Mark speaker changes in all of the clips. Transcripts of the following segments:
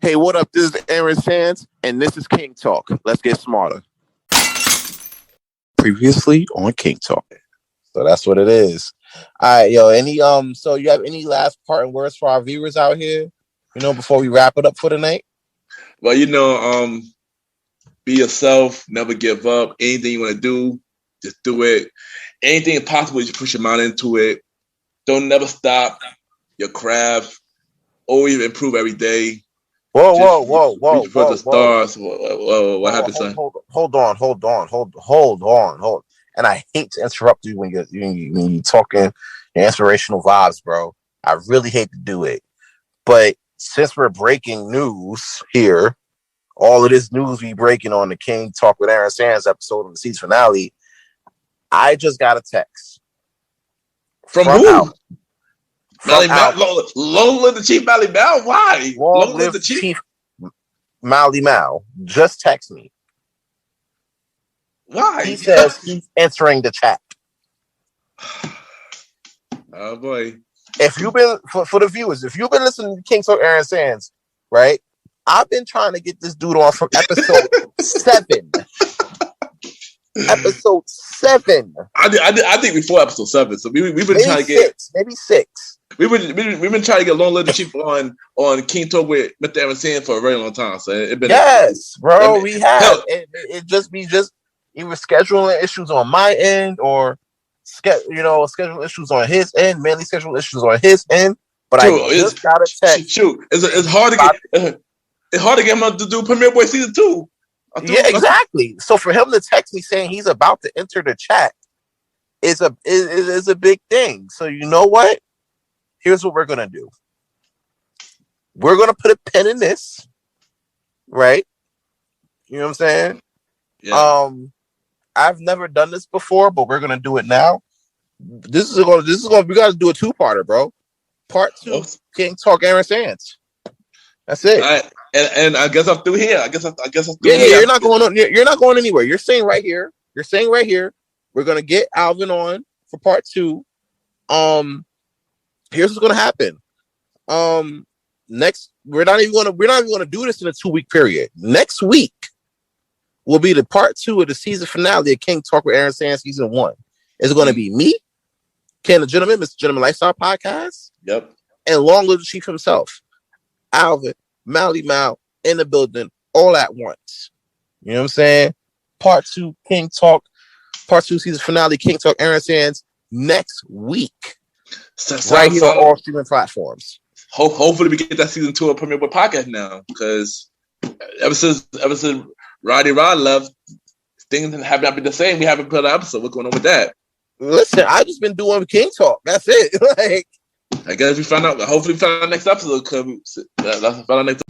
Speaker 1: Hey, what up? This is Aaron Sands, and this is King Talk. Let's get smarter. Previously on King Talk.
Speaker 2: So that's what it is. All right, yo. So you have any last parting words for our viewers out here? Before we wrap it up for the night.
Speaker 3: Well, be yourself. Never give up. Anything you want to do, just do it. Anything possible, you push your mind into it. Don't never stop your craft. Always improve every day.
Speaker 2: Whoa.
Speaker 3: Reach for the stars. Whoa. What happened, son?
Speaker 2: Hold on. And I hate to interrupt you when you're talking your inspirational vibes, bro. I really hate to do it. But since we're breaking news here, all of this news we breaking on the King Talk with Aaron Sands episode of the season finale, I just got a text.
Speaker 3: From who? Long live the Chief Malimal. Why?
Speaker 2: Long live the Chief Malimal. Just text me.
Speaker 3: Why?
Speaker 2: He says he's entering the chat.
Speaker 3: Oh boy.
Speaker 2: If you've been for the viewers, if you've been listening to King Talk Aaron Sands, right? I've been trying to get this dude on from episode 7. Episode 7.
Speaker 3: I think before episode 7. So we've been
Speaker 2: maybe
Speaker 3: trying to get
Speaker 2: maybe 6.
Speaker 3: We've been trying to get Long Live the Chief on King Talk with Mr. Aaron Sands for a very long time. So it's been
Speaker 2: bro. We have it just either scheduling issues on my end or scheduling issues on his end, mainly scheduling issues on his end. But I just got a text.
Speaker 3: It's hard to get him to do Premiere Boyz season 2.
Speaker 2: Yeah, exactly. So for him to text me saying he's about to enter the chat is a big thing. So you know what? Here's what we're gonna do. We're gonna put a pin in this, right? You know what I'm saying?
Speaker 3: Yeah.
Speaker 2: I've never done this before, but we're gonna do it now. We gotta do a 2-parter, bro. Part 2, King Talk Aaron Sands. That's it.
Speaker 3: And I guess I'm through here. I guess I'm through
Speaker 2: here.
Speaker 3: Yeah,
Speaker 2: you're not going anywhere. You're staying right here. We're gonna get Alvin on for part 2. Here's what's gonna happen. Next, we're not even gonna do this in a 2-week period. Next week will be the part 2 of the season finale of King Talk with Aaron Sands season 1. It's gonna be me, Ken the Gentleman, Mr. Gentleman Lifestyle Podcast.
Speaker 3: Yep.
Speaker 2: And Long Live the Chief himself, Alvin Malimal, in the building all at once. You know what I'm saying? Part 2 King Talk, part 2 season finale King Talk Aaron Sands next week. Right here on all streaming platforms.
Speaker 3: Hopefully we get that season 2 of Premiere Boyz Podcast now, because ever since Roddy Rod left, things have not been the same. We haven't put an episode. What's going on with that?
Speaker 2: Listen, I just been doing King Talk. That's it.
Speaker 3: I guess we find out. Hopefully we find out next episode. That's find out next.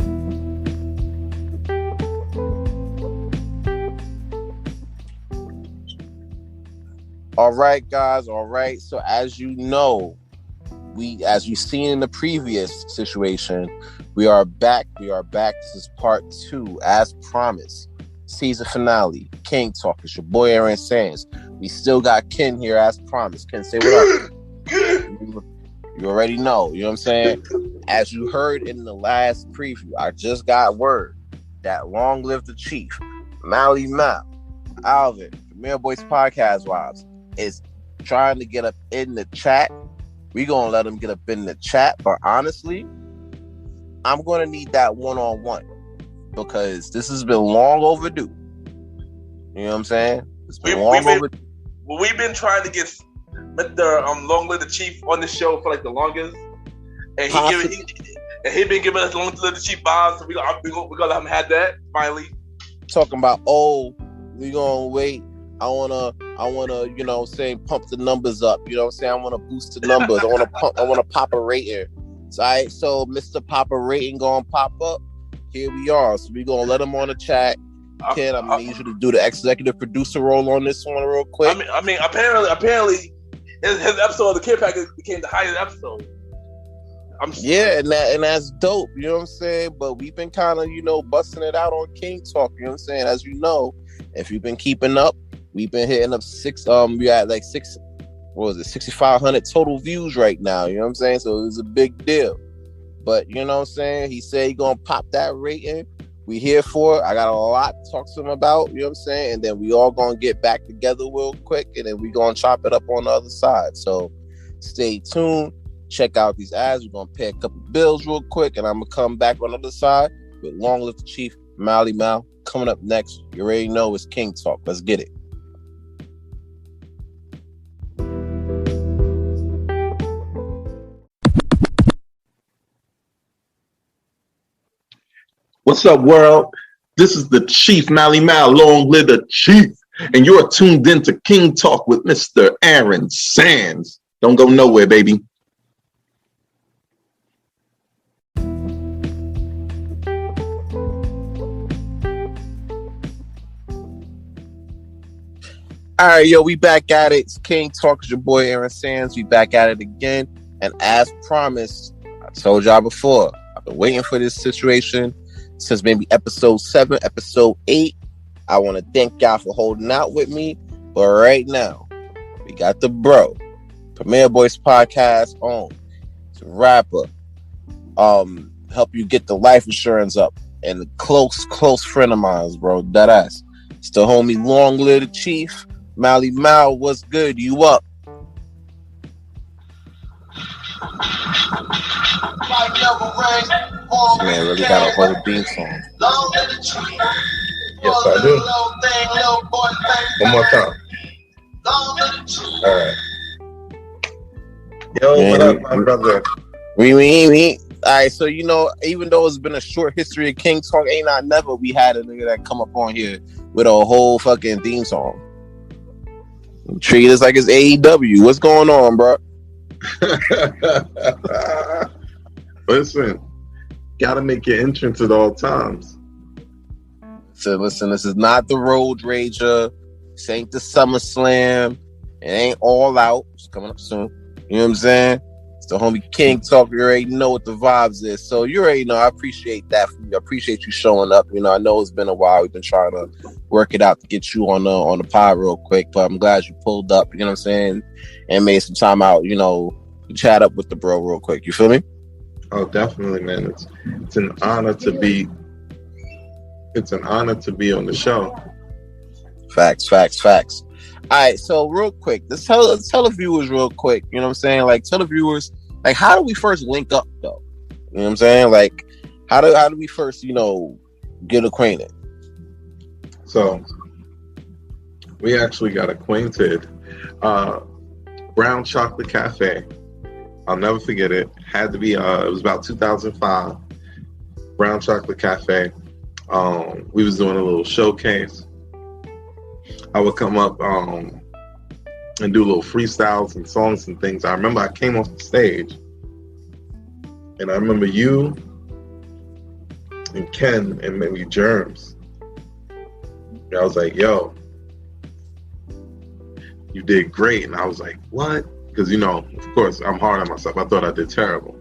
Speaker 2: All right, guys. All right. So as you know, as you've seen in the previous situation, we are back. This is part 2, as promised. Season finale, King Talk. It's your boy Aaron Sands. We still got Ken here as promised. Ken, say what up. You already know. You know what I'm saying? As you heard in the last preview, I just got word that Long Live the Chief, Malimal, Alvin, Premiere Boyz Podcast Wives, is trying to get up in the chat. We gonna let him get up in the chat, but honestly, I'm gonna need that one-on-one because this has been long overdue. You know what I'm saying? It's been long overdue.
Speaker 3: We've been trying to get Mr. Long Live the Chief on the show for like the longest, and he been giving us Long Live the Chief vibes. So we gonna let him have that finally.
Speaker 2: Talking about we gonna wait. I wanna, pump the numbers up. You know what I'm saying? I wanna boost the numbers. I wanna pop a rating. So Mr. Papa rating gonna pop up. Here we are. So we gonna let him on the chat. Ken, I'm gonna need you to do the executive producer role on this one real quick.
Speaker 3: I mean, apparently, his episode of the Kid Package became the highest episode.
Speaker 2: And that's dope. You know what I'm saying? But we've been kind of, busting it out on King Talk. You know what I'm saying? As you know, if you've been keeping up, we've been hitting up we had like 6,500 total views right now. You know what I'm saying? So it's a big deal. But you know what I'm saying? He said he gonna pop that rating. We here for it. I got a lot to talk to him about, you know what I'm saying? And then we all gonna get back together real quick, and then we gonna chop it up on the other side. So stay tuned. Check out these ads. We're gonna pay a couple bills real quick, and I'm gonna come back on the other side with Long Live the Chief, Malimal. Coming up next, you already know it's King Talk. Let's get it.
Speaker 4: What's up, world? This is the Chief Malimal, long live the Chief, and you're tuned in to King Talk with Mr. Aaron Sands. Don't go nowhere, baby.
Speaker 2: All right, yo, we back at it. It's King Talk. It's your boy Aaron Sands. We back at it again, and as promised, I told y'all before, I've been waiting for this situation since maybe episode 7, episode 8. I want to thank y'all for holding out with me. But right now, we got the bro, Premiere Boyz Podcast on. It's a rapper. Help you get the life insurance up. And a close friend of mine, bro. Deadass. It's the homie Long Live the Chief. Malimal, what's good? You up? This man really got a whole theme song.
Speaker 4: Yes, I do. One more time. All right. Yo,
Speaker 2: Man,
Speaker 4: what up, my brother?
Speaker 2: We. All right, so you know, even though it's been a short history of King Talk, ain't not never we had a nigga that come up on here with a whole fucking theme song. Treat us like it's AEW. What's going on, bro?
Speaker 4: Listen, gotta make your entrance at all times.
Speaker 2: So listen, this is not the Road Rager. This ain't the SummerSlam. It ain't All Out. It's coming up soon. You know what I'm saying? It's the homie King Talk. You already know what the vibes is. So you already know. I appreciate that from you. I appreciate you showing up. You know, I know it's been a while. We've been trying to work it out to get you on the pod real quick. But I'm glad you pulled up, you know what I'm saying? And made some time out, you know, to chat up with the bro real quick. You feel me?
Speaker 4: Oh, definitely, man. It's an honor to be on the show.
Speaker 2: Facts. All right, so real quick, let's tell the viewers real quick, you know what I'm saying? Like, tell the viewers, like, how do we first link up, though? You know what I'm saying? Like, how do we first, you know, get acquainted?
Speaker 4: So, we actually got acquainted. Brown Chocolate Cafe. I'll never forget it. Had to be, it was about 2005. Brown Chocolate Cafe. We was doing a little showcase. I would come up and do little freestyles and songs and things. I remember I came off the stage, and I remember you and Ken and maybe Germs. And I was like, yo, you did great. And I was like, what? Because, you know, of course, I'm hard on myself. I thought I did terrible.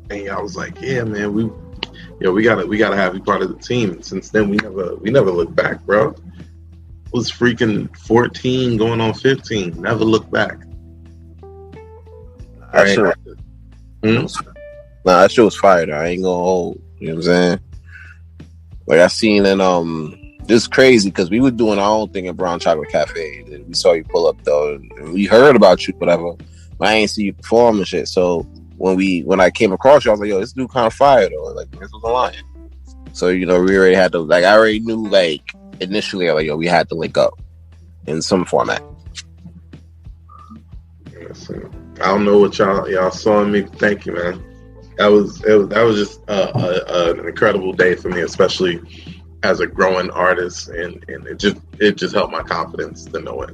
Speaker 4: And I was like, yeah, man, we gotta have you part of the team. And since then, we never looked back, bro. It was freaking 14 going on 15. Never looked back.
Speaker 2: That shit was fire though. I ain't gonna hold. You know what I'm saying? Like I seen in this is crazy because we were doing our own thing at Brown Chocolate Cafe. And we saw you pull up though, and we heard about you, whatever. But I ain't see you perform and shit. So when I came across you, I was like, yo, this dude kind of fire though. Like, this was a lion. So, you know, we already had to, like, I already knew, like, initially, like, yo, we had to link up in some format.
Speaker 4: Listen, I don't know what y'all saw in me. Thank you, man. That was just an incredible day for me, especially as a growing artist, and it just helped my confidence to know it.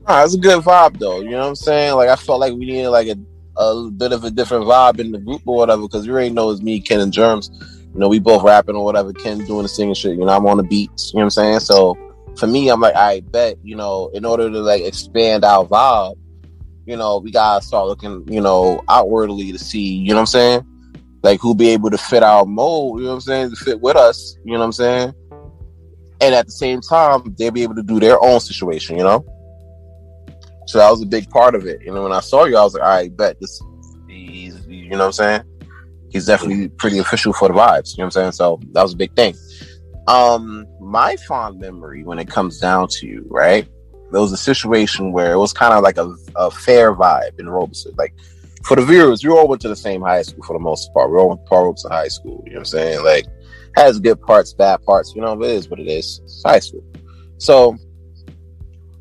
Speaker 2: It's a good vibe though, you know what I'm saying? Like I felt like we needed like a bit of a different vibe in the group or whatever, because you already know it's me, Ken, and Germs. You know, we both rapping or whatever. Ken doing the singing shit. You know, I'm on the beats. You know what I'm saying? So for me, I'm like, I bet, you know, in order to like expand our vibe, you know, we gotta start looking, you know, outwardly to see, you know what I'm saying? Like who be able to fit our mold, you know what I'm saying, to fit with us, you know what I'm saying? And at the same time, they'll be able to do their own situation, you know? So that was a big part of it. When I saw you, I was like, all right, bet this. He's, you know what I'm saying? He's definitely pretty official for the vibes. You know what I'm saying? So that was a big thing. My fond memory when it comes down to you, right? There was a situation where it was kind of like a fair vibe in Robeson. Like, for the viewers, we all went to the same high school for the most part. We all went to Paul Robeson High School. You know what I'm saying? Like, has good parts, bad parts. It is what it is. It's high school. So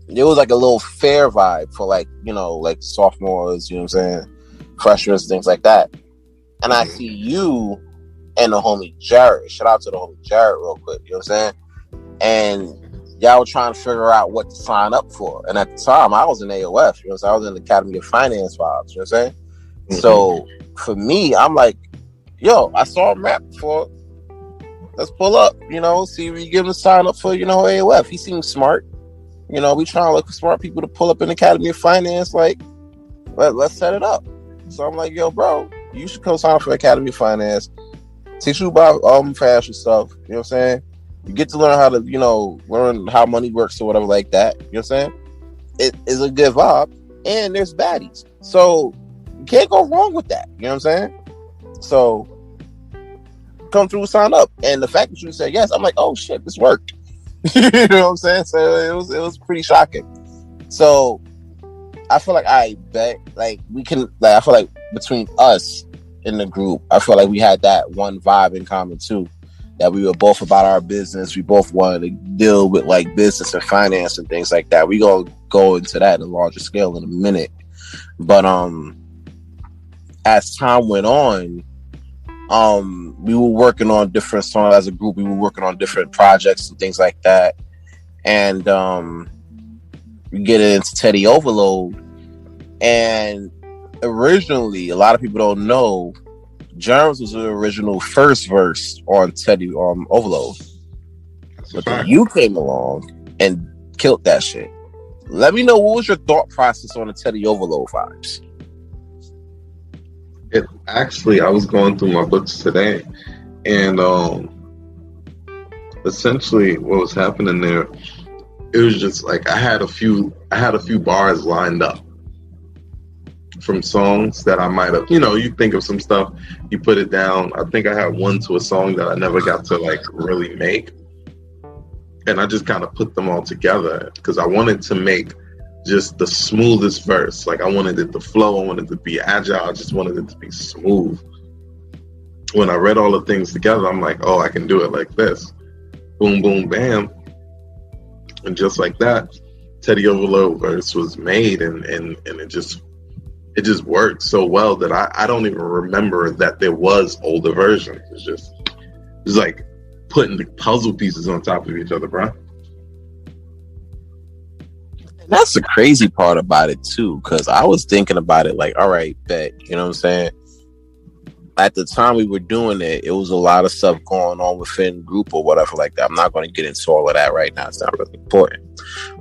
Speaker 2: it was like a little fair vibe for like sophomores, you know what I'm saying? Freshmen, things like that. And I see you and the homie Jared. Shout out to the homie Jared real quick, you know what I'm saying? And y'all were trying to figure out what to sign up for. And at the time, I was in AOF, you know what I'm saying? I was in the Academy of Finance vibes, you know what I'm saying? So for me, I'm like, yo, I saw him rap before. Let's pull up, see if you give him a sign up for, AOF. He seems smart. We trying to look for smart people to pull up in the Academy of Finance. Like, let's set it up. So I'm like, yo, bro, you should come sign up for Academy of Finance. Teach you about fashion stuff. You know what I'm saying? You get to learn how to, learn how money works or whatever like that. You know what I'm saying? It is a good vibe. And there's baddies. So you can't go wrong with that. You know what I'm saying? So come through, sign up. And the fact that you said yes, I'm like, oh shit, this worked. You know what I'm saying? So it was pretty shocking. So I feel like I bet like we can I feel like between us in the group, I feel like we had that one vibe in common too. That we were both about our business. We both wanted to deal with like business and finance and things like that. We gonna go into that in a larger scale in a minute. But as time went on, we were working on different songs as a group. We were working on different projects and things like that. And we get into Teddy Overload. And originally, a lot of people don't know, Germs was the original first verse on Teddy Overload. But then you came along and killed that shit. Let me know, what was your thought process on the Teddy Overload vibes?
Speaker 4: I was going through my books today, and essentially what was happening there, it was just like I had a few bars lined up from songs that I might have, you think of some stuff, you put it down. I think I had one to a song that I never got to like really make, and I just kind of put them all together because I wanted to make just the smoothest verse. Like I wanted it to flow, I wanted it to be agile, I just wanted it to be smooth. When I read all the things together, I'm like, oh, I can do it like this. Boom, boom, bam. And just like that, Teddy Overload verse was made, and it just worked so well that I don't even remember that there was older versions. It's like putting the puzzle pieces on top of each other, bro.
Speaker 2: That's the crazy part about it too, because I was thinking about it like, all right, bet, you know what I'm saying? At the time we were doing it, it was a lot of stuff going on within group or whatever like that. I'm not going to get into all of that right now. It's not really important.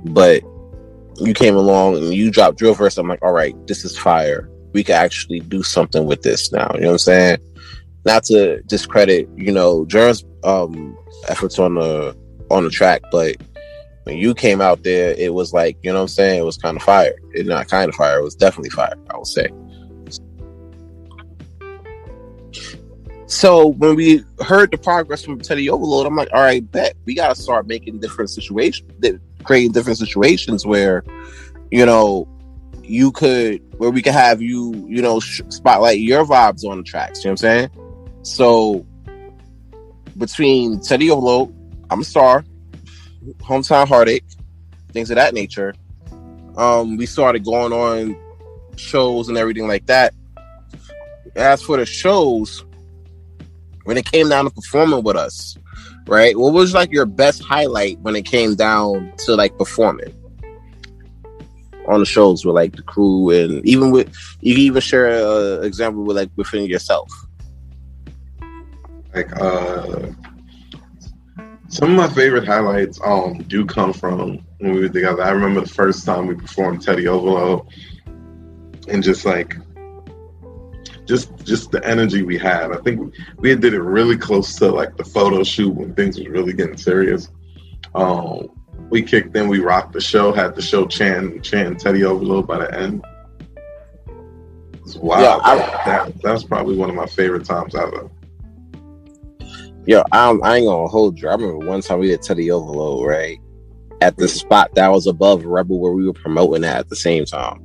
Speaker 2: But you came along and you dropped drill verse. I'm like, all right, this is fire. We can actually do something with this now. You know what I'm saying? Not to discredit, Jerm's efforts on the track, but when you came out there, it was like, you know what I'm saying? It was kind of fire. It's not kind of fire. It was definitely fire, I would say. So when we heard the progress from Teddy Overload, I'm like, all right, bet. We got to start making different situations, creating different situations where, you could, where we could have you, spotlight your vibes on the tracks. You know what I'm saying? So between Teddy Overload, I'm a Star, Hometown Heartache, things of that nature, we started going on shows and everything like that. As for the shows, when it came down to performing with us, right? What was like your best highlight when it came down to like performing on the shows with like the crew, and even with, you can even share an example with like within yourself?
Speaker 4: Like some of my favorite highlights do come from when we were together. I remember the first time we performed Teddy Overload, and just the energy we had. I think we did it really close to like the photo shoot when things was really getting serious. We kicked in, we rocked the show, had the show chanting Teddy Overload by the end. It's wild. Yeah, that's probably one of my favorite times ever.
Speaker 2: Yo, I ain't gonna hold you. I remember one time we did Teddy Overload, right? At the spot that was above Rebel where we were promoting at the same time.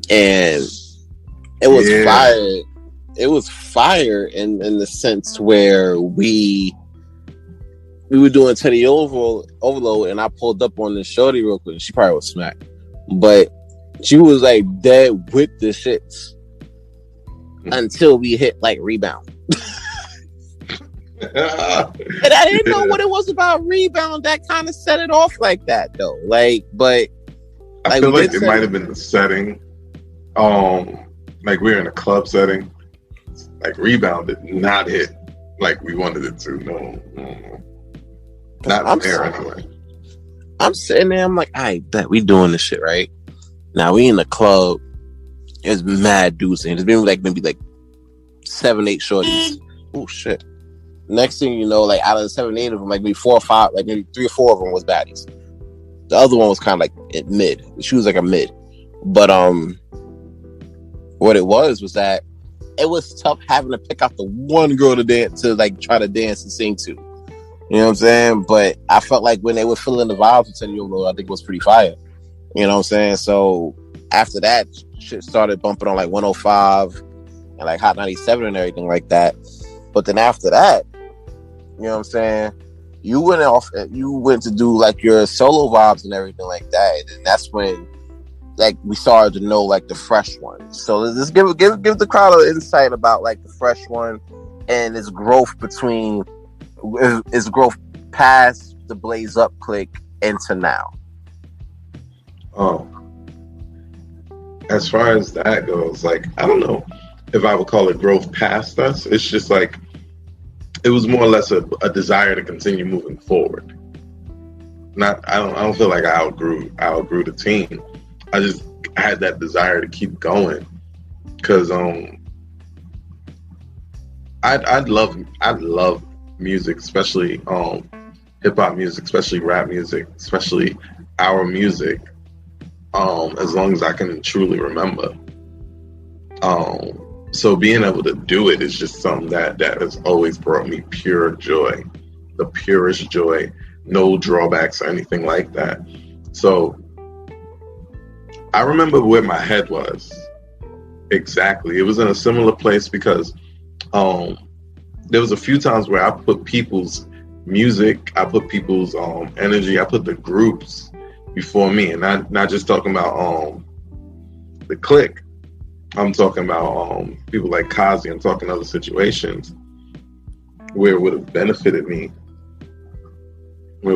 Speaker 2: And it was fire. It was fire in the sense where we were doing Teddy Overload, and I pulled up on this shorty real quick. She probably was smacked, but she was like dead with the shits until we hit like Rebound. And I didn't know what it was about Rebound that kind of set it off like that though. I
Speaker 4: feel like it might have been the setting. Like we were in a club setting. Like Rebound did not hit like we wanted it to. No. Not there anyway.
Speaker 2: I'm sitting there, I'm like, I bet we doing this shit, right? Now we in the club. There's mad dudes in. There's been maybe 7-8 shorties. Oh shit. Next thing you know, like out of the 7-8 of them, like maybe 4 or 5, like maybe 3 or 4 of them was baddies. The other one was kind of like at mid. She was like a mid. But what it was that it was tough having to pick out the one girl to dance to, like try to dance and sing to. You know what I'm saying? But I felt like when they were feeling the vibes with Teddy Overload, I think it was pretty fire. You know what I'm saying? So after that, shit started bumping on like 105 and like Hot 97 and everything like that. But then after that, you know what I'm saying? You went to do like your solo vibes and everything like that. And that's when like we started to know like the fresh one. So let's give the crowd an insight about like the fresh one and its growth past the Blaze Up clique into now.
Speaker 4: As far as that goes, like I don't know if I would call it growth past us. It's just like it was more or less a desire to continue moving forward. I don't feel like I outgrew the team. I just had that desire to keep going because I love music, especially hip hop music, especially rap music, especially our music. As long as I can truly remember. So being able to do it is just something that has always brought me pure joy, the purest joy, no drawbacks or anything like that. So I remember where my head was exactly. It was in a similar place because there was a few times where I put people's music, I put people's energy, I put the groups before me, and not just talking about the clique. I'm talking about people like Kazi. I'm talking other situations where it would have benefited me. To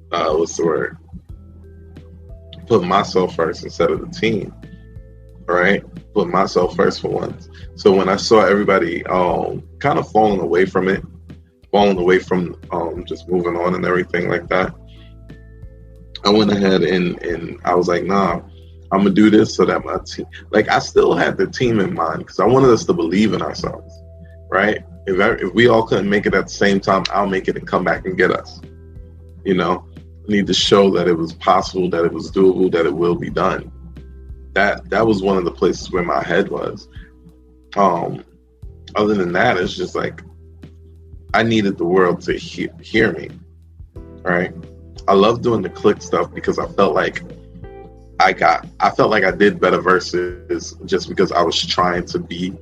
Speaker 4: what's the word? Put myself first instead of the team. Right? Put myself first for once. So when I saw everybody kind of falling away from just moving on and everything like that, I went ahead and I was like, nah, I'm gonna do this so that my team, like I still had the team in mind because I wanted us to believe in ourselves, right? If we all couldn't make it at the same time, I'll make it and come back and get us. You know, I need to show that it was possible, that it was doable, that it will be done. That was one of the places where my head was. Other than that, it's just like I needed the world to hear me, right? I love doing the click stuff because I felt like I did better verses just because I was trying to be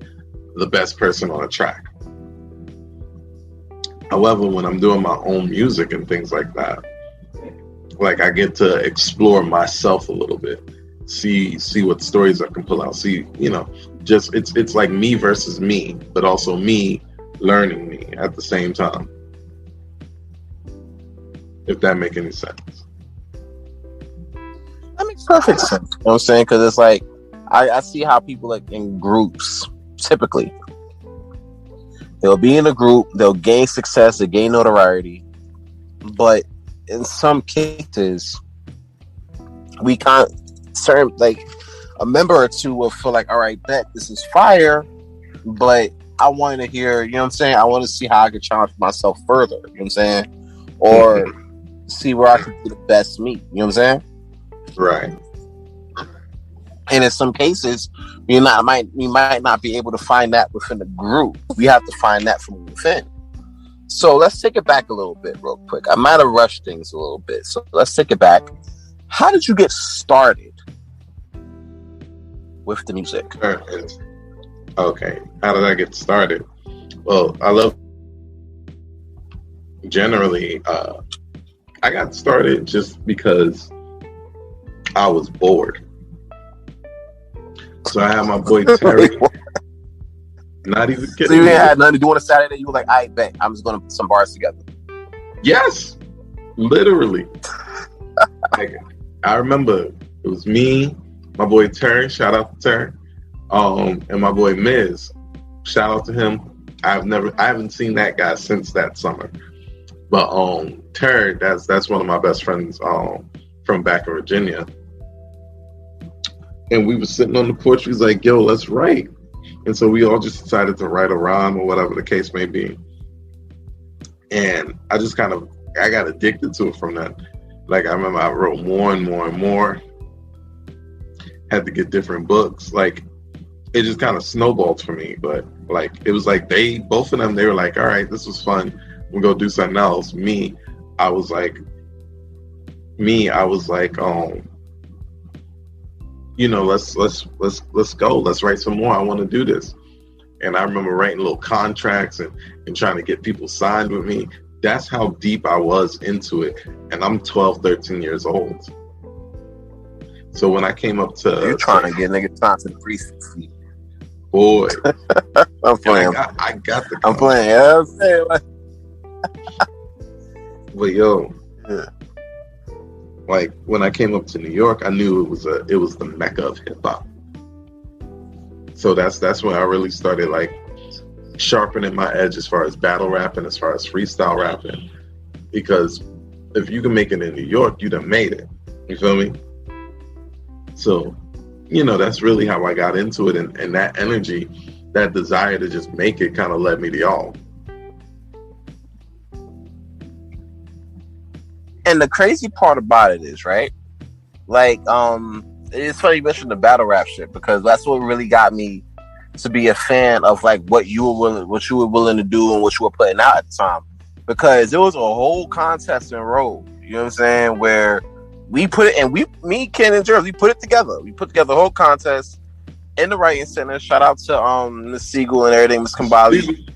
Speaker 4: the best person on a track. However, when I'm doing my own music and things like that, like I get to explore myself a little bit, see what stories I can pull out, just it's like me versus me, but also me learning me at the same time. If that make any sense.
Speaker 2: That makes perfect sense. You know what I'm saying? Because it's like I see how people like in groups typically they'll be in a group, they'll gain success, they gain notoriety, but in some cases we can't certain like a member or two will feel like, all right, bet this is fire, but I want to hear, you know what I'm saying? I want to see how I can challenge myself further, you know what I'm saying? or see where I can do the best me. You know what I'm saying?
Speaker 4: Right.
Speaker 2: And in some cases, we might not be able to find that within the group. We have to find that from within. So let's take it back a little bit real quick. I might have rushed things a little bit. So let's take it back. How did you get started with the music?
Speaker 4: Okay. How did I get started? Well, generally, I got started just because I was bored. So I had my boy Terry. Not even kidding.
Speaker 2: So you had nothing to do on a Saturday. You were like, I bet I'm just going to put some bars together.
Speaker 4: Yes, literally. I remember it was me, my boy Terry. Shout out to Terry, and my boy Miz. Shout out to him. I haven't seen that guy since that summer. But Terry, that's one of my best friends from back in Virginia. And we were sitting on the porch. He was like, yo, let's write. And so we all just decided to write a rhyme or whatever the case may be. And I just I got addicted to it from that. Like, I remember I wrote more and more and more. Had to get different books. Like, it just kind of snowballed for me. But, like, it was like both of them, they were like, all right, this was fun. We'll go do something else. I was like, you know, let's go. Let's write some more. I want to do this. And I remember writing little contracts and trying to get people signed with me. That's how deep I was into it. And I'm 12, 13 years old. So when I came up to...
Speaker 2: You're trying to get niggas signed to the precinct.
Speaker 4: Boy.
Speaker 2: I'm playing.
Speaker 4: I got the...
Speaker 2: I'm playing. Yeah, I'm saying, like...
Speaker 4: But yo...
Speaker 2: Yeah.
Speaker 4: Like, when I came up to New York, I knew it was the mecca of hip hop. So that's when I really started, like, sharpening my edge as far as battle rapping, as far as freestyle rapping. Because if you can make it in New York, you done made it. You feel me? So, you know, that's really how I got into it. And that energy, that desire to just make it kind of led me to y'all.
Speaker 2: And the crazy part about it is, right? Like, it's funny you mentioned the battle rap shit, because that's what really got me to be a fan of, like, what you were willing to do and what you were putting out at the time. Because there was a whole contest in Road, you know what I'm saying, where we put it, and me, Ken, and Jerry, we put it together. We put together the whole contest in the Writing Center. Shout out to Miss Siegel and everything, Miss Kambali.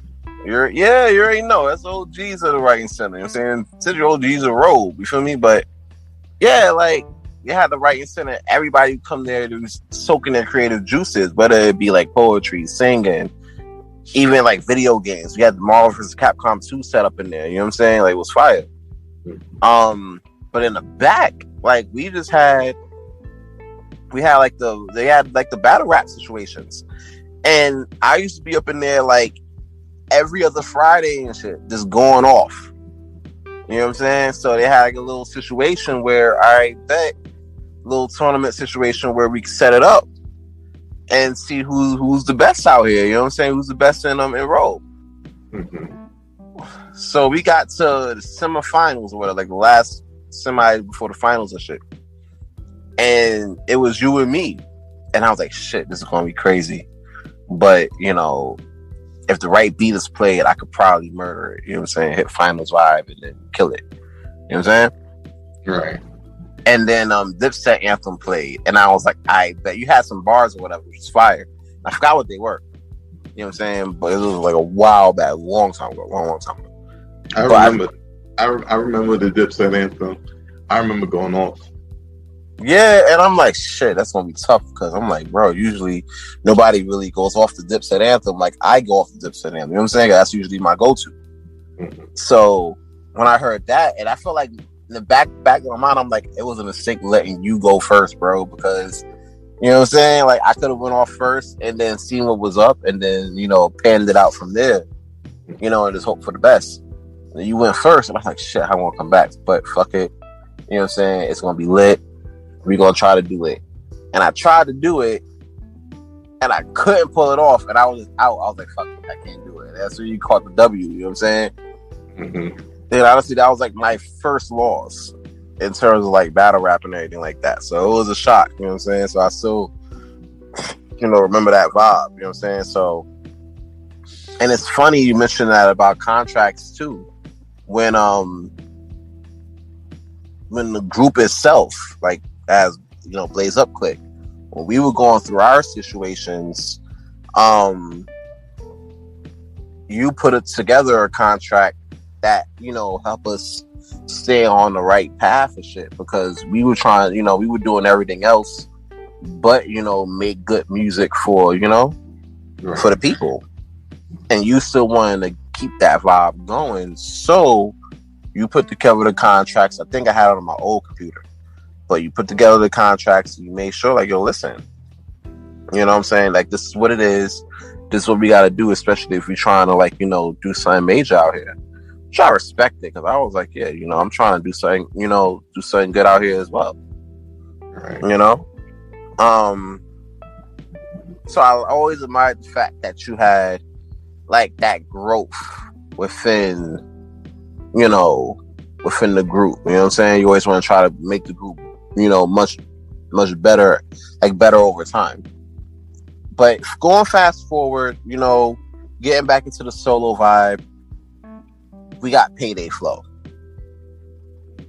Speaker 2: You already know. That's OGs of the Writing Center. You know what I'm saying? Consider OGs of Road. You feel me? But yeah, like, you had the Writing Center. Everybody come there to soaking their creative juices, whether it be like poetry, singing, even like video games. We had the Marvel vs. Capcom 2 set up in there. You know what I'm saying? Like, it was fire. But in the back, like, they had the battle rap situations. And I used to be up in there like every other Friday and shit, just going off. You know what I'm saying? So they had like a little situation where little tournament situation where we could set it up and see who's the best out here. You know what I'm saying? Who's the best in Road. Mm-hmm. So we got to the semifinals or whatever, like the last semi before the finals and shit. And it was you and me. And I was like, shit, this is going to be crazy. But, you know, if the right beat is played, I could probably murder it. You know what I'm saying? Hit finals vibe and then kill it. You know what I'm saying?
Speaker 4: Right.
Speaker 2: And then Dipset Anthem played. And I was like, I bet you had some bars or whatever, which was fire. I forgot what they were. You know what I'm saying? But it was like a while back, long time ago.
Speaker 4: I remember the Dipset Anthem. I remember going off.
Speaker 2: Yeah, and I'm like, shit, that's gonna be tough, because I'm like, bro, usually nobody really goes off the Dipset Anthem. Like, I go off the Dipset Anthem. You know what I'm saying? That's usually my go-to. Mm-hmm. So when I heard that, and I felt like in the back of my mind, I'm like, it was a mistake letting you go first, bro, because, you know what I'm saying? Like, I could have went off first and then seen what was up and then, you know, panned it out from there, you know, and just hope for the best. And you went first, and I'm like, shit, I won't come back, but fuck it. You know what I'm saying? It's gonna be lit. We're going to try to do it. And I tried to do it, and I couldn't pull it off, and I was just out. I was like, fuck it, I can't do it. That's when you caught the W, you know what I'm saying? Mm-hmm. And honestly, that was like my first loss in terms of like battle rap and everything like that. So it was a shock, you know what I'm saying? So I still, remember that vibe, you know what I'm saying? So, and it's funny you mentioned that about contracts too. When the group itself, like as Blaze Up Click, when we were going through our situations, you put it together a contract that help us stay on the right path and shit, because we were trying, we were doing everything else but make good music for for the people, and you still wanted to keep that vibe going. So you put together the contracts. I think I had it on my old computer, but you put together the contracts and you made sure, like, yo, listen, you know what I'm saying? Like, this is what it is. This is what we got to do, especially if we're trying to, like, do something major out here. Which I respect it, because I was like, yeah, I'm trying to do something, do something good out here as well.
Speaker 4: Right.
Speaker 2: So I always admired the fact that you had, like, that growth within the group. You know what I'm saying? You always want to try to make the group, much better, like better over time. But going fast forward, getting back into the solo vibe, we got Payday Flow.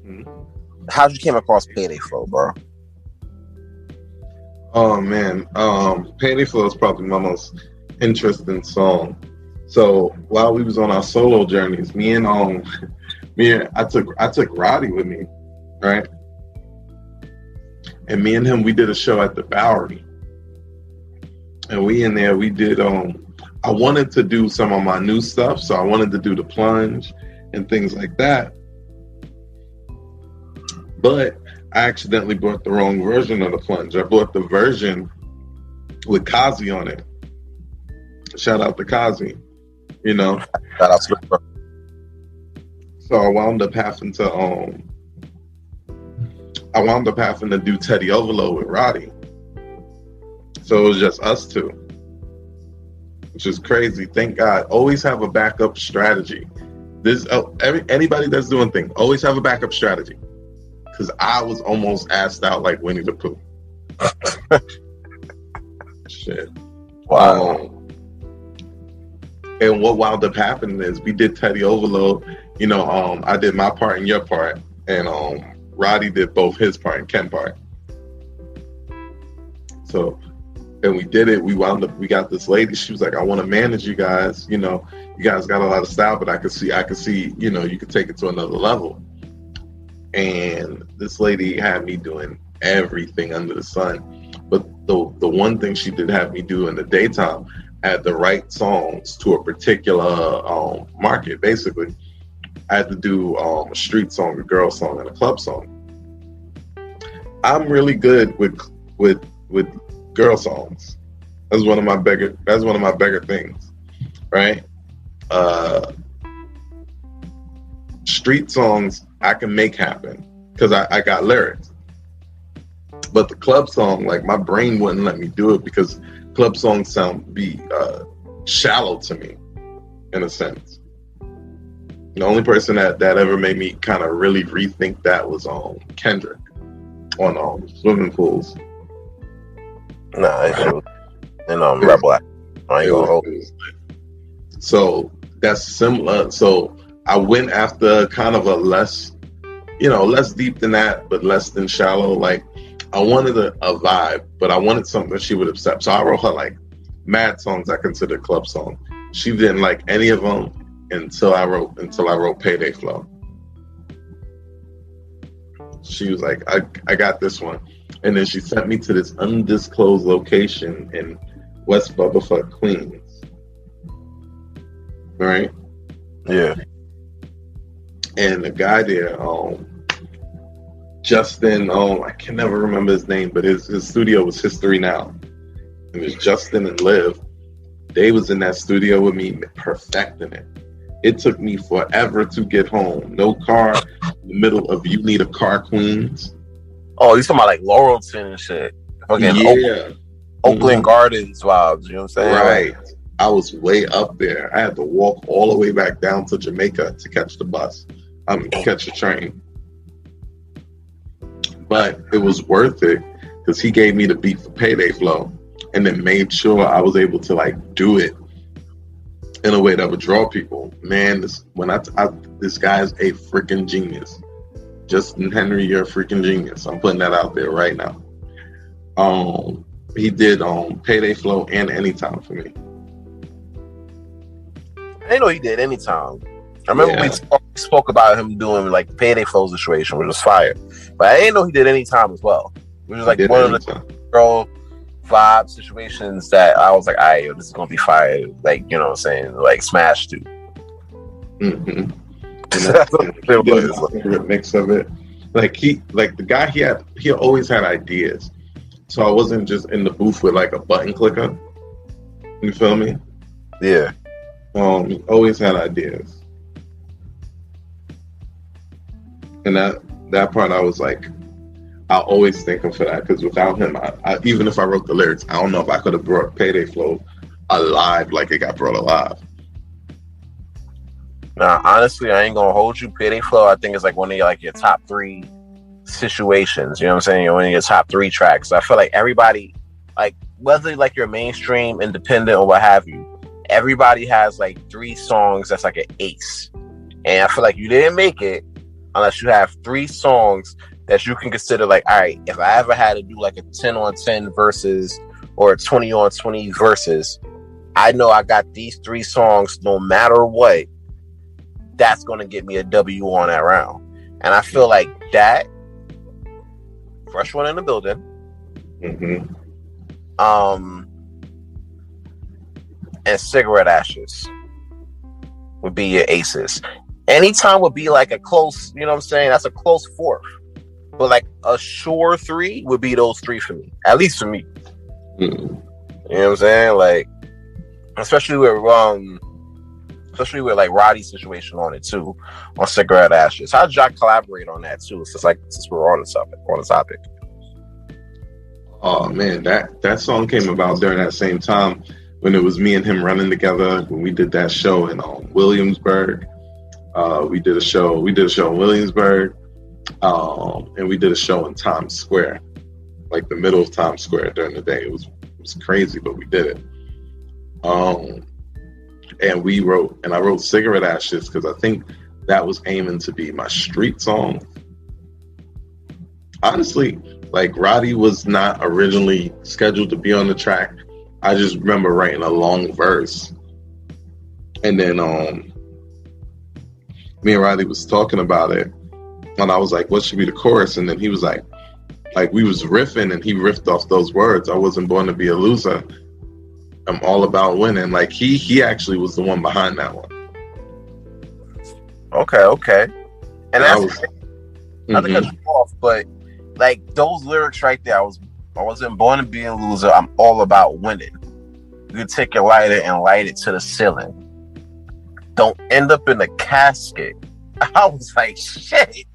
Speaker 4: Mm-hmm.
Speaker 2: How'd you came across Payday Flow, bro?
Speaker 4: Oh man, Payday Flow is probably my most interesting song. So while we was on our solo journeys, I took Roddy with me, right? And me and him, we did a show at the Bowery. And we in there, we did, I wanted to do some of my new stuff. So I wanted to do the plunge and things like that. But I accidentally bought the wrong version of the plunge. I bought the version with Kazi on it. Shout out to Kazi,
Speaker 2: Shout out to the
Speaker 4: So I wound up having to do Teddy Overload with Roddy. So it was just us two, which is crazy. Thank God. Always have a backup strategy. Anybody that's doing things, always have a backup strategy. Because I was almost assed out like Winnie the Pooh. Shit.
Speaker 2: Wow.
Speaker 4: And what wound up happening is we did Teddy Overload. I did my part and your part, and Roddy did both his part and Ken's part. So, and we did it. We got this lady. She was like, "I want to manage you guys. You guys got a lot of style, but I could see, you could take it to another level." And this lady had me doing everything under the sun. But the one thing she did have me do in the daytime, add the right songs to a particular market. Basically, I had to do a street song, a girl song, and a club song. I'm really good with girl songs. That's one of my bigger things, right? Street songs I can make happen because I got lyrics. But the club song, like, my brain wouldn't let me do it because club songs be shallow to me, in a sense. The only person that ever made me kind of really rethink that was Kendrick on Swimming Pools.
Speaker 2: Nah, and Rebel Act. I ain't gonna hold it.
Speaker 4: So that's similar. So I went after kind of a less deep than that, but less than shallow. Like, I wanted a vibe, but I wanted something that she would accept. So I wrote her like mad songs I consider club songs. She didn't like any of them until I wrote Payday Flow. She was like, I got this one. And then she sent me to this undisclosed location in West Bubblefuck, Queens. Right?
Speaker 2: Yeah.
Speaker 4: And the guy there, Justin, I can never remember his name, but his studio was History Now. And it's Justin and Liv. They was in that studio with me, perfecting it. It took me forever to get home. No car, in the middle of You Need a Car, Queens.
Speaker 2: Oh, you talking about like Laurelton and shit? Okay,
Speaker 4: yeah.
Speaker 2: Oakland Gardens vibes, you know what I'm saying?
Speaker 4: Right. I was way up there. I had to walk all the way back down to Jamaica to catch the bus. Catch a train. But it was worth it because he gave me the beat for Payday Flow, and then made sure I was able to like do it in a way that would draw people. Man, this guy is a freaking genius. Justin Henry, you're a freaking genius. I'm putting that out there right now. He did Payday Flow and Anytime for me.
Speaker 2: I didn't know he did Anytime. I remember we spoke about him doing like the Payday Flow situation, which was fire. But I didn't know he did Anytime as well. Which was like one of the girl vibe situations that I was like, all right, this is gonna be fire. Like, you know what I'm saying? Like Smash too.
Speaker 4: Mm-hmm. And that's my favorite mix of it. Like the guy, he always had ideas. So I wasn't just in the booth with like a button clicker. You feel me?
Speaker 2: Yeah.
Speaker 4: He always had ideas. And that part I was like, I always thank him for that, because without him, I even if I wrote the lyrics, I don't know if I could have brought Payday Flow alive like it got brought alive.
Speaker 2: Now, honestly, I ain't gonna hold you. Payday Flow, I think it's like one of your top 3 situations. You know what I'm saying? One of your top 3 tracks. I feel like everybody, like whether like you're mainstream, independent, or what have you, everybody has like 3 songs that's like an ace. And I feel like you didn't make it unless you have 3 songs that you can consider like, all right, if I ever had to do like a 10-on-10 versus or a 20-on-20 versus, I know I got these 3 songs no matter what, that's going to get me a W on that round. And I feel like that, Fresh One in the Building,
Speaker 4: mm-hmm.
Speaker 2: And Cigarette Ashes would be your aces. Anytime would be like a close, you know what I'm saying? That's a close 4th. But like a sure 3 would be those 3 for me. At least for me.
Speaker 4: Mm-hmm.
Speaker 2: You know what I'm saying? Like, especially with like Roddy's situation on it too, on Cigarette Ashes. How did y'all collaborate on that too? Since we're on the topic.
Speaker 4: Oh man, that song came about during that same time when it was me and him running together when we did that show in Williamsburg. We did a show in Williamsburg, and we did a show in Times Square, like the middle of Times Square during the day. It was crazy, but we did it. And I wrote Cigarette Ashes because I think that was aiming to be my street song. Honestly, like Roddy was not originally scheduled to be on the track. I just remember writing a long verse. And then me and Roddy was talking about it. And I was like, what should be the chorus? And then he was like we was riffing and he riffed off those words. I wasn't born to be a loser. I'm all about winning. Like he actually was the one behind that one.
Speaker 2: Okay. And that's not to
Speaker 4: Mm-hmm.
Speaker 2: cut you off, but like those lyrics right there, I wasn't born to be a loser. I'm all about winning. You can take your lighter and light it to the ceiling. Don't end up in a casket. I was like, shit.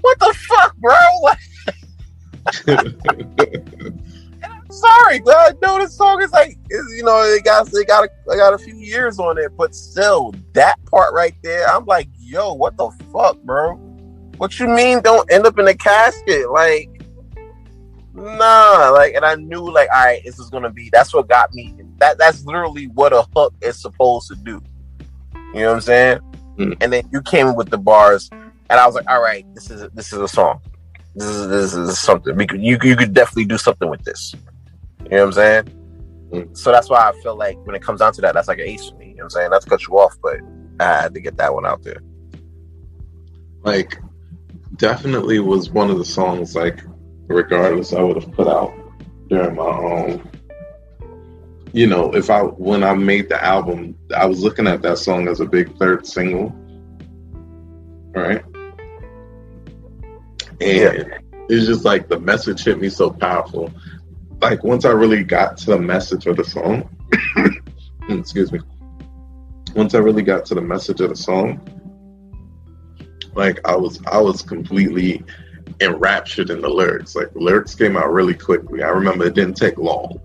Speaker 2: What the fuck, bro? Sorry, but I know this song is like, you know, it got a few years on it, but still, that part right there, I'm like, yo, what the fuck, bro? What you mean don't end up in a casket? Like, nah, like, and I knew, like, all right, this is gonna be, that's what got me, that's literally what a hook is supposed to do. You know what I'm saying?
Speaker 4: Mm-hmm.
Speaker 2: And then you came with the bars, and I was like, all right, this is a song. This is something. You could definitely do something with this. You know what I'm saying?
Speaker 4: Mm-hmm.
Speaker 2: So that's why I feel like when it comes down to that, that's like an ace for me. You know what I'm saying? Not to cut you off, but I had to get that one out there.
Speaker 4: Like, definitely was one of the songs, like, regardless, I would have put out during my you know, when I made the album, I was looking at that song as a big 3rd single. Right? And it's just like the message hit me so powerful. Like once I really got to the message of the song, excuse me. Once I really got to the message of the song, like I was completely enraptured in the lyrics. Like the lyrics came out really quickly. I remember it didn't take long.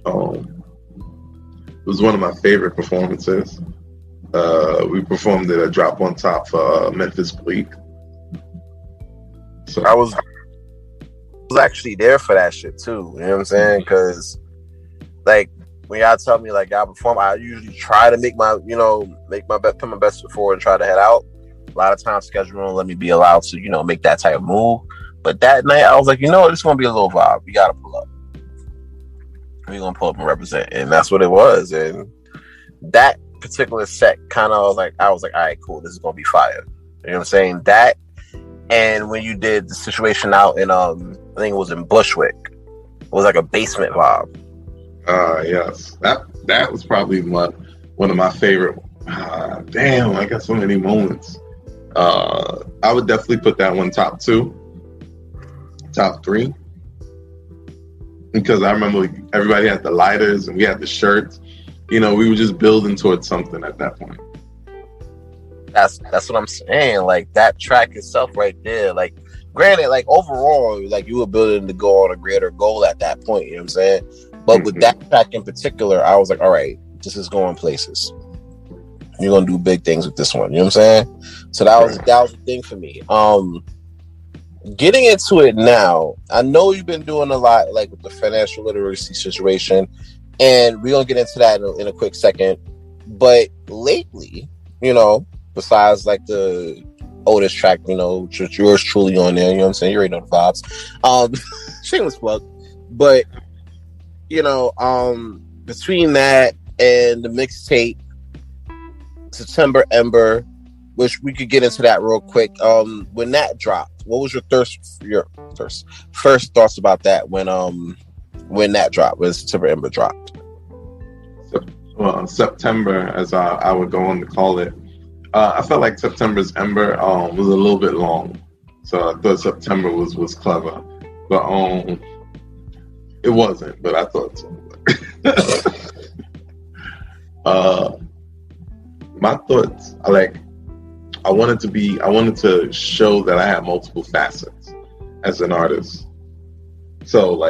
Speaker 4: It was one of my favorite performances. We performed at a Drop on Top for Memphis Bleak. So
Speaker 2: I was actually there for that shit too. You know what I'm saying? Because like when y'all tell me like y'all perform, I usually try to make my put my best foot forward and try to head out. A lot of times schedule won't let me be allowed to make that type of move. But that night I was like, it's gonna be a little vibe. We gotta pull up. We're gonna pull up and represent, and that's what it was. And that particular set kind of I was like, all right, cool, this is gonna be fire. You know what I'm saying? That, and when you did the situation out in I think it was in Bushwick, it was like a basement vibe.
Speaker 4: Yes, that was probably one of my favorite. Damn, I got so many moments. I would definitely put that one top 2, top 3, because I remember everybody had the lighters and we had the shirts. We were just building towards something at that point.
Speaker 2: That's what I'm saying. Like that track itself right there. Like granted, like overall, like you were building to go on a greater goal at that point. You know what I'm saying? But with that track in particular, I was like, all right, this is going places. You're gonna do big things with this one. You know what I'm saying? So that was the thing for me. Getting into it now, I know you've been doing a lot like with the financial literacy situation, and we're gonna get into that in a quick second. But lately, besides like the Otis track, yours truly on there, you know what I'm saying? You already know the vibes. Shameless plug. But between that and the mixtape September Ember, which we could get into that real quick. When that dropped, what was your first thoughts about that when that dropped, when September Ember dropped?
Speaker 4: September, as I would go on to call it, I felt like September's Ember was a little bit long, so I thought September was clever, but it wasn't. But I thought so. My thoughts, I wanted to show that I had multiple facets as an artist. So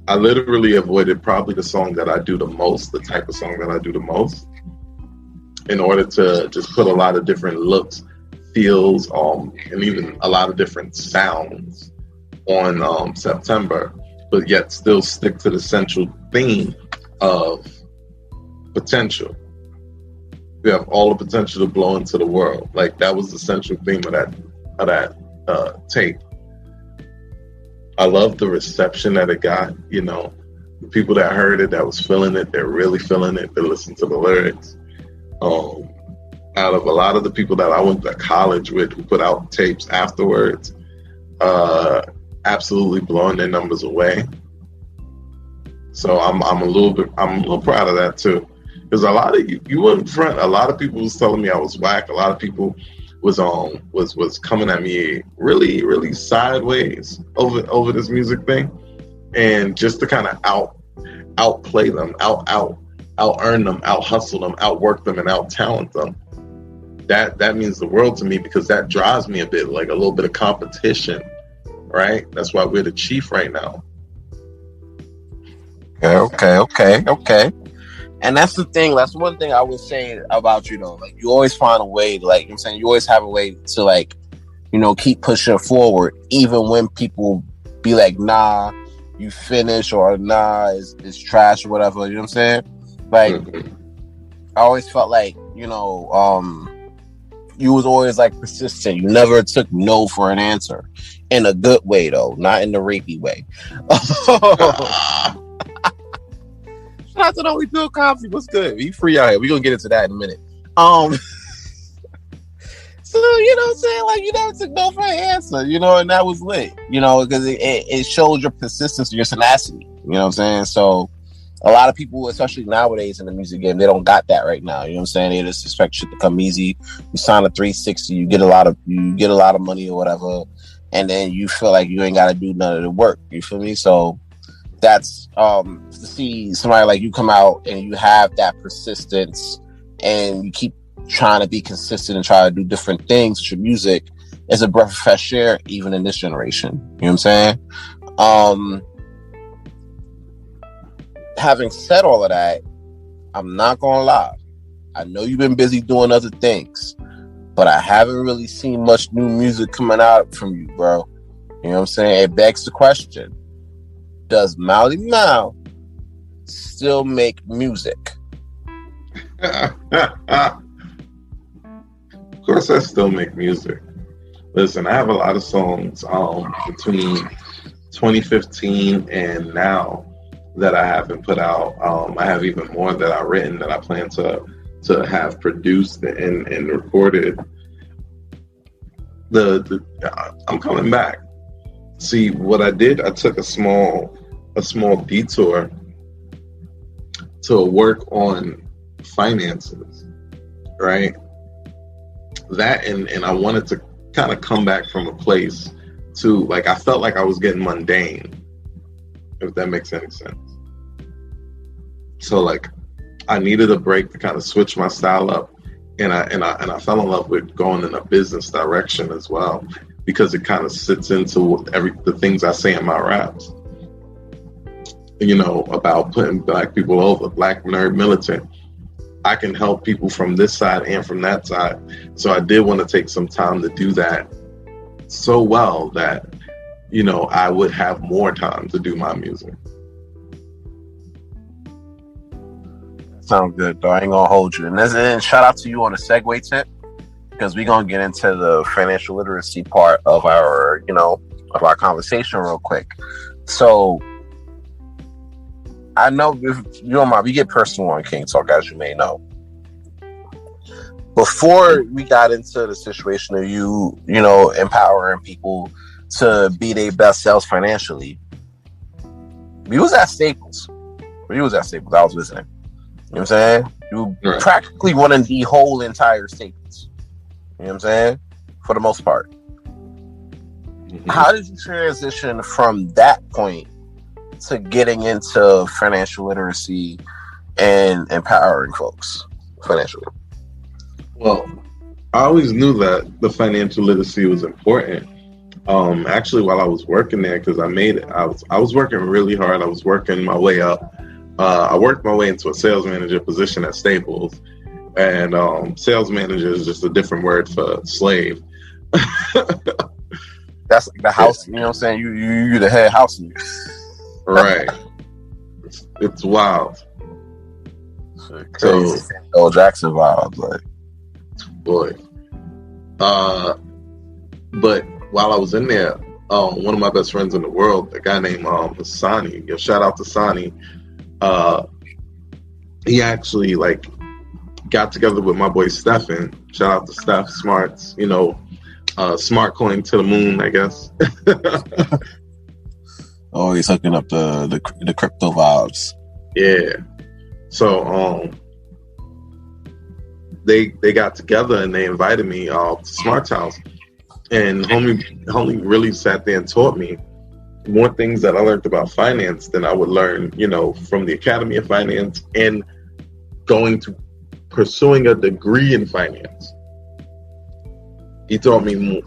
Speaker 4: I literally avoided probably the song that I do the most, the type of song that I do the most, in order to just put a lot of different looks, feels, and even a lot of different sounds on September, but yet still stick to the central theme of potential. We have all the potential to blow into the world. That was the central theme of that tape. I love the reception that it got. The people that heard it, that was feeling it, they're really feeling it. They listened to the lyrics. Out of a lot of the people that I went to college with who put out tapes afterwards, absolutely blowing their numbers away. So I'm a little proud of that too. Because a lot of you went in front. A lot of people was telling me I was whack. A lot of people was coming at me really, really sideways over this music thing, and just to kind of outplay them, out earn them, out hustle them, outwork them, and out talent them. That means the world to me, because that drives me a bit, like a little bit of competition, right? That's why we're the chief right now.
Speaker 2: Okay. And that's the thing. That's one thing I was saying about you, though. You always find a way to, you always have a way to, keep pushing forward, even when people be like, nah, you finish, or nah, it's trash, or whatever. You know what I'm saying? I always felt like, you was always persistent. You never took no for an answer, in a good way, though, not in the rapey way. Shout out to Only Bill Cosby. What's good? He free out here. We're gonna get into that in a minute. So you know what I'm saying? You never took no for an answer, and that was lit, because it showed your persistence, your tenacity. You know what I'm saying? So a lot of people, especially nowadays in the music game, they don't got that right now. You know what I'm saying? They just expect shit to come easy. You sign a 360, you get a lot of money or whatever, and then you feel like you ain't gotta do none of the work. You feel me? So that's to see somebody like you come out and you have that persistence and you keep trying to be consistent and try to do different things with your music is a breath of fresh air, even in this generation. You know what I'm saying? Having said all of that, I'm not gonna lie, I know you've been busy doing other things, but I haven't really seen much new music coming out from you, bro. You know what I'm saying? It begs the question, does Malimal still make music?
Speaker 4: Of course I still make music. Listen, I have a lot of songs between 2015 and now that I haven't put out. I have even more that I've written that I plan to have produced and recorded. I'm coming back. See, what I did, I took a small detour to work on finances, right? That and I wanted to kind of come back from a place to, like, I felt like I was getting mundane, if that makes any sense. So like I needed a break to kind of switch my style up, and I fell in love with going in a business direction as well, because it kind of sits into the things I say in my raps, you know, about putting black people over, black nerd militant. I can help people from this side and from that side. So I did want to take some time to do that so well that, you know, I would have more time to do my music.
Speaker 2: Sounds good, though. I ain't gonna hold you. And then shout out to you on the segue tip, because we're gonna get into the financial literacy part of our conversation real quick. So I know, if you don't mind, we get personal on King Talk, as you may know. Before we got into the situation of you empowering people to be their best selves financially, we was at Staples. I was listening. You know what I'm saying? You practically running the whole entire Staples. You know what I'm saying? For the most part. Mm-hmm. How did you transition from that point to getting into financial literacy and empowering folks financially?
Speaker 4: Well, I always knew that the financial literacy was important. Actually, while I was working there, because I was working really hard. I was working my way up. I worked my way into a sales manager position at Staples, and sales manager is just a different word for slave.
Speaker 2: That's like the house. You know what I'm saying? You the head house.
Speaker 4: Right. It's wild.
Speaker 2: Crazy. So, Jackson vibes, like,
Speaker 4: boy. But while I was in there, one of my best friends in the world, a guy named Sani, shout out to Sani. He actually got together with my boy Stefan. Shout out to Steph Smarts, smart coin to the moon, I guess.
Speaker 2: Always hooking up the crypto vibes.
Speaker 4: Yeah. So they got together and they invited me to Smart's house, and homie really sat there and taught me more things that I learned about finance than I would learn, from the Academy of Finance and pursuing a degree in finance. He taught me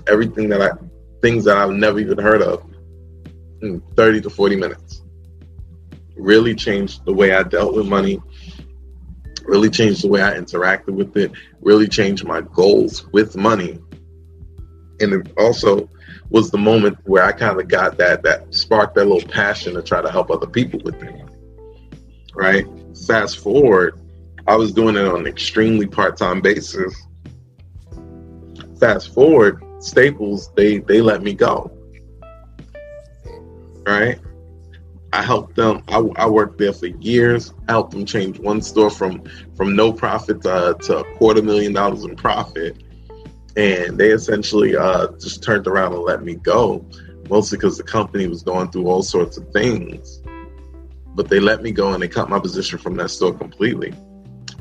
Speaker 4: things that I've never even heard of in 30 to 40 minutes. Really changed the way I dealt with money, really changed the way I interacted with it, really changed my goals with money. And it also was the moment where I kind of got that sparked that little passion to try to help other people with their money, right? Fast forward, I was doing it on an extremely part-time basis. Fast forward, Staples, they let me go, right? I helped them. I worked there for years. I helped them change one store from no profit to $250,000 in profit. And they essentially just turned around and let me go, mostly because the company was going through all sorts of things. But they let me go and they cut my position from that store completely.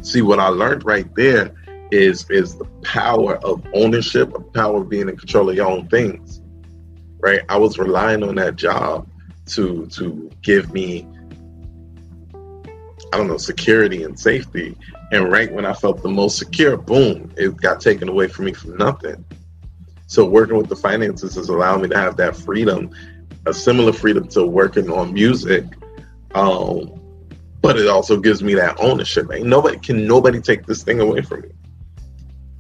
Speaker 4: See, what I learned right there is the power of ownership, the power of being in control of your own things, right? I was relying on that job to give me, security and safety. And right when I felt the most secure, boom, it got taken away from me from nothing. So working with the finances has allowed me to have that freedom, a similar freedom to working on music. But but it also gives me that ownership. Ain't nobody take this thing away from me.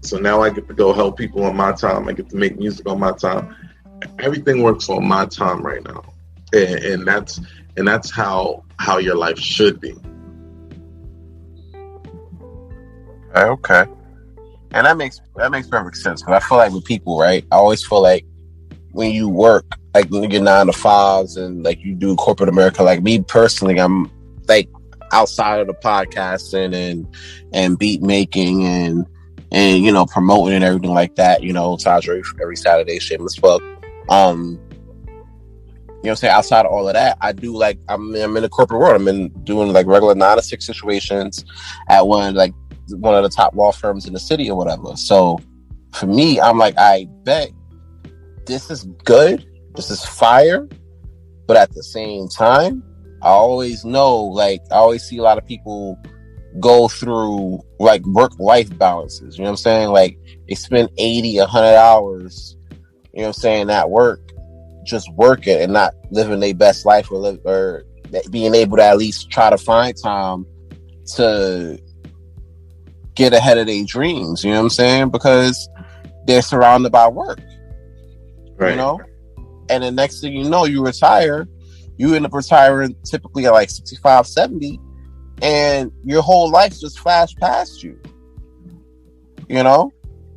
Speaker 4: So now I get to go help people on my time. I get to make music on my time. Everything works on my time right now, and that's how your life should be.
Speaker 2: Okay. And that makes perfect sense, because I feel like with people, right? I always feel like when you work, like when you get 9 to 5s and like you do corporate America, like me personally, I'm like outside of the podcasting and beat making and you know, promoting and everything like that, you know, Taj every Saturday, shameless plug. You know what I'm saying? Outside of all of that, I do like I'm in the corporate world. I'm doing like regular 9 to 6 situations at one of the top law firms in the city or whatever. So for me, I'm like, I bet this is good. This is fire. But at the same time, I always know, like, I always see a lot of people go through like work-life balances. You know what I'm saying? Like they spend 80, 100 hours, you know what I'm saying, at work, just working and not living their best life or being able to at least try to find time to get ahead of their dreams, you know what I'm saying? Because they're surrounded by work, right? You know? And the next thing you know, you retire, you end up retiring typically at like 65, 70, and your whole life just flashed past you, you know?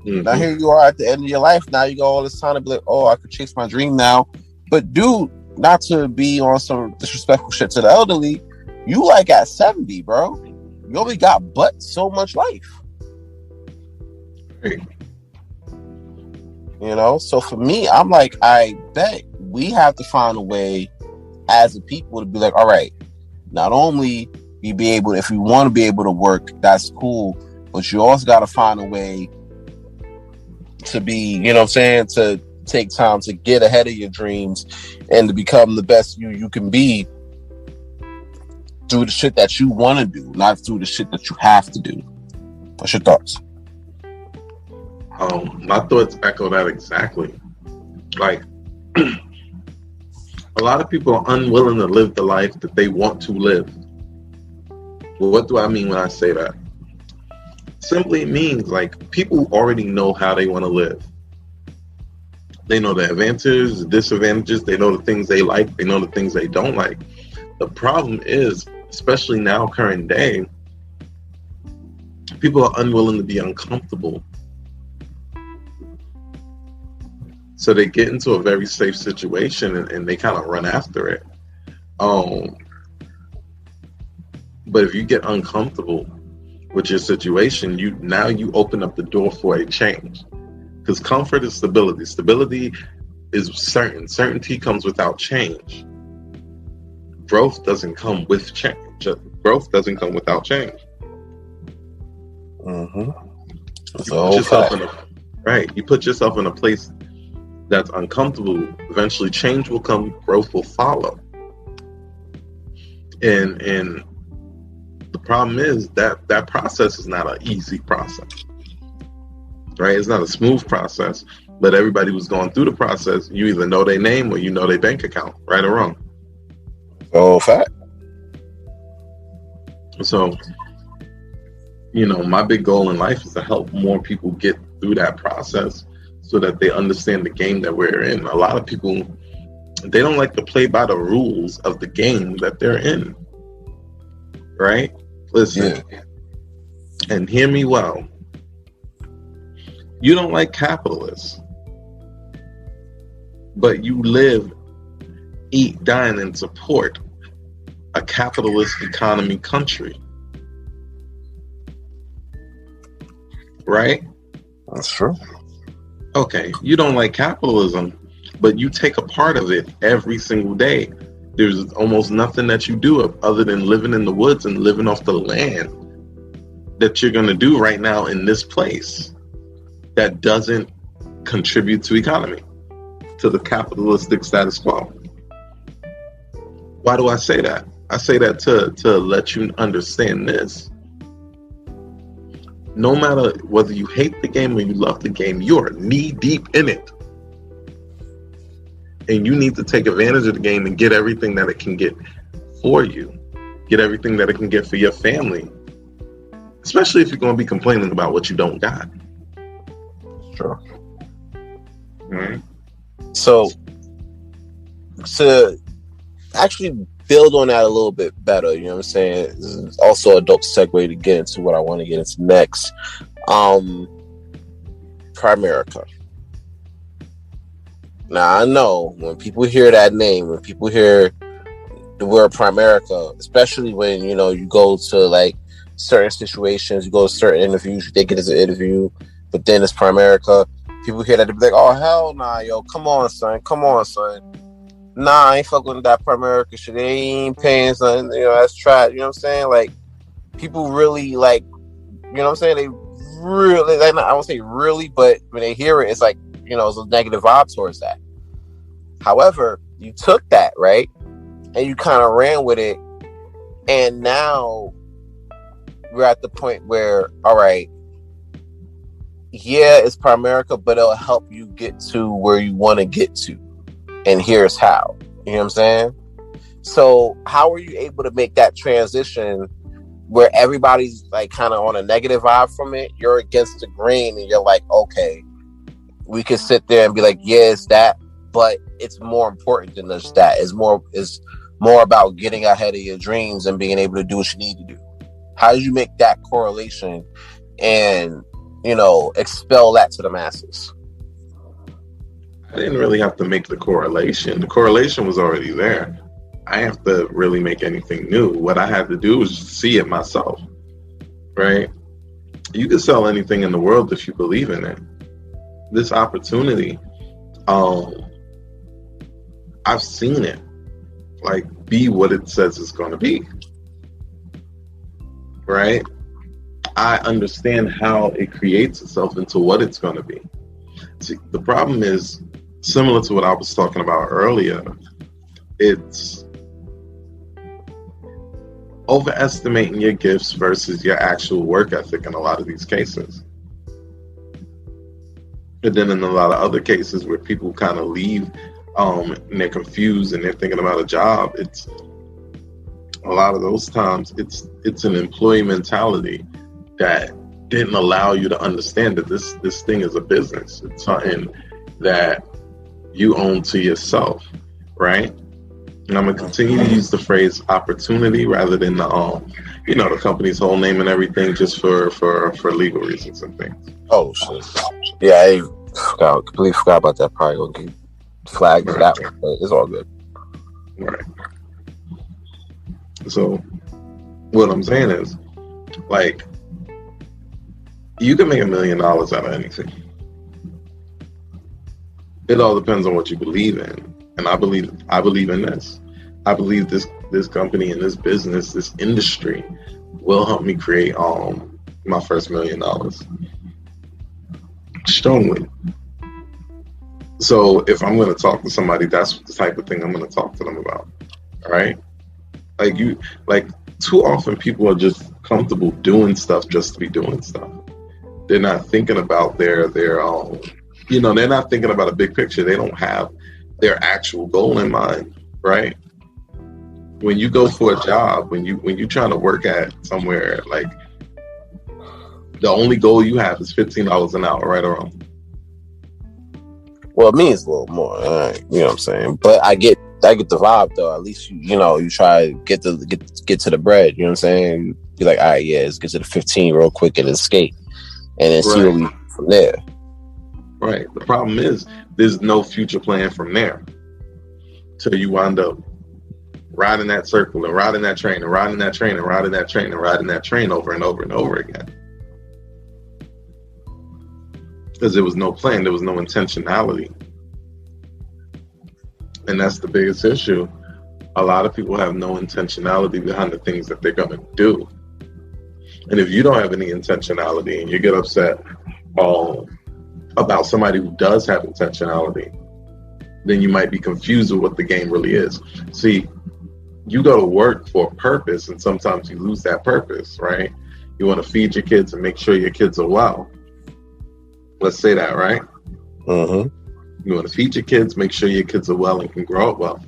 Speaker 2: Mm-hmm. Now here you are at the end of your life. Now you got all this time to be like, oh, I could chase my dream now. But dude, not to be on some disrespectful shit to the elderly, you like at 70, bro. You only got but so much life.
Speaker 4: Hey.
Speaker 2: You know? So for me, I'm like, I bet we have to find a way as a people to be like, all right, not only you be able, if we want to be able to work, that's cool, but you also got to find a way to be, you know what I'm saying, to take time to get ahead of your dreams and to become the best you can be through the shit that you want to do, not through the shit that you have to do. What's your thoughts?
Speaker 4: My thoughts echo that exactly. Like, a lot of people are unwilling to live the life that they want to live. Well, what do I mean when I say that? Simply means like people already know how they want to live. They know the advantages, the disadvantages, they know the things they like, they know the things they don't like. The problem is, especially now, current day, people are unwilling to be uncomfortable. So they get into a very safe situation and they kind of run after it. But if you get uncomfortable with your situation, you open up the door for a change. Because comfort is stability. Stability is certain. Certainty comes without change. Growth doesn't come with change. Growth doesn't come without change.
Speaker 2: Mm-hmm.
Speaker 4: You put yourself in a place that's uncomfortable. Eventually change will come, growth will follow. And the problem is that process is not an easy process, right? It's not a smooth process, but everybody who's going through the process, you either know their name or you know their bank account, right or wrong.
Speaker 2: Oh, fact.
Speaker 4: So, you know, my big goal in life is to help more people get through that process so that they understand the game that we're in. A lot of people, they don't like to play by the rules of the game that they're in. Right? Listen, and hear me well. You don't like capitalists, but you live, eat, dine, and support a capitalist economy country. Right?
Speaker 2: That's true.
Speaker 4: Okay, you don't like capitalism, but you take a part of it every single day. There's almost nothing that you do other than living in the woods and living off the land that you're going to do right now in this place that doesn't contribute to economy, to the capitalistic status quo. Why do I say that? I say that to let you understand this. No matter whether you hate the game or you love the game, you're knee deep in it. And you need to take advantage of the game and get everything that it can get for you. get everything that it can get for your family, especially if you're going to be complaining about what you don't got.
Speaker 2: Sure.
Speaker 4: Right.
Speaker 2: So to actually build on that a little bit better, you know what I'm saying? This is also a dope segue to get into what I want to get into next. Primerica. Now I know when people hear that name, when people hear the word Primerica, especially when you go to like certain situations, you go to certain interviews, you think it is an interview, but then it's Primerica. People hear that, they be like, "Oh hell nah, yo, come on, son. Nah, I ain't fucking with that Primerica shit. They ain't paying something. That's trash." You know what I'm saying? Like, people really like, you know what I'm saying? They really, like, I won't say really, but when they hear it, it's like, it's a negative vibe towards that. However, you took that, right? And you kind of ran with it. And now we're at the point where, all right, yeah, it's Primerica, but it'll help you get to where you want to get to. And here's how. You know what I'm saying? So how are you able to make that transition where everybody's like kind of on a negative vibe from it? You're against the grain and you're like, okay, we could sit there and be like, yeah, it's that, but it's more important than just that. It's more about getting ahead of your dreams and being able to do what you need to do. How did you make that correlation and, expel that to the masses?
Speaker 4: I didn't really have to make the correlation. The correlation was already there. I have to really make anything new. What I had to do was see it myself, right? You can sell anything in the world if you believe in it. This opportunity, I've seen it, like, be what it says it's going to be, right? I understand how it creates itself into what it's going to be. See, the problem is similar to what I was talking about earlier. It's overestimating your gifts versus your actual work ethic in a lot of these cases. And then in a lot of other cases where people kind of leave and they're confused and they're thinking about a job, it's a lot of those times it's an employee mentality that didn't allow you to understand that this thing is a business. It's something that you own to yourself, right? And I'm gonna continue to use the phrase opportunity rather than the company's whole name and everything, just for legal reasons and things.
Speaker 2: Oh shit! Yeah, I completely forgot about that. Probably gonna get flagged for that one, but it's all good.
Speaker 4: Right. So, what I'm saying is, like, you can make $1 million out of anything. It all depends on what you believe in. And I believe in this. I believe this company and this business, this industry will help me create my first $1 million. Strongly. So if I'm going to talk to somebody, that's the type of thing I'm going to talk to them about. All right? Like too often people are just comfortable doing stuff just to be doing stuff. They're not thinking about their they're not thinking about a big picture. They don't have their actual goal in mind, right? When you go for a job, when you're trying to work at somewhere, like, the only goal you have is $15 an hour, right or wrong?
Speaker 2: Well, it means a little more, you know what I'm saying? But I get the vibe though. At least you try to get to the bread, you know what I'm saying? You're like, all right, yeah, let's get to the 15 real quick and escape. And then see what we from there.
Speaker 4: Right. The problem is there's no future plan from there. Till you wind up riding that circle and riding that train and riding that train and riding that train and riding that train over and over and over again. Because there was no plan, there was no intentionality. And that's the biggest issue. A lot of people have no intentionality behind the things that they're going to do. And if you don't have any intentionality and you get upset about somebody who does have intentionality, then you might be confused with what the game really is. See, you go to work for a purpose, and sometimes you lose that purpose, right? You want to feed your kids and make sure your kids are well. Let's say that, right?
Speaker 2: Mm-hmm.
Speaker 4: You want to feed your kids, make sure your kids are well and can grow up well.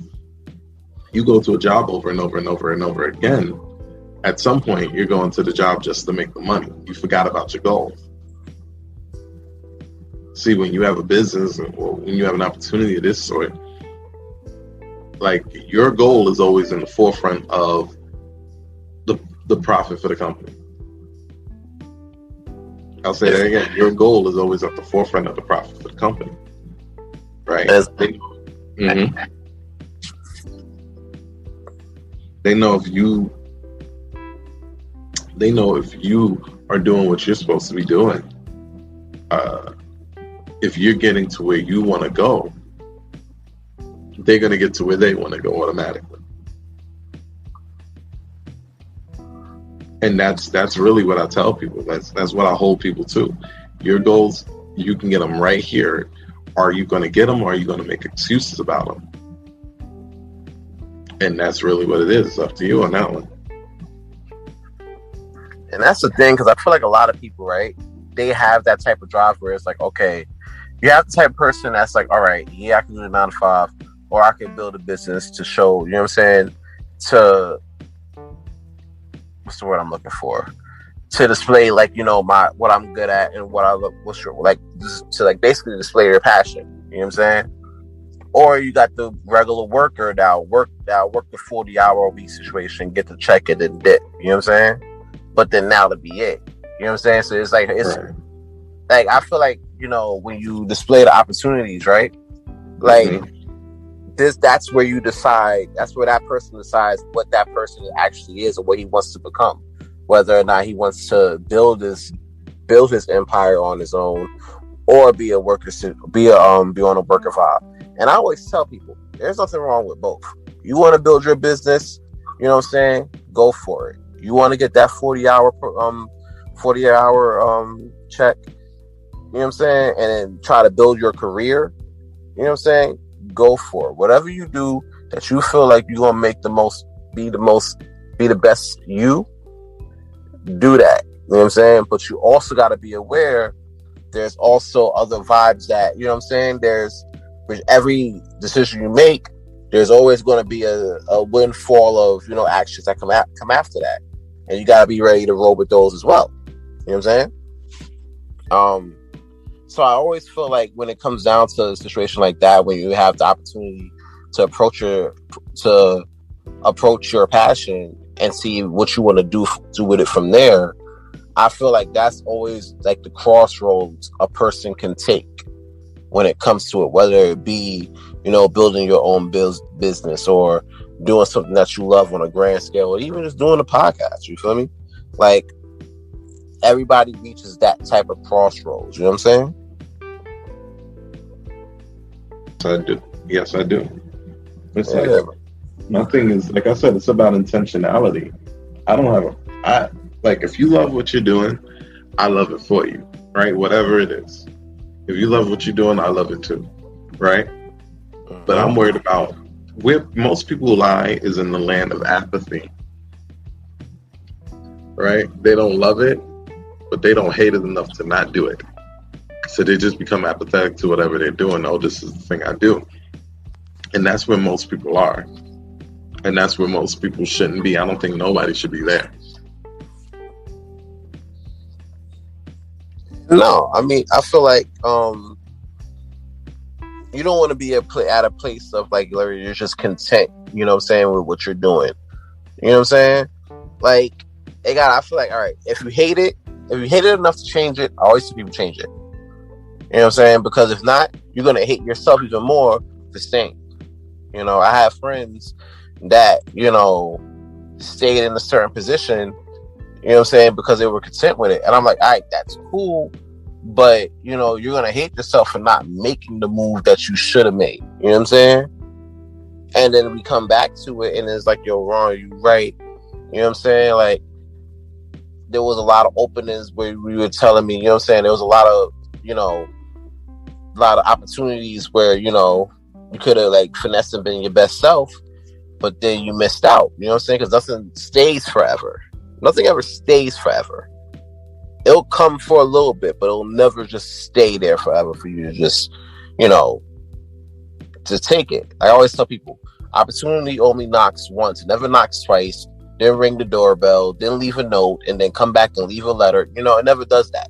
Speaker 4: You go to a job over and over and over and over again, at some point you're going to the job just to make the money. You forgot about your goals. See, when you have a business or when you have an opportunity of this sort, like your goal is always in the forefront of the profit for the company. I'll say that again. Your goal is always at the forefront of the profit for the company, right? Mm-hmm. They know if you are doing what you're supposed to be doing. If you're getting to where you want to go, they're going to get to where they want to go automatically. And that's really what I tell people. That's what I hold people to. Your goals, you can get them right here. Are you going to get them, or are you going to make excuses about them? And that's really what it is. It's up to you on that one.
Speaker 2: And that's the thing, because I feel like a lot of people, right, they have that type of drive where it's like, okay, you have the type of person that's like, all right, yeah, I can do the 9 to 5, or I can build a business to show, you know what I'm saying, to, what's the word I'm looking for? To display, like, you know, what I'm good at and what I look, to like basically display their passion. You know what I'm saying? Or you got the regular worker that work the 40-hour-a-week situation, get the check and then dip. You know what I'm saying? But then now to be it. You know what I'm saying? So it's like
Speaker 4: Right.
Speaker 2: like I feel like, you know, when you display the opportunities, right? Like that's where you decide. That's where that person decides what that person actually is or what he wants to become. Whether or not he wants to build his empire on his own, or be a worker, be on a worker vibe. And I always tell people, there's nothing wrong with both. You want to build your business, you know what I'm saying? Go for it. You want to get that 40-hour check, you know what I'm saying? And then try to build your career, you know what I'm saying? Go for it. Whatever you do that you feel like you're gonna make be the best you, do that. You know what I'm saying? But you also got to be aware there's also other vibes that, you know what I'm saying? With every decision you make, there's always going to be a windfall of, you know, actions that come after that. And you got to be ready to roll with those as well. You know what I'm saying? So I always feel like when it comes down to a situation like that, when you have the opportunity to approach your passion and see what you want to do with it from there, I feel like that's always like the crossroads a person can take when it comes to it, whether it be, you know, building your own business or doing something that you love on a grand scale, or even just doing a podcast. You feel me? Like, everybody reaches that type of crossroads. You know what I'm saying?
Speaker 4: I do. Yes, I do. It's like, my thing is, like I said, it's about intentionality. If you love what you're doing, I love it for you, right? Whatever it is. If you love what you're doing, I love it too, right? But I'm worried about where most people lie is in the land of apathy, right? They don't love it, but they don't hate it enough to not do it. So they just become apathetic to whatever they're doing. Oh, this is the thing I do. And that's where most people are. And that's where most people shouldn't be. I don't think nobody should be there.
Speaker 2: No, I mean, I feel like you don't want to be at a place of like you're just content, you know what I'm saying, with what you're doing. You know what I'm saying? Like, I feel like, all right, if you hate it enough to change it, I always see people change it. You know what I'm saying? Because if not, you're gonna hate yourself even more for staying. You know, I have friends that, you know, stayed in a certain position, you know what I'm saying, because they were content with it. And I'm like, all right, that's cool, but, you know, you're going to hate yourself for not making the move that you should have made. You know what I'm saying? And then we come back to it, and it's like, you're wrong, you're right. You know what I'm saying? Like, there was a lot of openings where you were telling me, you know what I'm saying, there was a lot of opportunities where, you know, you could have, like, finessed and been your best self, but then you missed out. You know what I'm saying? Because nothing stays forever. Nothing ever stays forever. It'll come for a little bit, but it'll never just stay there forever for you to just, you know, to take it. I always tell people, opportunity only knocks once, never knocks twice. then ring the doorbell, then leave a note, and then come back and leave a letter. You know, it never does that.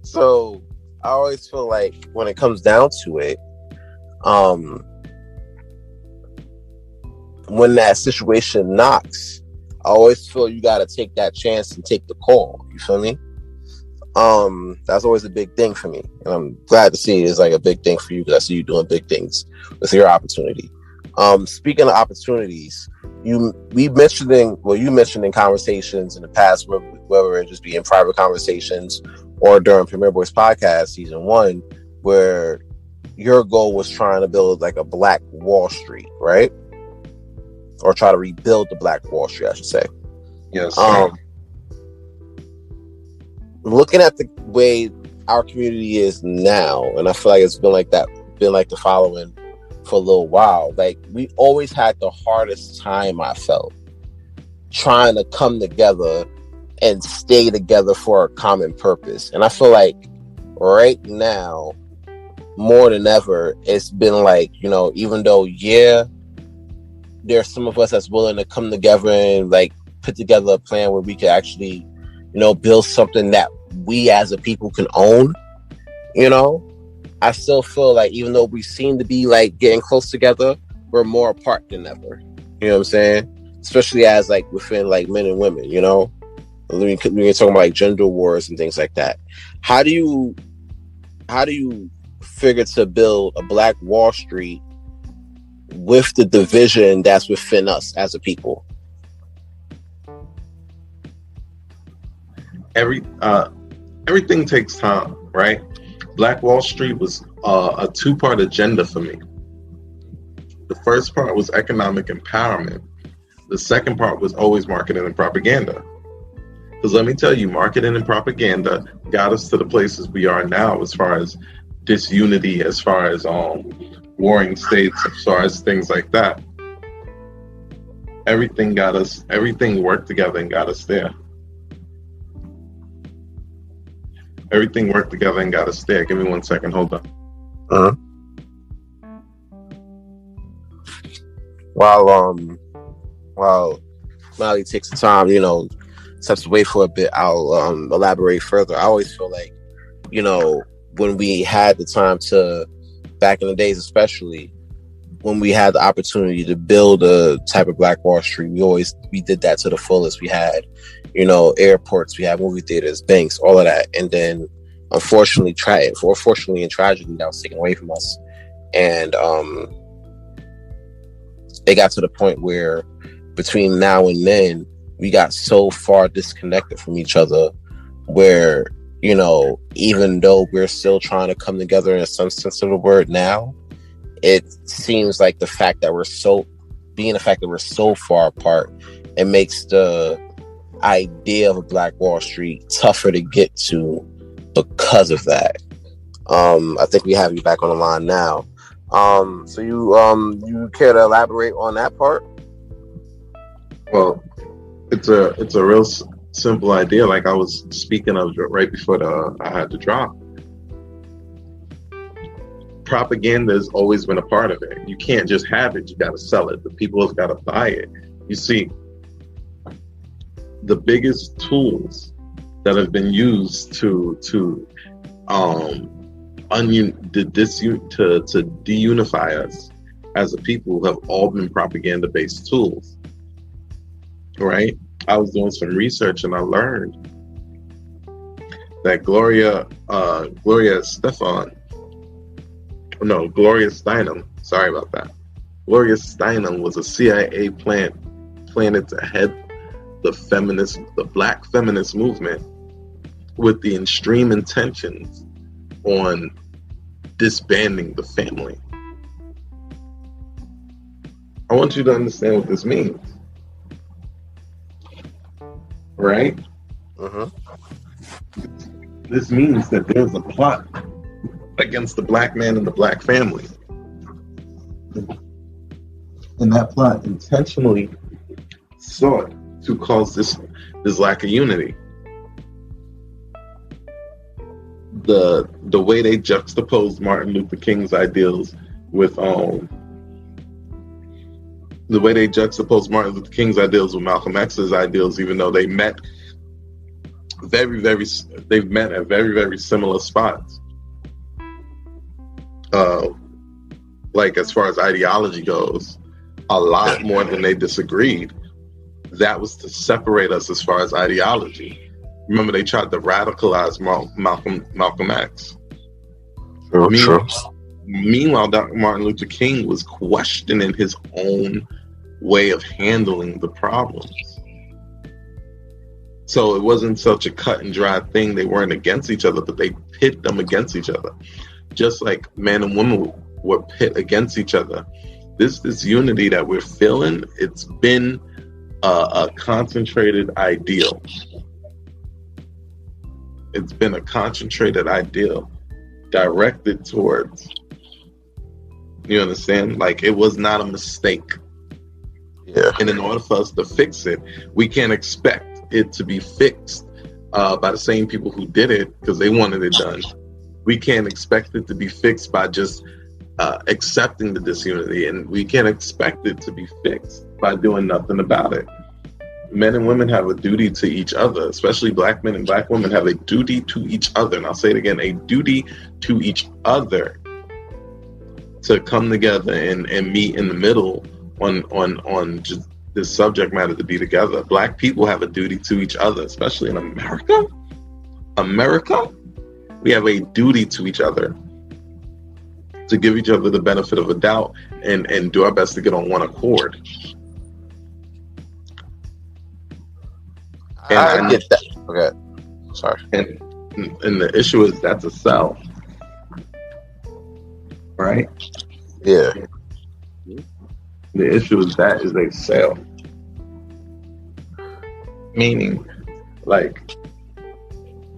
Speaker 2: So I always feel like when it comes down to it, when that situation knocks, I always feel you got to take that chance and take the call. You feel me? That's always a big thing for me, and I'm glad to see it's like a big thing for you, because I see you doing big things with your opportunity. Speaking of opportunities, you mentioned in conversations in the past, whether it just be in private conversations or during Premiere Boyz Podcast season 1, where your goal was trying to build like a Black Wall Street, right? Or try to rebuild the Black Wall Street, I should say.
Speaker 4: Yes.
Speaker 2: Looking at the way our community is now, and I feel like it's been like the following for a little while. Like, we always had the hardest time, I felt, trying to come together and stay together for a common purpose. And I feel like right now, more than ever, it's been like, you know, even though, yeah, there's some of us that's willing to come together and like put together a plan where we can actually, you know, build something that we as a people can own, you know, I still feel like even though we seem to be like getting close together, we're more apart than ever. You know what I'm saying? Especially as like within like men and women, you know, we're talking about like gender wars and things like that. How do you figure to build a Black Wall Street with the division that's within us as a people?
Speaker 4: Everything takes time, right? Black Wall Street was a two-part agenda for me. The first part was economic empowerment. The second part was always marketing and propaganda. Because let me tell you, marketing and propaganda got us to the places we are now, as far as disunity, as far as warring states, as far as things like that. Everything worked together and got us there. Everything worked together and got us there. Give me 1 second. Hold on.
Speaker 2: Uh-huh. While Molly takes the time, you know, steps away for a bit, I'll elaborate further. I always feel like, you know, when we had the time to, back in the days, especially when we had the opportunity to build a type of Black Wall Street, we did that to the fullest. We had, you know, airports, we had movie theaters, banks, all of that. And then unfortunately and tragically, that was taken away from us. And it got to the point where between now and then, we got so far disconnected from each other where, you know, even though we're still trying to come together in some sense of the word now, it seems like the fact that we're so far apart, it makes the idea of a Black Wall Street tougher to get to because of that. I think we have you back on the line now. So you care to elaborate on that part?
Speaker 4: Well, it's a real simple idea, like I was speaking of right before I had to drop. Propaganda has always been a part of it. You can't just have it, you got to sell it. The people have got to buy it. You see, the biggest tools that have been used to deunify us as a people have all been propaganda-based tools, right? I was doing some research and I learned that Gloria Steinem, sorry about that. Gloria Steinem was a CIA planted to head the Black feminist movement with the extreme intentions on disbanding the family. I want you to understand what this means. Right?
Speaker 2: Uh-huh.
Speaker 4: This means that there's a plot against the Black man and the Black family. And that plot intentionally sought to cause this lack of unity. The way they juxtaposed Martin Luther King's ideals with the way they juxtaposed Martin Luther King's ideals with Malcolm X's ideals, even though they met they've met at very, very similar spots. Like as far as ideology goes, a lot more than they disagreed. That was to separate us as far as ideology. Remember, they tried to radicalize Malcolm X. Meanwhile, Dr. Martin Luther King was questioning his own way of handling the problems. So it wasn't such a cut and dry thing. They weren't against each other, but they pit them against each other. Just like men and women were pit against each other. This unity that we're feeling, it's been a concentrated ideal. It's been a concentrated ideal directed towards, you understand? Like, it was not a mistake.
Speaker 2: Yeah.
Speaker 4: And in order for us to fix it, we can't expect it to be fixed by the same people who did it because they wanted it done. We can't expect it to be fixed by just accepting the disunity, and we can't expect it to be fixed by doing nothing about it. Men and women have a duty to each other, especially black men and black women have a duty to each other. And I'll say it again, a duty to each other to come together and meet in the middle on just this subject matter, to be together. Black people have a duty to each other, especially in America. We have a duty to each other to give each other the benefit of a doubt and do our best to get on one accord. And
Speaker 2: I get that. Okay. Sorry.
Speaker 4: And the issue is that's a cell. Right?
Speaker 2: Yeah.
Speaker 4: The issue is that is a cell. Meaning, like,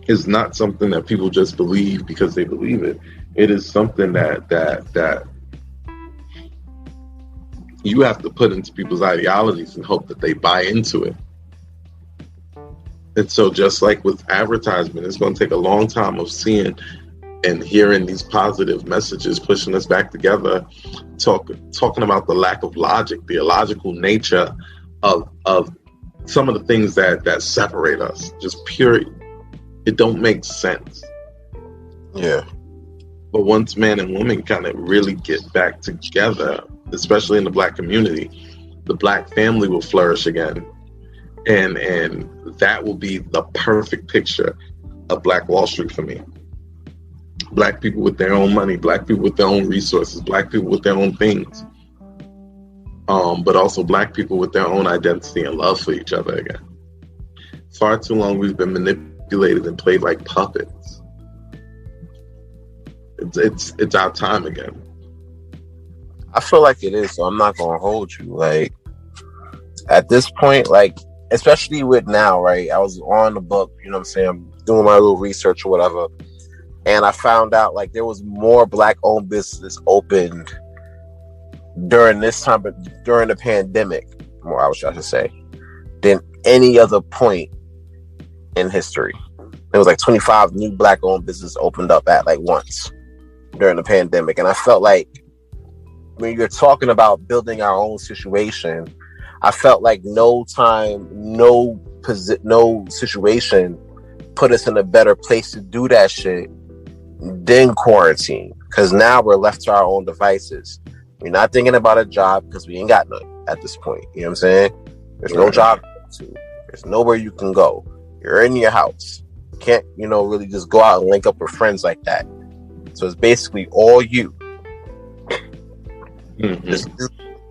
Speaker 4: it's not something that people just believe because they believe it. It is something that you have to put into people's ideologies and hope that they buy into it. And so just like with advertisement, it's going to take a long time of seeing and hearing these positive messages pushing us back together, talking about the lack of logic, the illogical nature of some of the things that separate us. Just pure, it don't make sense.
Speaker 2: Yeah.
Speaker 4: But once man and woman kind of really get back together, especially in the black community, the black family will flourish again. And that will be the perfect picture of Black Wall Street for me. Black people with their own money, black people with their own resources, black people with their own things. But also black people with their own identity and love for each other again. Far too long we've been manipulated and played like puppets. It's our time again.
Speaker 2: I feel like it is, so I'm not gonna hold you. Like, at this point, like, especially with now, right? I was on the book, you know what I'm saying? I'm doing my little research or whatever. And I found out like there was more black-owned business opened during this time, but during the pandemic, more I should say, than any other point in history. There was like 25 new black-owned businesses opened up at like once during the pandemic. And I felt like when you're talking about building our own situation, I felt like no time, no situation put us in a better place to do that shit than quarantine. Because now we're left to our own devices. We're not thinking about a job because we ain't got none at this point. You know what I'm saying? There's no job to go to. There's nowhere you can go. You're in your house. You can't, really just go out and link up with friends like that. So it's basically all you.
Speaker 4: Mm-hmm.
Speaker 2: Just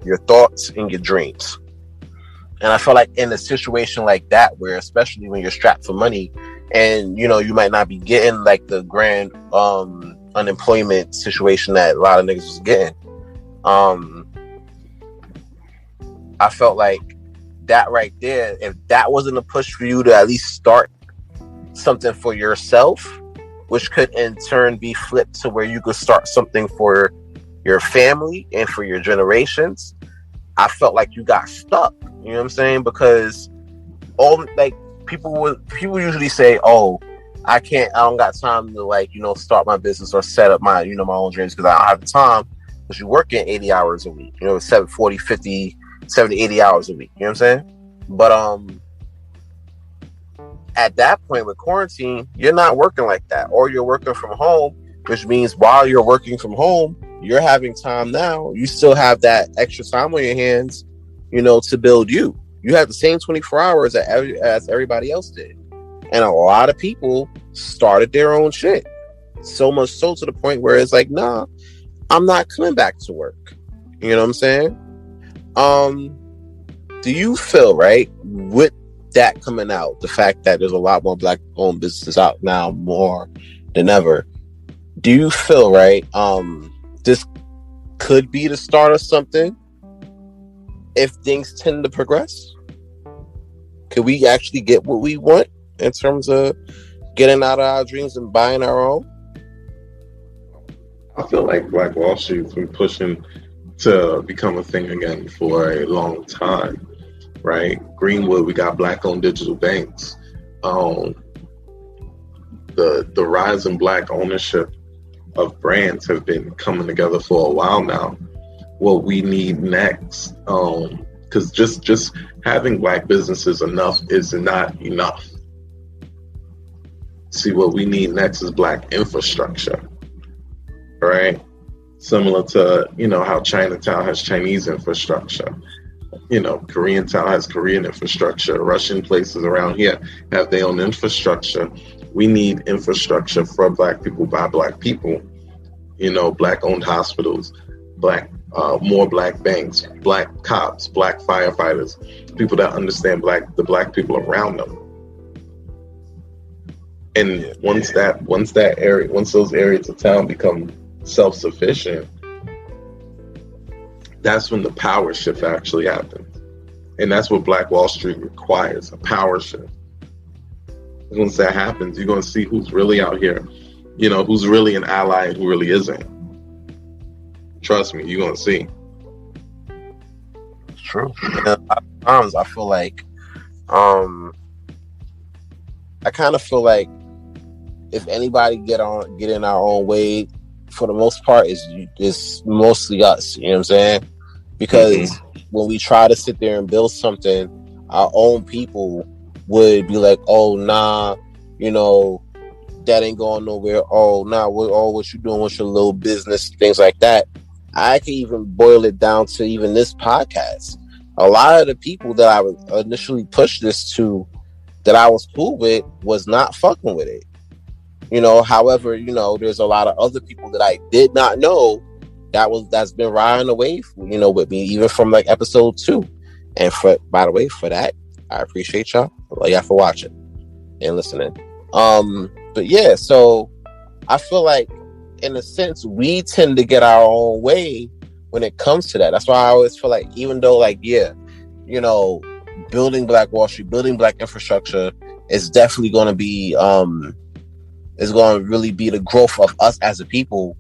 Speaker 2: your thoughts and your dreams. And I feel like in a situation like that, where especially when you're strapped for money and, you might not be getting like the grand unemployment situation that a lot of niggas was getting. I felt like that right there, if that wasn't a push for you to at least start something for yourself, which could in turn be flipped to where you could start something for your family and for your generations, I felt like you got stuck. You know what I'm saying? Because people usually say, "Oh, I don't got time to start my business or set up my my own dreams because I don't have the time." Because you're working 80 hours a week, 40, 50 70, 80 hours a week. You know what I'm saying? But at that point with quarantine, you're not working like that, or you're working from home, which means while you're working from home, you're having time now. You still have that extra time on your hands, you know, to build you. You have the same 24 hours as everybody else did. And a lot of people started their own shit. So much so to the point where it's like, nah, I'm not coming back to work. You know what I'm saying? Do you feel, right, with that coming out, the fact that there's a lot more black-owned businesses out now more than ever, do you feel, right, this could be the start of something if things tend to progress? Could we actually get what we want in terms of getting out of our dreams and buying our own?
Speaker 4: I feel like Black Wall Street's been pushing to become a thing again for a long time, right? Greenwood, we got black-owned digital banks. The rise in black ownership of brands have been coming together for a while now. What we need next, because just having black businesses enough is not enough. See, what we need next is black infrastructure, right? Similar to, you know, how Chinatown has Chinese infrastructure. You know, Koreatown has Korean infrastructure. Russian places around here have their own infrastructure. We need infrastructure for black people by black people. You know, black-owned hospitals, more black banks, black cops, black firefighters, people that understand the black people around them. And once those areas of town become self-sufficient, that's when the power shift actually happens. And that's what Black Wall Street requires, a power shift. Once that happens, you're going to see who's really out here, you know, who's really an ally and who really isn't. Trust me, you're going to see.
Speaker 2: It's true. Sometimes I feel like, I kind of feel like if anybody get in our own way, for the most part, it's mostly us. You know what I'm saying? Because when we try to sit there and build something, our own people would be like, "Oh, nah, you know, that ain't going nowhere. Oh, nah, what you doing with your little business?" Things like that. I can even boil it down to even this podcast. A lot of the people that I would initially push this to, that I was cool with, was not fucking with it. You know, however, you know, there's a lot of other people that I did not know that's been riding away, you know, with me, even from like episode 2. And by the way, for that, I appreciate y'all. I love y'all for watching and listening. But yeah, so I feel like in a sense we tend to get our own way when it comes to that. That's why I always feel like, even though, like, yeah, you know, building Black Wall Street, building black infrastructure is definitely going to be is going to really be the growth of us as a people.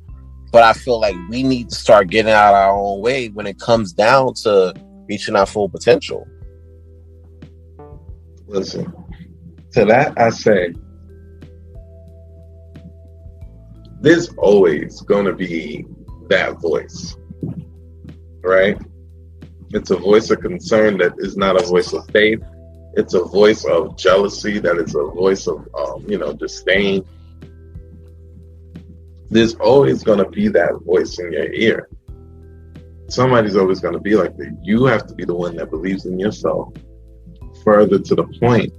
Speaker 2: But I feel like we need to start getting out our own way when it comes down to reaching our full potential.
Speaker 4: Listen, to that I say, there's always going to be that voice, right? It's a voice of concern that is not a voice of faith. It's a voice of jealousy. That is a voice of, disdain. There's always going to be that voice in your ear. Somebody's always going to be like that. You have to be the one that believes in yourself, further to the point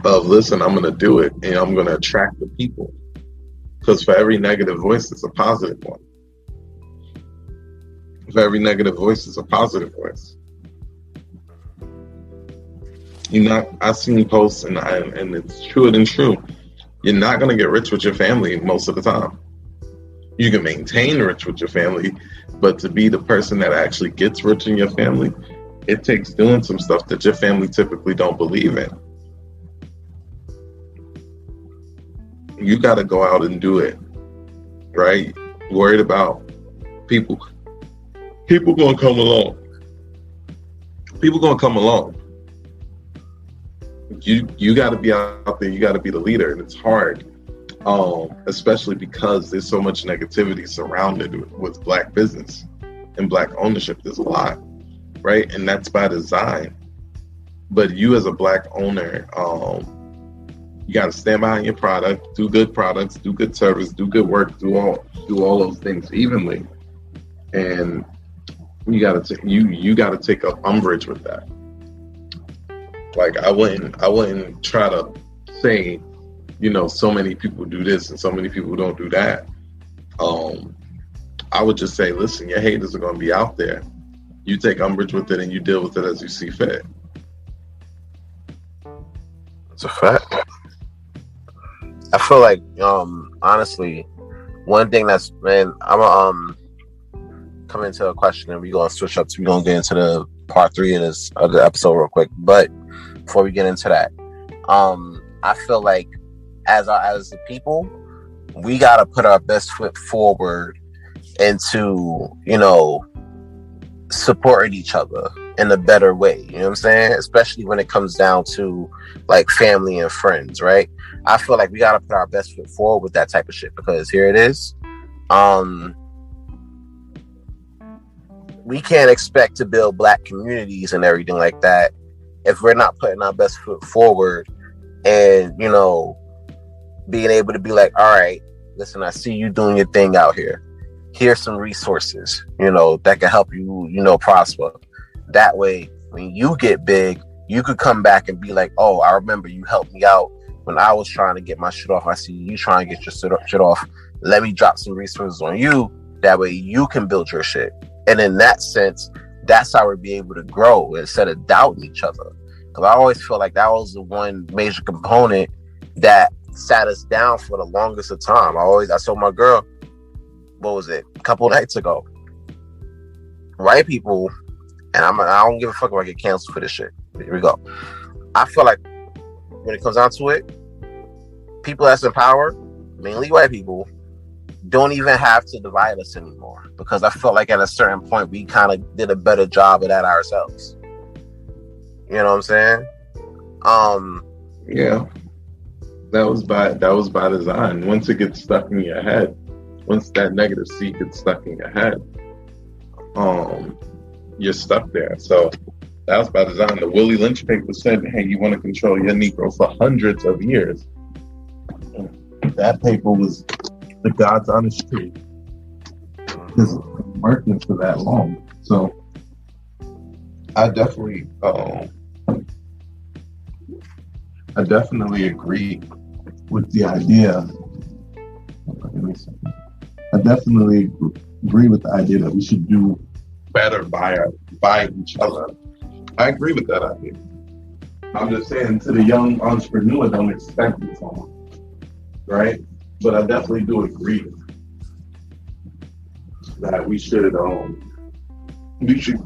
Speaker 4: of, listen, I'm going to do it, and I'm going to attract the people. Because for every negative voice, it's a positive one. For every negative voice, it's a positive voice. I've seen posts, and it's truer than true. You're not going to get rich with your family most of the time. You can maintain rich with your family, but to be the person that actually gets rich in your family, it takes doing some stuff that your family typically don't believe in. You got to go out and do it, right? Worried about people going to come along. People going to come along. You got to be out there. You got to be the leader, and it's hard, especially because there's so much negativity surrounded with black business in Black ownership. There's a lot, right? And that's by design. But you as a Black owner, you got to stand behind your product, do good products, do good service, do good work, do all those things evenly. And you got to take up umbrage with that. Like I wouldn't try to say, so many people do this and so many people don't do that. I would just say, listen, your haters are going to be out there. You take umbrage with it and you deal with it as you see fit.
Speaker 2: It's a fact. I feel like, honestly, one thing I'm gonna come into a question and we're gonna get into the part 3 of this other episode real quick. But before we get into that, I feel like as the people, we gotta put our best foot forward into, supporting each other in a better way. You know what I'm saying? Especially when it comes down to like family and friends, right? I feel like we gotta put our best foot forward with that type of shit, because here it is. We can't expect to build Black communities and everything like that if we're not putting our best foot forward and, being able to be like, all right, listen, I see you doing your thing out here. Here's some resources, that can help you, prosper. That way, when you get big, you could come back and be like, oh, I remember you helped me out when I was trying to get my shit off. I see you trying to get your shit off. Let me drop some resources on you. That way you can build your shit. And in that sense, that's how we'll be able to grow instead of doubting each other. Because I always feel like that was the one major component that sat us down for the longest of time. I told my girl, what was it, a couple nights ago, white people, and I don't give a fuck if I get canceled for this shit. Here we go. I feel like when it comes down to it, people that's in power, mainly white people, don't even have to divide us anymore, because I felt like at a certain point we kind of did a better job of that ourselves. You know what I'm saying?
Speaker 4: Yeah, that was by design. Once it gets stuck in your head, once that negative seed gets stuck in your head, you're stuck there. So that was by design. The Willie Lynch paper said, hey, you want to control your Negro for hundreds of years. That paper was the God's honest truth. It's been working for that long. So I definitely agree with the idea. I definitely agree with the idea that we should do better by each other. I agree with that idea. I'm just saying, to the young entrepreneur, don't expect it from them, right? But I definitely do agree that we should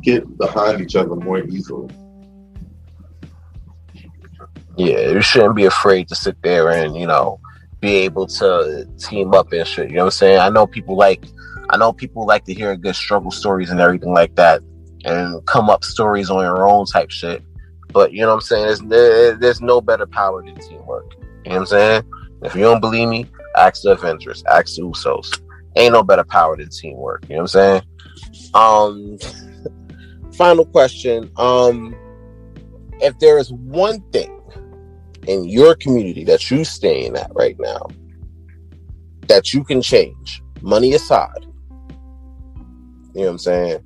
Speaker 4: get behind each other more easily.
Speaker 2: Yeah, you shouldn't be afraid to sit there and, be able to team up and shit. You know what I'm saying? I know people like to hear good struggle stories and everything like that, and come up stories on your own type shit. But you know what I'm saying? There's no better power than teamwork. You know what I'm saying? If you don't believe me, ask the Avengers, ask the Usos. Ain't no better power than teamwork. You know what I'm saying? Final question. If there is one thing in your community that you staying at right now that you can change, money aside, you know what I'm saying?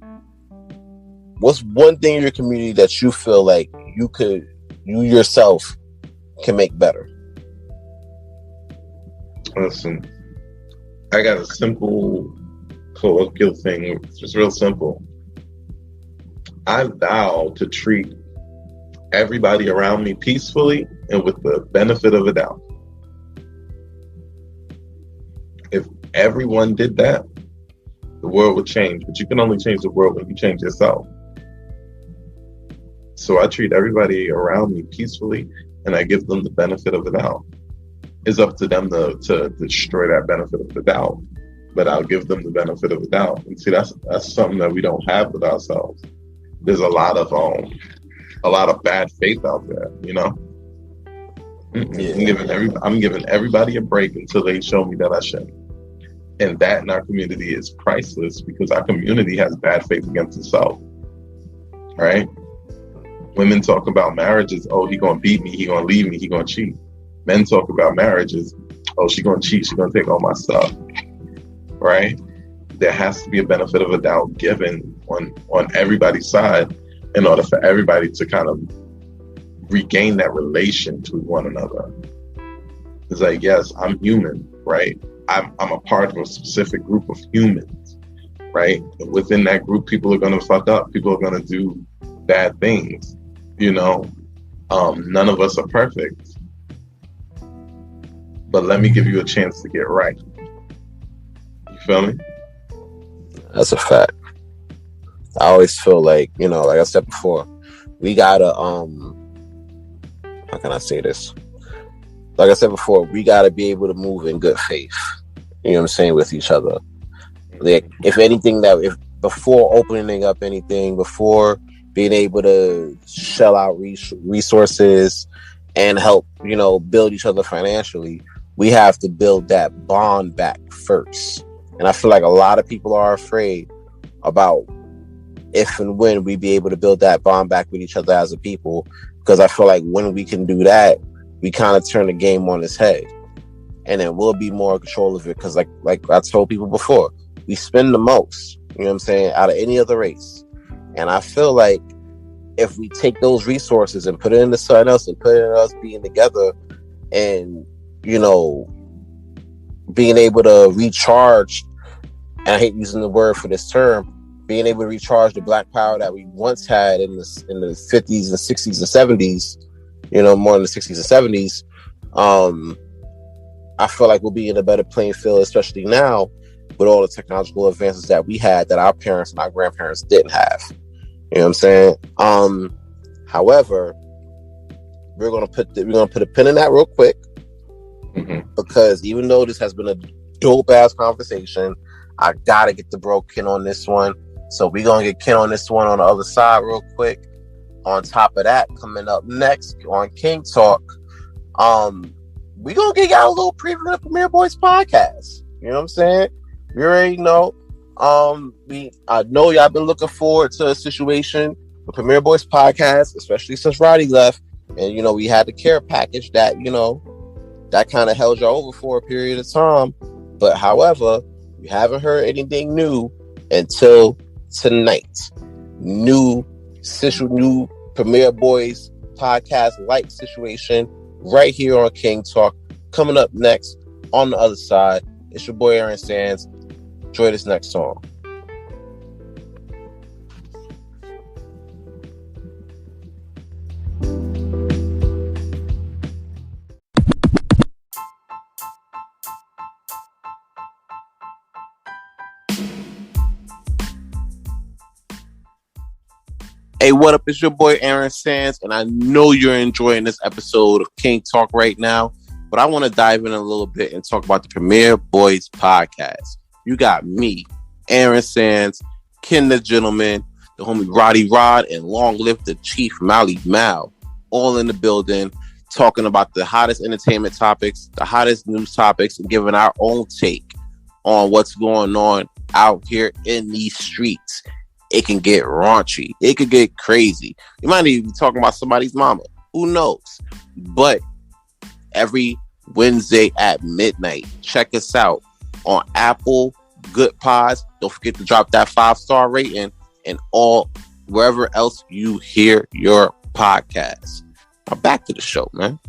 Speaker 2: What's one thing in your community that you feel like you yourself can make better?
Speaker 4: Listen, I got a simple colloquial thing. It's just real simple. I vow to treat everybody around me peacefully and with the benefit of a doubt. If everyone did that, the world would change. But you can only change the world when you change yourself. So I treat everybody around me peacefully, and I give them the benefit of the doubt. It's up to them to destroy that benefit of the doubt, but I'll give them the benefit of the doubt. And see, that's something that we don't have with ourselves. There's a lot of bad faith out there, Yeah. I'm giving everybody a break until they show me that I shouldn't. And that in our community is priceless because our community has bad faith against itself, right? Women talk about marriages, oh, he gonna beat me, he gonna leave me, he gonna cheat. Men talk about marriages, oh, she gonna cheat, she gonna take all my stuff, right? There has to be a benefit of a doubt given on everybody's side in order for everybody to kind of regain that relation to one another. It's like, yes, I'm human, right? I'm a part of a specific group of humans, right? And within that group, people are gonna fuck up, people are gonna do bad things. None of us are perfect, but let me give you a chance to get right. You feel me?
Speaker 2: That's a fact. I always feel like, like I said before, we gotta, how can I say this? Like I said before, we gotta be able to move in good faith. You know what I'm saying, with each other. Like, if anything, if before opening up anything, before being able to shell out resources and help, build each other financially, we have to build that bond back first. And I feel like a lot of people are afraid about if and when we be able to build that bond back with each other as a people, because I feel like when we can do that, we kind of turn the game on its head, and then we'll be more in control of it. Because like I told people before, we spend the most, you know what I'm saying, out of any other race. And I feel like if we take those resources and put it into something else and put it in us being together and, being able to recharge, and I hate using the word for this term, being able to recharge the black power that we once had in the 50s and 60s and 70s, more in the 60s and 70s, I feel like we'll be in a better playing field, especially now with all the technological advances that we had that our parents and our grandparents didn't have. You know what I'm saying? However, we're gonna put a pin in that real quick, because even though this has been a dope ass conversation, I gotta get the bro Ken on this one. So we're gonna get Ken on this one on the other side real quick. On top of that, coming up next on King Talk, we're gonna get y'all a little preview of the Premiere Boyz Podcast. You know what I'm saying? You already know. I know y'all been looking forward to a situation with Premiere Boyz Podcast, especially since Roddy left, and we had the care package that that kind of held y'all over for a period of time. But however, we haven't heard anything new until tonight. New Premiere Boyz Podcast like situation right here on King Talk. Coming up next on the other side, it's your boy Aaron Sands. Enjoy this next song. Hey, what up? It's your boy Aaron Sands, and I know you're enjoying this episode of King Talk right now, but I want to dive in a little bit and talk about the Premiere Boyz Podcast. You got me, Aaron Sands, Ken the Gentleman, the homie Roddy Rod, and long live the Chief Malimal, all in the building, talking about the hottest entertainment topics, the hottest news topics, and giving our own take on what's going on out here in these streets. It can get raunchy. It could get crazy. You might even be talking about somebody's mama. Who knows? But every Wednesday at midnight, check us out on Apple, Good Pods. Don't forget to drop that 5-star rating and all wherever else you hear your podcast. Now back to the show, man.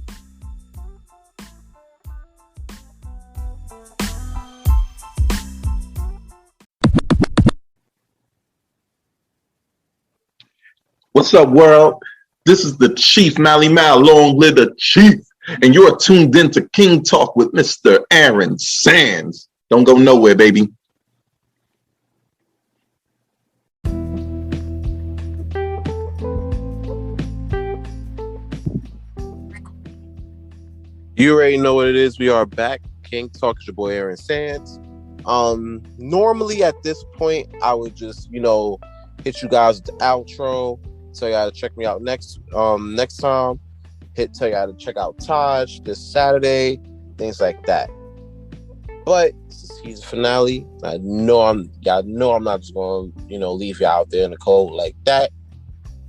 Speaker 4: What's up, world? This is the Chief Malimal, long live the Chief, and you're tuned into King Talk with Mr. Aaron Sands. Don't go nowhere, baby.
Speaker 2: You already know what it is. We are back. King Talk is your boy Aaron Sands. Normally at this point, I would just, hit you guys with the outro. Tell y'all to check me out next time. Tell y'all to check out Taj this Saturday, things like that. But it's the season finale. Y'all know I'm not just gonna, leave y'all out there in the cold like that.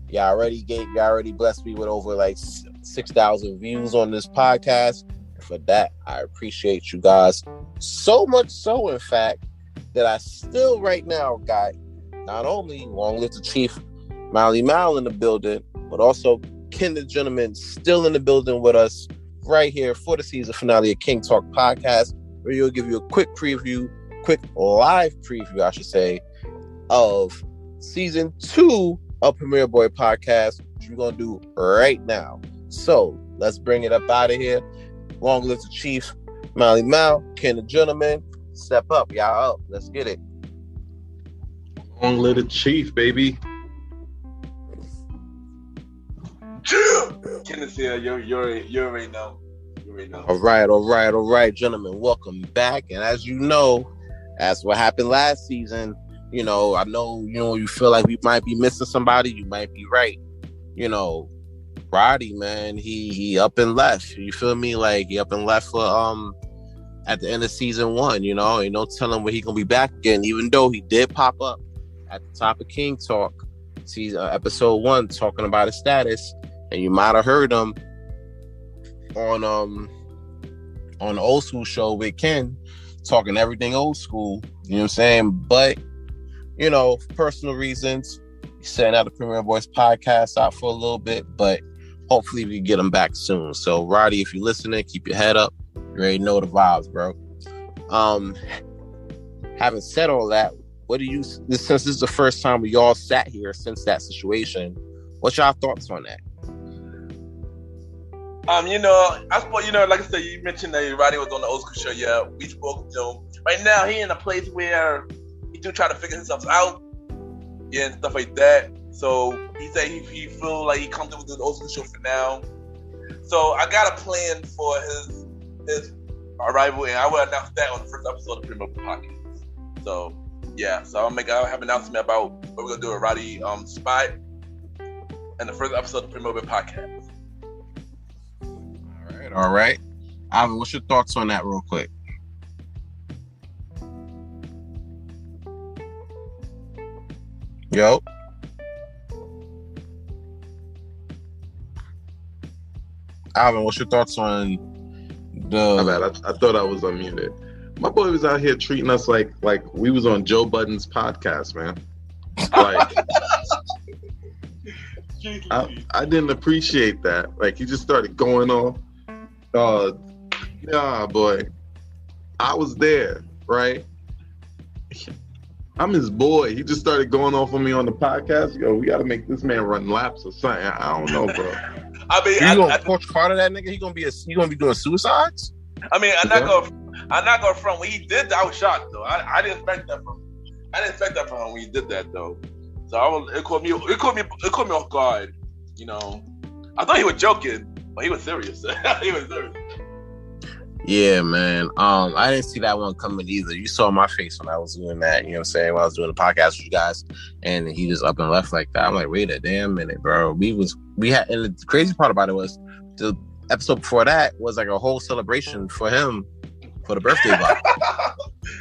Speaker 2: Y'all already blessed me with over like 6,000 views on this podcast. And for that, I appreciate you guys so much so, in fact, that I still right now got not only Long Live the Chief Malimal in the building, but also Ken the Gentleman still in the building with us right here for the season finale of King Talk Podcast, where you'll give you a quick live preview, I should say, of season 2 of Premiere Boyz Podcast, which we're gonna do right now. So let's bring it up out of here. Long live the Chief Malimal, Ken the Gentleman. Step up, y'all up. Let's get it.
Speaker 4: Long live the Chief, baby.
Speaker 3: Kenneth here. You already know.
Speaker 2: All right, gentlemen. Welcome back. And as you know, as what happened last season, I know, you feel like we might be missing somebody. You might be right. Roddy, man, he up and left. You feel me? Like, he up and left for at the end of season 1. Ain't no telling when he gonna be back again. Even though he did pop up at the top of King Talk, episode 1, talking about his status, and you might have heard him on the old school show with Ken, talking everything old school. You know what I'm saying? But for personal reasons, he's setting out the Premiere Boyz Podcast out for a little bit, but hopefully we can get him back soon. So Roddy, if you're listening, keep your head up. You already know the vibes, bro. Having said all that, since this is the first time we all sat here since that situation, what's y'all thoughts on that?
Speaker 3: I suppose, like I said, you mentioned that Roddy was on the old school show. Yeah, we spoke to him. Right now, he in a place where he do try to figure himself out, and stuff like that. So he said he feel like he comfortable with the old school show for now. So I got a plan for his arrival, and I will announce that on the first episode of the Premiere Boyz Podcast. So yeah, I'll have an announcement about what we're gonna do with Roddy spot in the first episode of the Premiere Boyz Podcast.
Speaker 2: All right. Ivan, what's your thoughts on that real quick? Yo. Ivan, what's your thoughts on the...
Speaker 4: My bad, I thought I was unmuted. My boy was out here treating us like we was on Joe Budden's podcast, man. Like, I didn't appreciate that. Like, he just started going on. Nah, boy. I was there, right? I'm his boy. He just started going off on me on the podcast. Yo, we got to make this man run laps or something. I don't know, bro.
Speaker 3: I mean,
Speaker 2: you gonna coach part of that nigga? He gonna be doing suicides?
Speaker 3: I mean, I'm not gonna front. When he did that, I was shocked though. I didn't expect that from him when he did that though. So it caught me off guard. I thought he was joking, but he was serious. He was serious.
Speaker 2: Yeah, man. I didn't see that one coming either. You saw my face when I was doing that, you know what I'm saying, when I was doing the podcast with you guys, and he just up and left like that. I'm like, wait a damn minute, bro. And the crazy part about it was the episode before that was like a whole celebration for him for the birthday vibe.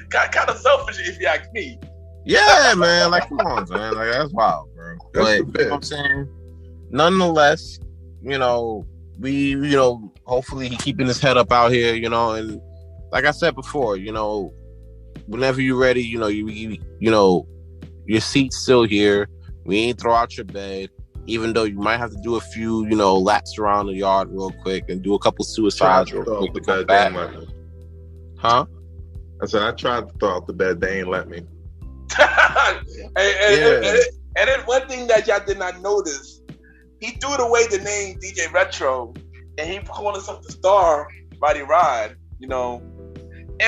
Speaker 3: kind of selfish if you ask me.
Speaker 2: Yeah, man. Like, come on, man. Like, that's wild, bro. But you know what I'm saying? Nonetheless, we hopefully he keeping his head up out here, and like I said before, whenever you're ready, your seat's still here. We ain't throw out your bed, even though you might have to do a few, laps around the yard real quick and do a couple suicides real quick to come back. Huh?
Speaker 4: I said I tried to throw out the bed, they ain't let me.
Speaker 3: And then one thing that y'all did not notice, he threw it away the name DJ Retro, and he called himself the Star Roddy Rod, And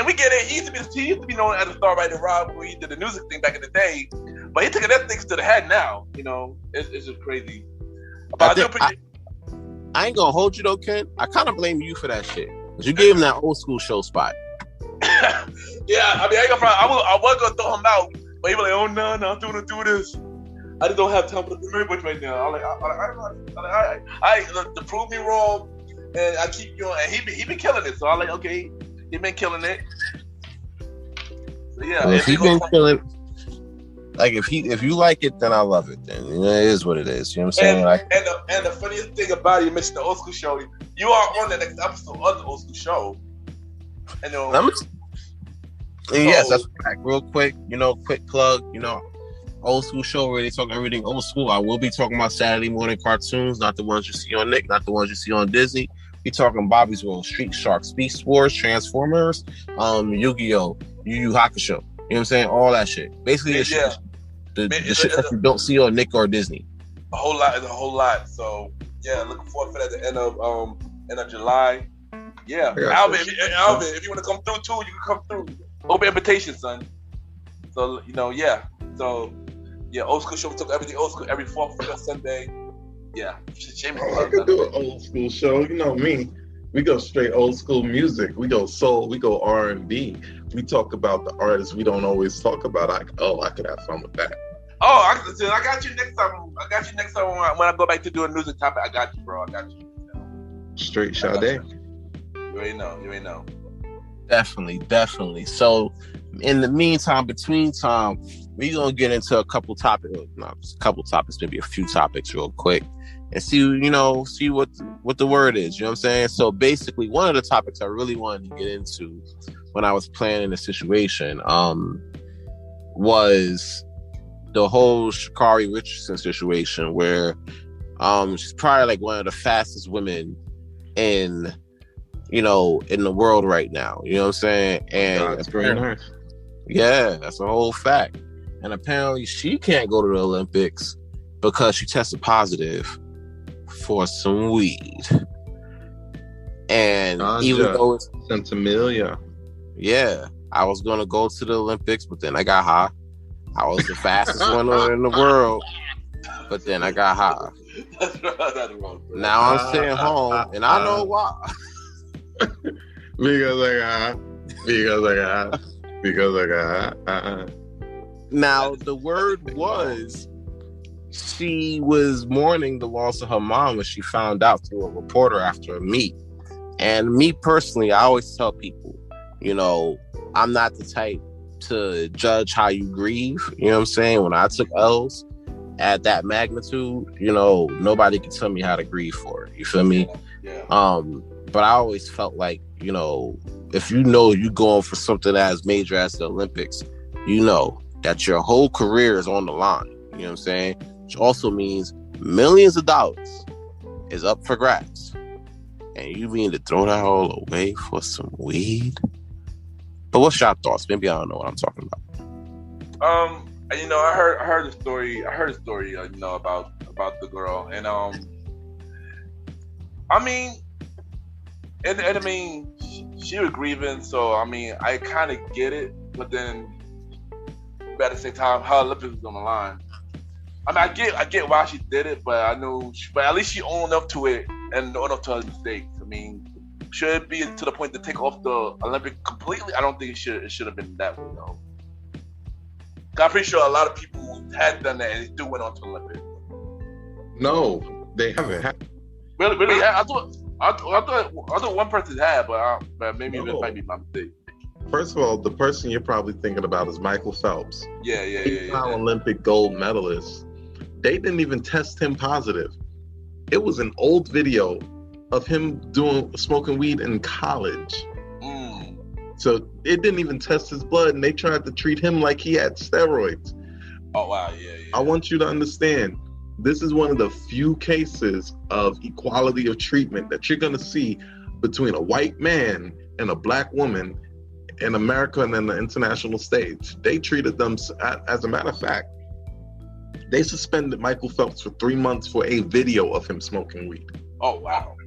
Speaker 3: we get it. He used to be known as the Star Roddy Rod when he did the music thing back in the day, but he took that thing to the head now. It's just crazy.
Speaker 2: I ain't gonna hold you though, Ken. I kind of blame you for that shit, because you gave him that old school show spot.
Speaker 3: Yeah, I mean, I was gonna throw him out, but he was like, "Oh no, I'm gonna do this. I just don't have time for the Premiere Boyz right now." I to prove me wrong, and I keep going. And he been killing it, so I'm like, okay, he been killing it. Yeah,
Speaker 2: Well, if he been feeling like if you like it, then I love it. Then it is what it is. You know what I'm saying?
Speaker 3: And the funniest thing about it, you mentioned the old school show. You are on the next episode of the old school show. And
Speaker 2: yes, that's right. Real quick, quick plug. Old school show where they talk everything old school. I will be talking about Saturday morning cartoons, not the ones you see on Nick, not the ones you see on Disney. We talking Bobby's World, Street Sharks, Beast Wars, Transformers, Yu-Gi-Oh, Yu Yu Hakusho. You know what I'm saying? All that shit. Basically, the shit that you don't see on Nick or Disney.
Speaker 3: A whole lot. So yeah, looking forward for that at the end of July. Yeah, Alvin, if you want to come through too, you can come through. Open invitation, son. So yeah. So yeah, old school show. We took everything old school every fourth Sunday. Yeah,
Speaker 4: I could do an old school show. You know me. We go straight old school music. We go soul. We go R&B. We talk about the artists we don't always talk about. I could have fun with that.
Speaker 3: Oh, I got you next time. When I go back to do a music topic. I got you, bro. I got you.
Speaker 4: Straight Sade.
Speaker 3: You already know.
Speaker 2: Definitely. So, in the meantime, between time, we're gonna get into a couple topics, maybe a few topics, real quick, and see what the word is. You know what I'm saying? So, basically, one of the topics I really wanted to get into when I was planning the situation, was the whole Sha'Carri Richardson situation, where she's probably like one of the fastest women in the world right now. You know what I'm saying? And
Speaker 4: that's very nice.
Speaker 2: Yeah, that's a whole fact. And apparently she can't go to the Olympics because she tested positive for some weed. And even though it's
Speaker 4: Santamalia.
Speaker 2: Yeah, I was gonna go to the Olympics, but then I got high. I was the fastest one in the world, but then I got high.
Speaker 3: That's wrong, bro.
Speaker 2: Now I'm sitting home, and I know why.
Speaker 4: Because I got.
Speaker 2: Now the word was she was mourning the loss of her mom when she found out through a reporter after a meet. And me personally, I always tell people, I'm not the type to judge how you grieve. You know what I'm saying? When I took L's at that magnitude, nobody can tell me how to grieve for it. You feel me?
Speaker 3: Yeah.
Speaker 2: But I always felt like, if you're going for something as major as the Olympics, that your whole career is on the line. You know what I'm saying? Which also means millions of dollars is up for grabs. And you mean to throw that all away for some weed? But what's your thoughts? Maybe I don't know what I'm talking about.
Speaker 3: I heard the story. About the girl, and she was grieving. So I kind of get it, but then at the same time, her Olympics was on the line. I get why she did it, but but at least she owned up to it and owned up to her mistakes. Should it be to the point to take off the Olympic completely? I don't think it should have been that way, though. I'm pretty sure a lot of people had done that and they still went on to the Olympics.
Speaker 4: No, they haven't.
Speaker 3: Really? I thought one person had, but maybe it might be my mistake.
Speaker 4: First of all, the person you're probably thinking about is Michael Phelps.
Speaker 3: Yeah.
Speaker 4: Olympic gold medalist. They didn't even test him positive. It was an old video of him smoking weed in college. So it didn't even test his blood, and they tried to treat him like he had steroids.
Speaker 3: Oh, wow, yeah.
Speaker 4: I want you to understand, this is one of the few cases of equality of treatment that you're going to see between a white man and a black woman in America and in the international stage. They treated them, as a matter of fact, they suspended Michael Phelps for 3 months for a video of him smoking weed.
Speaker 3: Oh, wow.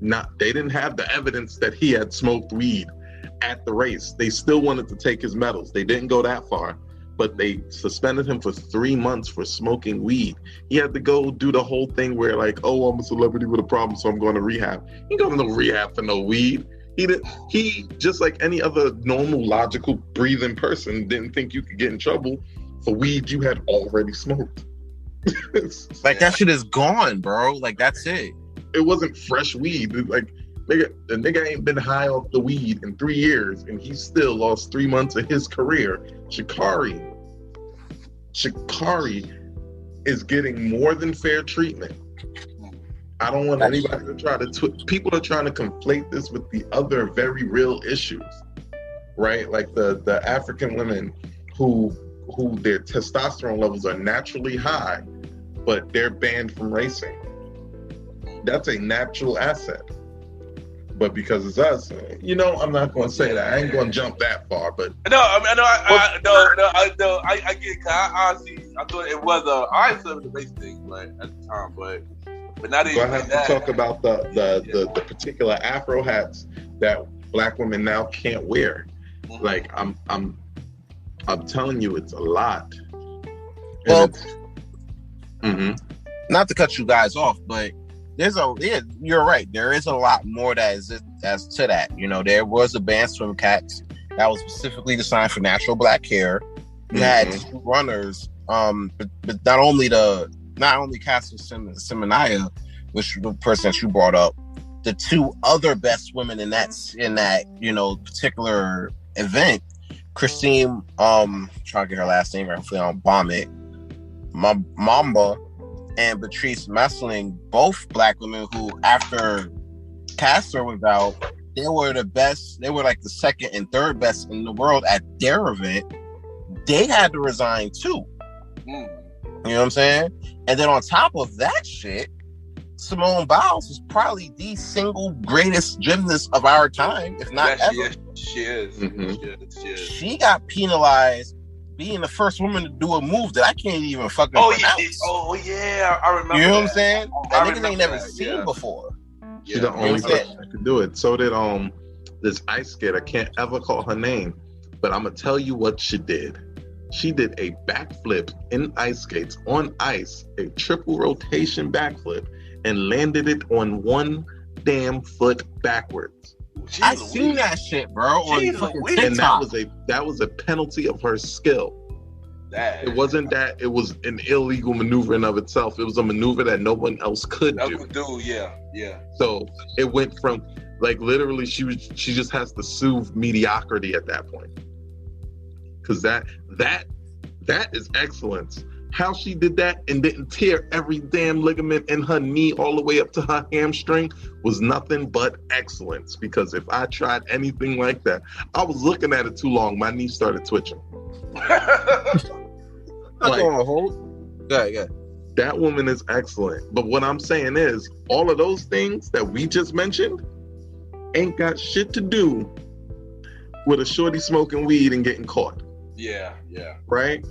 Speaker 4: They didn't have the evidence that he had smoked weed at the race. They still wanted to take his medals. They didn't go that far, but they suspended him for 3 months for smoking weed. He had to go do the whole thing where I'm a celebrity with a problem, so I'm going to rehab. He got no rehab for no weed. He just like any other normal, logical, breathing person, didn't think you could get in trouble for weed you had already smoked.
Speaker 2: That shit is gone, bro. That's it.
Speaker 4: It wasn't fresh weed. The nigga ain't been high off the weed in 3 years, and he still lost 3 months of his career. Sha'Carri is getting more than fair treatment. I don't want anybody to try to people are trying to conflate this with the other very real issues, right? Like the African women who their testosterone levels are naturally high, but they're banned from racing. That's a natural asset. But because it's us, I'm not going to say that. I ain't going to jump that far. But
Speaker 3: I get it. I honestly, I thought it was I said the race thing, right, at the time, but not even.
Speaker 4: So I have to talk about the particular Afro hats that Black women now can't wear. Mm-hmm. Like I'm telling you, it's a lot.
Speaker 2: Well, not to cut you guys off, but you're right. There is a lot more as to that. There was a band swim cats that was specifically designed for natural black hair. You had two runners, but not only Cassie Seminaya, which the person that you brought up, the two other best women in that particular event, Christine, trying to get her last name right, hopefully I don't bomb it, Mamba, and Patrice Messling, both Black women who, after Castor was out, they were the best. They were like the second and third best in the world at their event. They had to resign too. You know what I'm saying? And then on top of that shit, Simone Biles is probably the single greatest gymnast of our time, if not ever.
Speaker 3: She is.
Speaker 2: She got penalized being the first woman to do a move that I can't even fucking pronounce.
Speaker 3: I remember.
Speaker 2: You know what I'm saying? That niggas ain't never seen before.
Speaker 4: She's the only person that could do it. So did this ice skater. I can't ever call her name, but I'm gonna tell you what she did. She did a backflip in ice skates on ice, a triple rotation backflip, and landed it on one damn foot backwards.
Speaker 2: I seen that shit, bro. On fucking TikTok.
Speaker 4: And that was a penalty of her skill. It wasn't that it was an illegal maneuver in of itself. It was a maneuver that no one else could do.
Speaker 3: Yeah.
Speaker 4: So it went from like literally she just has to soothe mediocrity at that point. Because that is excellence. How she did that and didn't tear every damn ligament in her knee all the way up to her hamstring was nothing but excellence. Because if I tried anything like that, I was looking at it too long. My knee started twitching. That woman is excellent. But what I'm saying is, all of those things that we just mentioned ain't got shit to do with a shorty smoking weed and getting caught.
Speaker 3: Yeah.
Speaker 4: Right?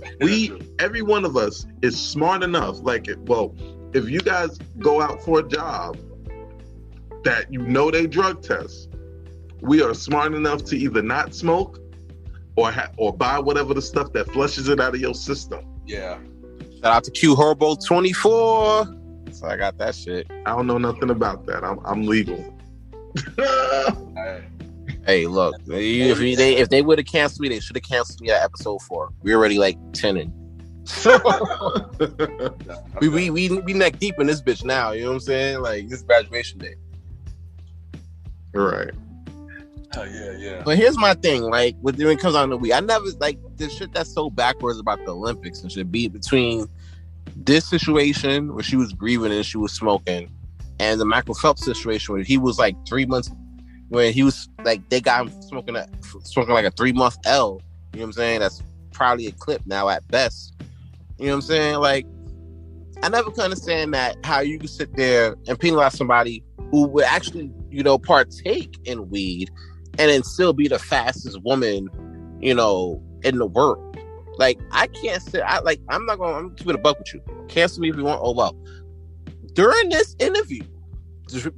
Speaker 4: Every one of us is smart enough. Like, if you guys go out for a job that they drug test, we are smart enough to either not smoke or buy whatever the stuff that flushes it out of your system.
Speaker 3: Yeah.
Speaker 2: Shout out to Q Herbo 24. So I got that shit.
Speaker 4: I don't know nothing about that. I'm legal.
Speaker 2: Hey, look, if they would have canceled me, they should have canceled me at episode 4. We already like 10 in. we neck deep in this bitch now. You know what I'm saying? Like, this graduation day.
Speaker 4: Right.
Speaker 3: Oh yeah.
Speaker 2: But here's my thing, like when it comes on the weed, I never like the shit that's so backwards about the Olympics and shit be between this situation where she was grieving and she was smoking, and the Michael Phelps situation where he was like 3 months when he was like they got him smoking like a 3-month L. You know what I'm saying? That's probably a clip now at best. You know what I'm saying? Like, I never could understand that how you can sit there and penalize somebody who would actually, partake in weed and then still be the fastest woman, in the world. Like, I can't say, I'm keeping a buck with you. Cancel me if you want. Oh, well. During this interview,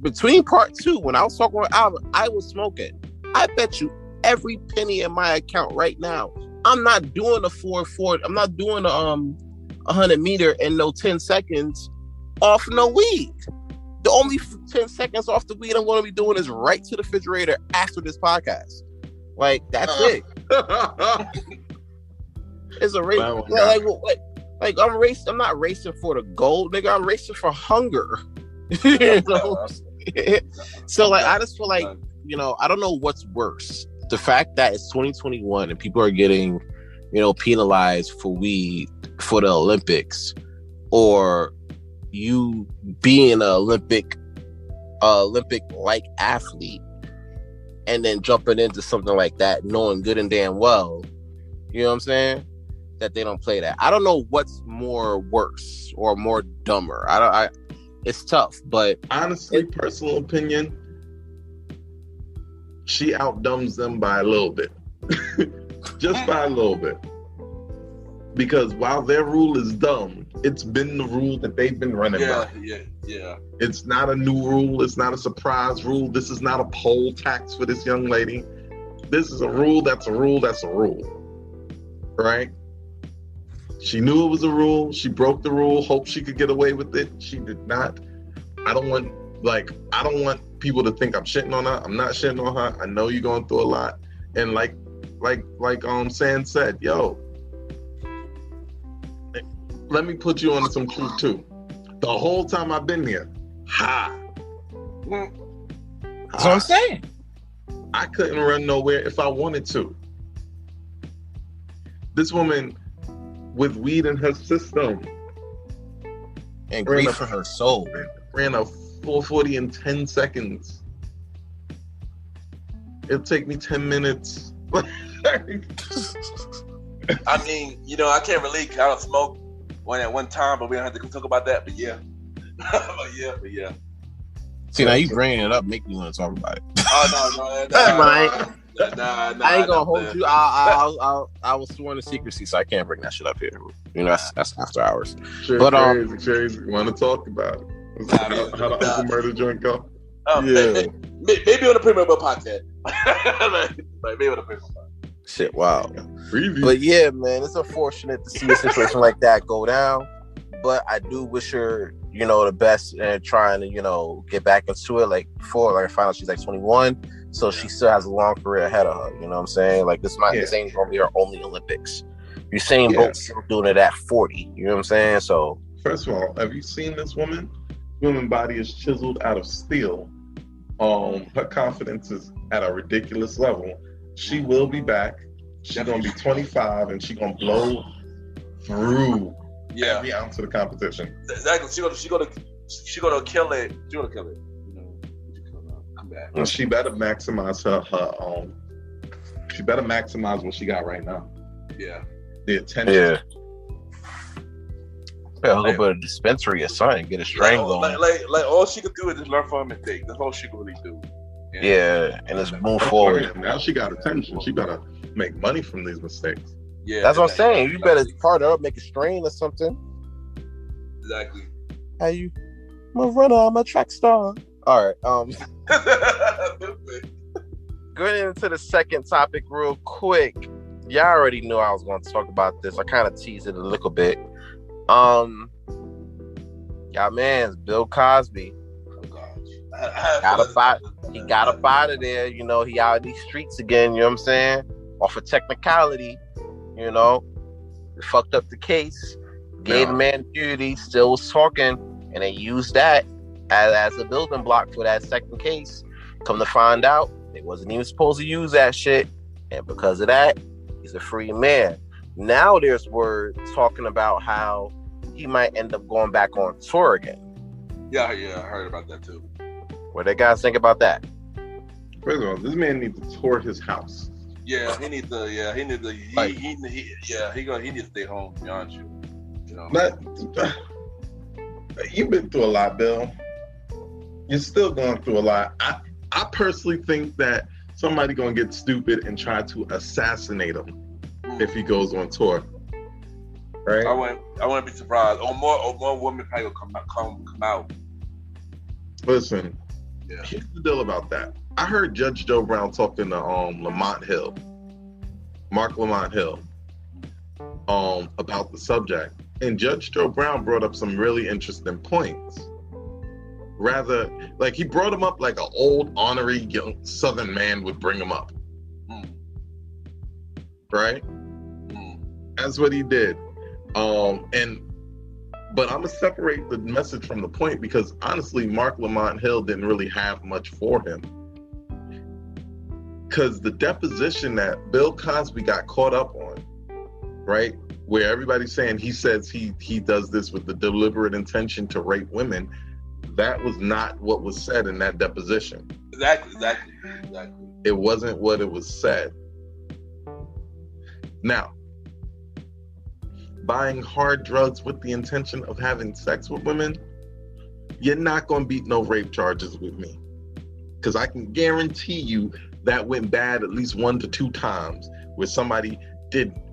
Speaker 2: between part 2, when I was talking with Albert, I was smoking. I bet you every penny in my account right now. I'm not doing a 440. I'm not doing a 100 meter in no 10 seconds off no weed. The only 10 seconds off the weed I'm going to be doing is right to the refrigerator after this podcast. Like, that's it. It's a race. Like I'm racing. I'm not racing for the gold, nigga. I'm racing for hunger. So like, I just feel like, I don't know what's worse. The fact that it's 2021 and people are getting, penalized for weed for the Olympics, or you being an Olympic-like athlete and then jumping into something like that, knowing good and damn well, you know what I'm saying, that they don't play that. I don't know what's more worse or more dumber. It's tough, but
Speaker 4: honestly, personal opinion, she outdumbs them by a little bit. Just by a little bit. Because while their rule is dumb, it's been the rule that they've been running by.
Speaker 3: Yeah.
Speaker 4: It's not a new rule. It's not a surprise rule. This is not a poll tax for this young lady. This is a rule that's a rule that's a rule. Right? She knew it was a rule. She broke the rule. Hoped she could get away with it. She did not. I don't want people to think I'm shitting on her. I'm not shitting on her. I know you're going through a lot. And like San said, yo, let me put you on some truth too. The whole time I've been here,
Speaker 2: that's what I'm saying.
Speaker 4: I couldn't run nowhere if I wanted to. This woman with weed in her system
Speaker 2: and grief for her soul
Speaker 4: ran a 440 in 10 seconds. It'll take me 10 minutes.
Speaker 3: I mean, I can't relate. I don't smoke at one time, but we don't have to talk about that. But yeah, but yeah.
Speaker 2: See, now you bringing it up, make me want to talk about it.
Speaker 3: Oh no,
Speaker 2: I ain't gonna hold you. I was sworn to secrecy, so I can't bring that shit up here. That's after hours.
Speaker 4: Sure,
Speaker 2: but
Speaker 4: crazy. Want to talk about it? How the Uncle Murder joint go?
Speaker 3: Yeah, maybe on the Premiere Boyz Podcast. Maybe on the Premiere Boyz Podcast.
Speaker 2: Shit, wow. But yeah, man, it's unfortunate to see a situation like that go down. But I do wish her, the best and trying to, get back into it. Like before, I found out she's like 21, so she still has a long career ahead of her. You know what I'm saying? Like this ain't gonna be her only Olympics. You're saying both still doing it at 40. You know what I'm saying? So
Speaker 4: first of all, have you seen this woman? Woman's body is chiseled out of steel. Her confidence is at a ridiculous level. She will be back. She's gonna be 25 and she's gonna blow through every ounce of the competition.
Speaker 3: Exactly. She gonna kill it. She gonna kill it. Come back.
Speaker 4: And she better maximize her she better maximize what she got right now.
Speaker 3: Yeah.
Speaker 4: The attention.
Speaker 2: Yeah. Hook up a dispensary or something, get a strain going.
Speaker 3: Like all she could do is just learn from her mistake. That's all she could really do.
Speaker 2: Yeah, and just move forward.
Speaker 4: Now she got attention. She better make money from these mistakes.
Speaker 3: Yeah,
Speaker 2: that's what I'm saying. You better partner up, make a strain or something.
Speaker 3: Exactly.
Speaker 2: I'm a runner. I'm a track star. All right. Going into the second topic real quick. Y'all already knew I was going to talk about this. I kind of teased it a little bit. Y'all man's Bill Cosby. He got up out of there. He out in these streets again. You know what I'm saying? Off a technicality. Fucked up the case. Gave the man immunity. Still was talking, and they used that as a building block for that second case. Come to find out, they wasn't even supposed to use that shit, and because of that, he's a free man. Now there's word talking about how he might end up going back on tour again.
Speaker 3: Yeah, I heard about that too.
Speaker 2: What do you guys think about that?
Speaker 4: First of all, this man needs to tour his house.
Speaker 3: Yeah, he needs to. Yeah, he needs to. He needs to stay home. To be honest with you.
Speaker 4: You've been through a lot, Bill. You're still going through a lot. I personally think that somebody gonna get stupid and try to assassinate him if he goes on tour. Right?
Speaker 3: I wouldn't be surprised. Or more women probably will come out.
Speaker 4: Listen, here's the deal about that. I heard Judge Joe Brown talking to Mark Lamont Hill, about the subject, and Judge Joe Brown brought up some really interesting points. Rather, like he brought him up like an old, honorary young Southern man would bring him up. Right? That's what he did. And But I'm gonna separate the message from the point because honestly, Mark Lamont Hill didn't really have much for him. Because the deposition that Bill Cosby got caught up on, right, where everybody's saying he says he does this with the deliberate intention to rape women, that was not what was said in that deposition.
Speaker 3: Exactly.
Speaker 4: It wasn't what it was said. Now, buying hard drugs with the intention of having sex with women, you're not going to beat no rape charges with me. Because I can guarantee you that went bad at least 1 to 2 times where somebody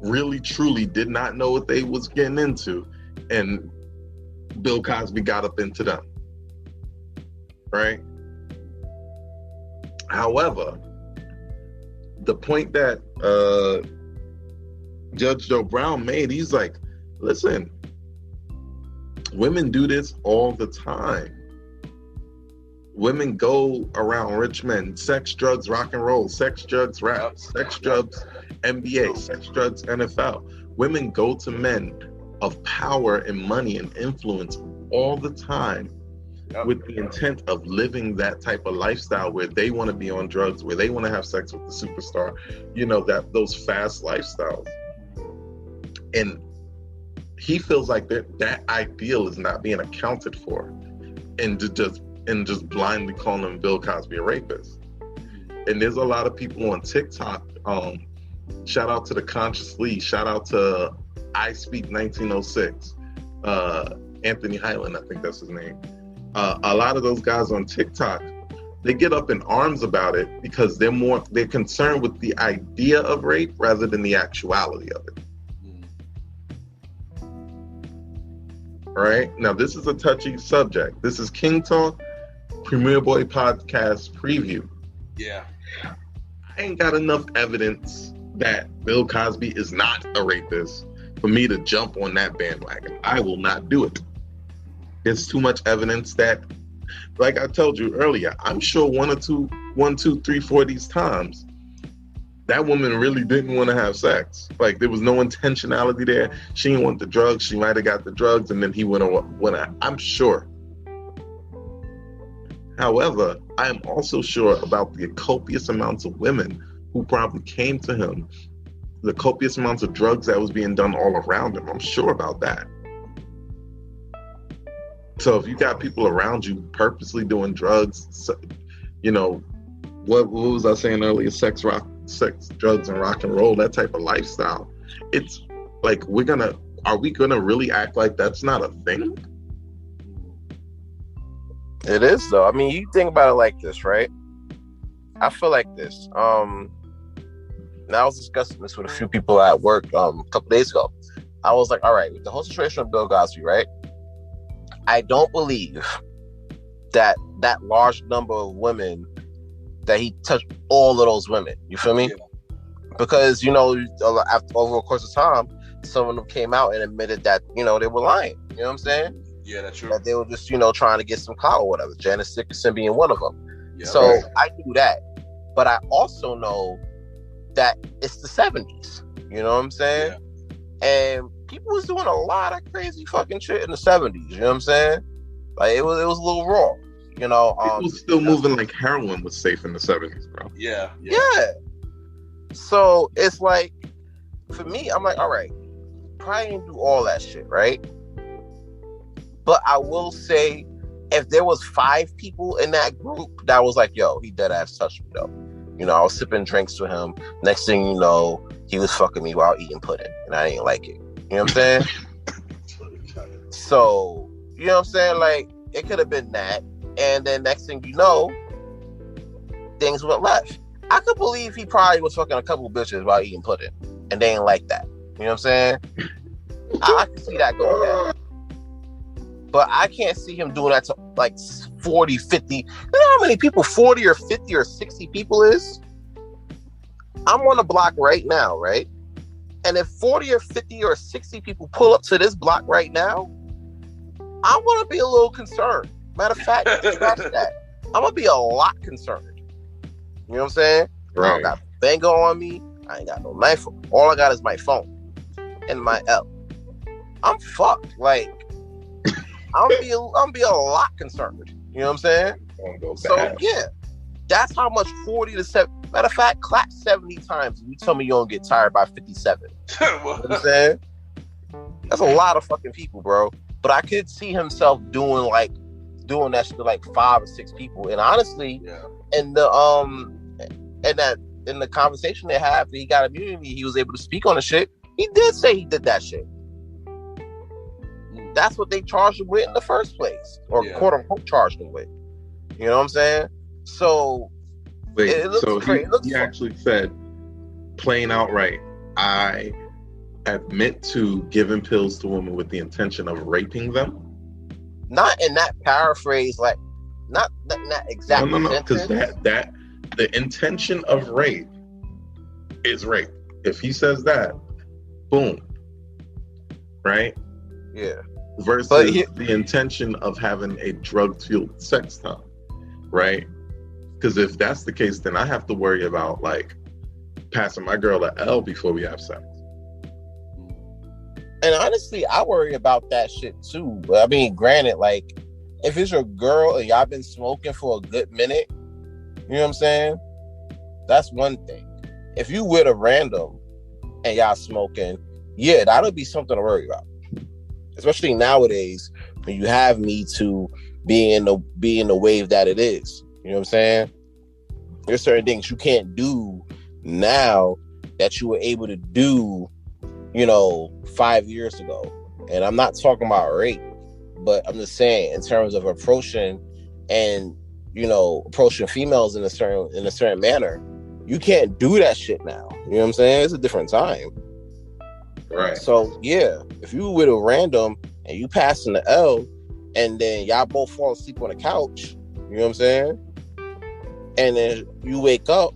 Speaker 4: really truly did not know what they was getting into and Bill Cosby got up into them. Right? However, the point that Judge Joe Brown made, he's like, listen, women do this all the time. Women go around rich men, sex, drugs, rock and roll, sex, drugs, rap, sex, drugs, NBA, sex, drugs, NFL. Women go to men of power and money and influence all the time with the intent of living that type of lifestyle where they want to be on drugs, where they want to have sex with the superstar, those fast lifestyles. And he feels like that ideal is not being accounted for, and just blindly calling him Bill Cosby a rapist. And there's a lot of people on TikTok. Shout out to the Conscious Lee. Shout out to I Speak 1906. Anthony Highland, I think that's his name. A lot of those guys on TikTok, they get up in arms about it because they're concerned with the idea of rape rather than the actuality of it. All right. Now, this is a touchy subject. This is King Talk, Premiere Boyz Podcast preview.
Speaker 3: Yeah.
Speaker 4: I ain't got enough evidence that Bill Cosby is not a rapist for me to jump on that bandwagon. I will not do it. There's too much evidence that, like I told you earlier, I'm sure 1, 2, 3, 4 of these times, that woman really didn't want to have sex. Like, there was no intentionality there. She didn't want the drugs. She might have got the drugs, and then he went out. I'm sure. However, I am also sure about the copious amounts of women who probably came to him, the copious amounts of drugs that was being done all around him. I'm sure about that. So if you got people around you purposely doing drugs, what was I saying earlier? Sex, drugs, and rock and roll, that type of lifestyle. It's like, are we gonna really act like that's not a thing?
Speaker 2: It is, though. I mean, you think about it like this, right? I feel like this. Now, I was discussing this with a few people at work a couple days ago. I was like, all right, with the whole situation of Bill Cosby, right? I don't believe that large number of women, that he touched all of those women. You feel me? Because, after over a course of time, some of them came out and admitted that, they were lying. You know what I'm saying?
Speaker 3: Yeah, that's true.
Speaker 2: That they were just, trying to get some clout or whatever. Janice Dickinson being one of them.
Speaker 3: Yeah,
Speaker 2: so
Speaker 3: right.
Speaker 2: I knew that. But I also know that it's the 70s. You know what I'm saying? Yeah. And people was doing a lot of crazy fucking shit in the 70s. You know what I'm saying? Like, it was a little raw.
Speaker 4: People still moving like heroin was safe in the 70s, bro.
Speaker 3: Yeah.
Speaker 2: So it's like, for me, I'm like, all right, probably didn't do all that shit, right? But I will say, if there was 5 people in that group that was like, yo, he dead ass touched me though. I was sipping drinks with him. Next thing you know, he was fucking me while eating pudding, and I didn't like it. You know what I'm saying? So, you know what I'm saying? Like, it could have been that. And then next thing you know, things went left. I could believe he probably was fucking a couple bitches while eating pudding, and they ain't like that. You know what I'm saying? I can see that going down. But I can't see him doing that to like 40, 50. You know how many people 40 or 50 or 60 people is? I'm on a block right now, right? And if 40 or 50 or 60 people pull up to this block right now, I'm going to be a little concerned. Matter of fact, scratch that. I'm going to be a lot concerned. You know what I'm saying? Right. I don't got Bango on me. I ain't got no knife. All I got is my phone and my L. I'm fucked. Like, I'm be a lot concerned. You know what I'm saying? So yeah, that's how much 40 to 7. Matter of fact, clap 70 times and you tell me you don't get tired by 57. You know what I'm saying? That's a lot of fucking people, bro. But I could see himself doing that shit to like 5 or 6 people. And honestly, in the conversation they had after he got immunity, he was able to speak on the shit. He did say he did that shit. That's what they charged him with in the first place, or quote unquote charged him with. You know what I'm saying? So
Speaker 4: wait,
Speaker 2: it looks great.
Speaker 4: He actually said plain outright, I admit to giving pills to women with the intention of raping them.
Speaker 2: Not in that paraphrase, like not exactly.
Speaker 4: No, because that the intention of rape is rape. If he says that, boom, right?
Speaker 2: Yeah.
Speaker 4: Versus the intention of having a drug-fueled sex time, right? Because if that's the case, then I have to worry about like passing my girl a L before we have sex.
Speaker 2: And honestly, I worry about that shit too. But I mean, granted, like if it's your girl and y'all been smoking for a good minute, you know what I'm saying? That's one thing. If you with a random and y'all smoking, yeah, that'll be something to worry about. Especially nowadays when you have Me Too being the wave that it is. You know what I'm saying? There's certain things you can't do now that you were able to do, 5 years ago. And I'm not talking about rape, but I'm just saying in terms of approaching females in a certain manner, you can't do that shit now. You know what I'm saying? It's a different time.
Speaker 4: Right.
Speaker 2: So yeah, if you with a random and you passing the L and then y'all both fall asleep on the couch, you know what I'm saying? And then you wake up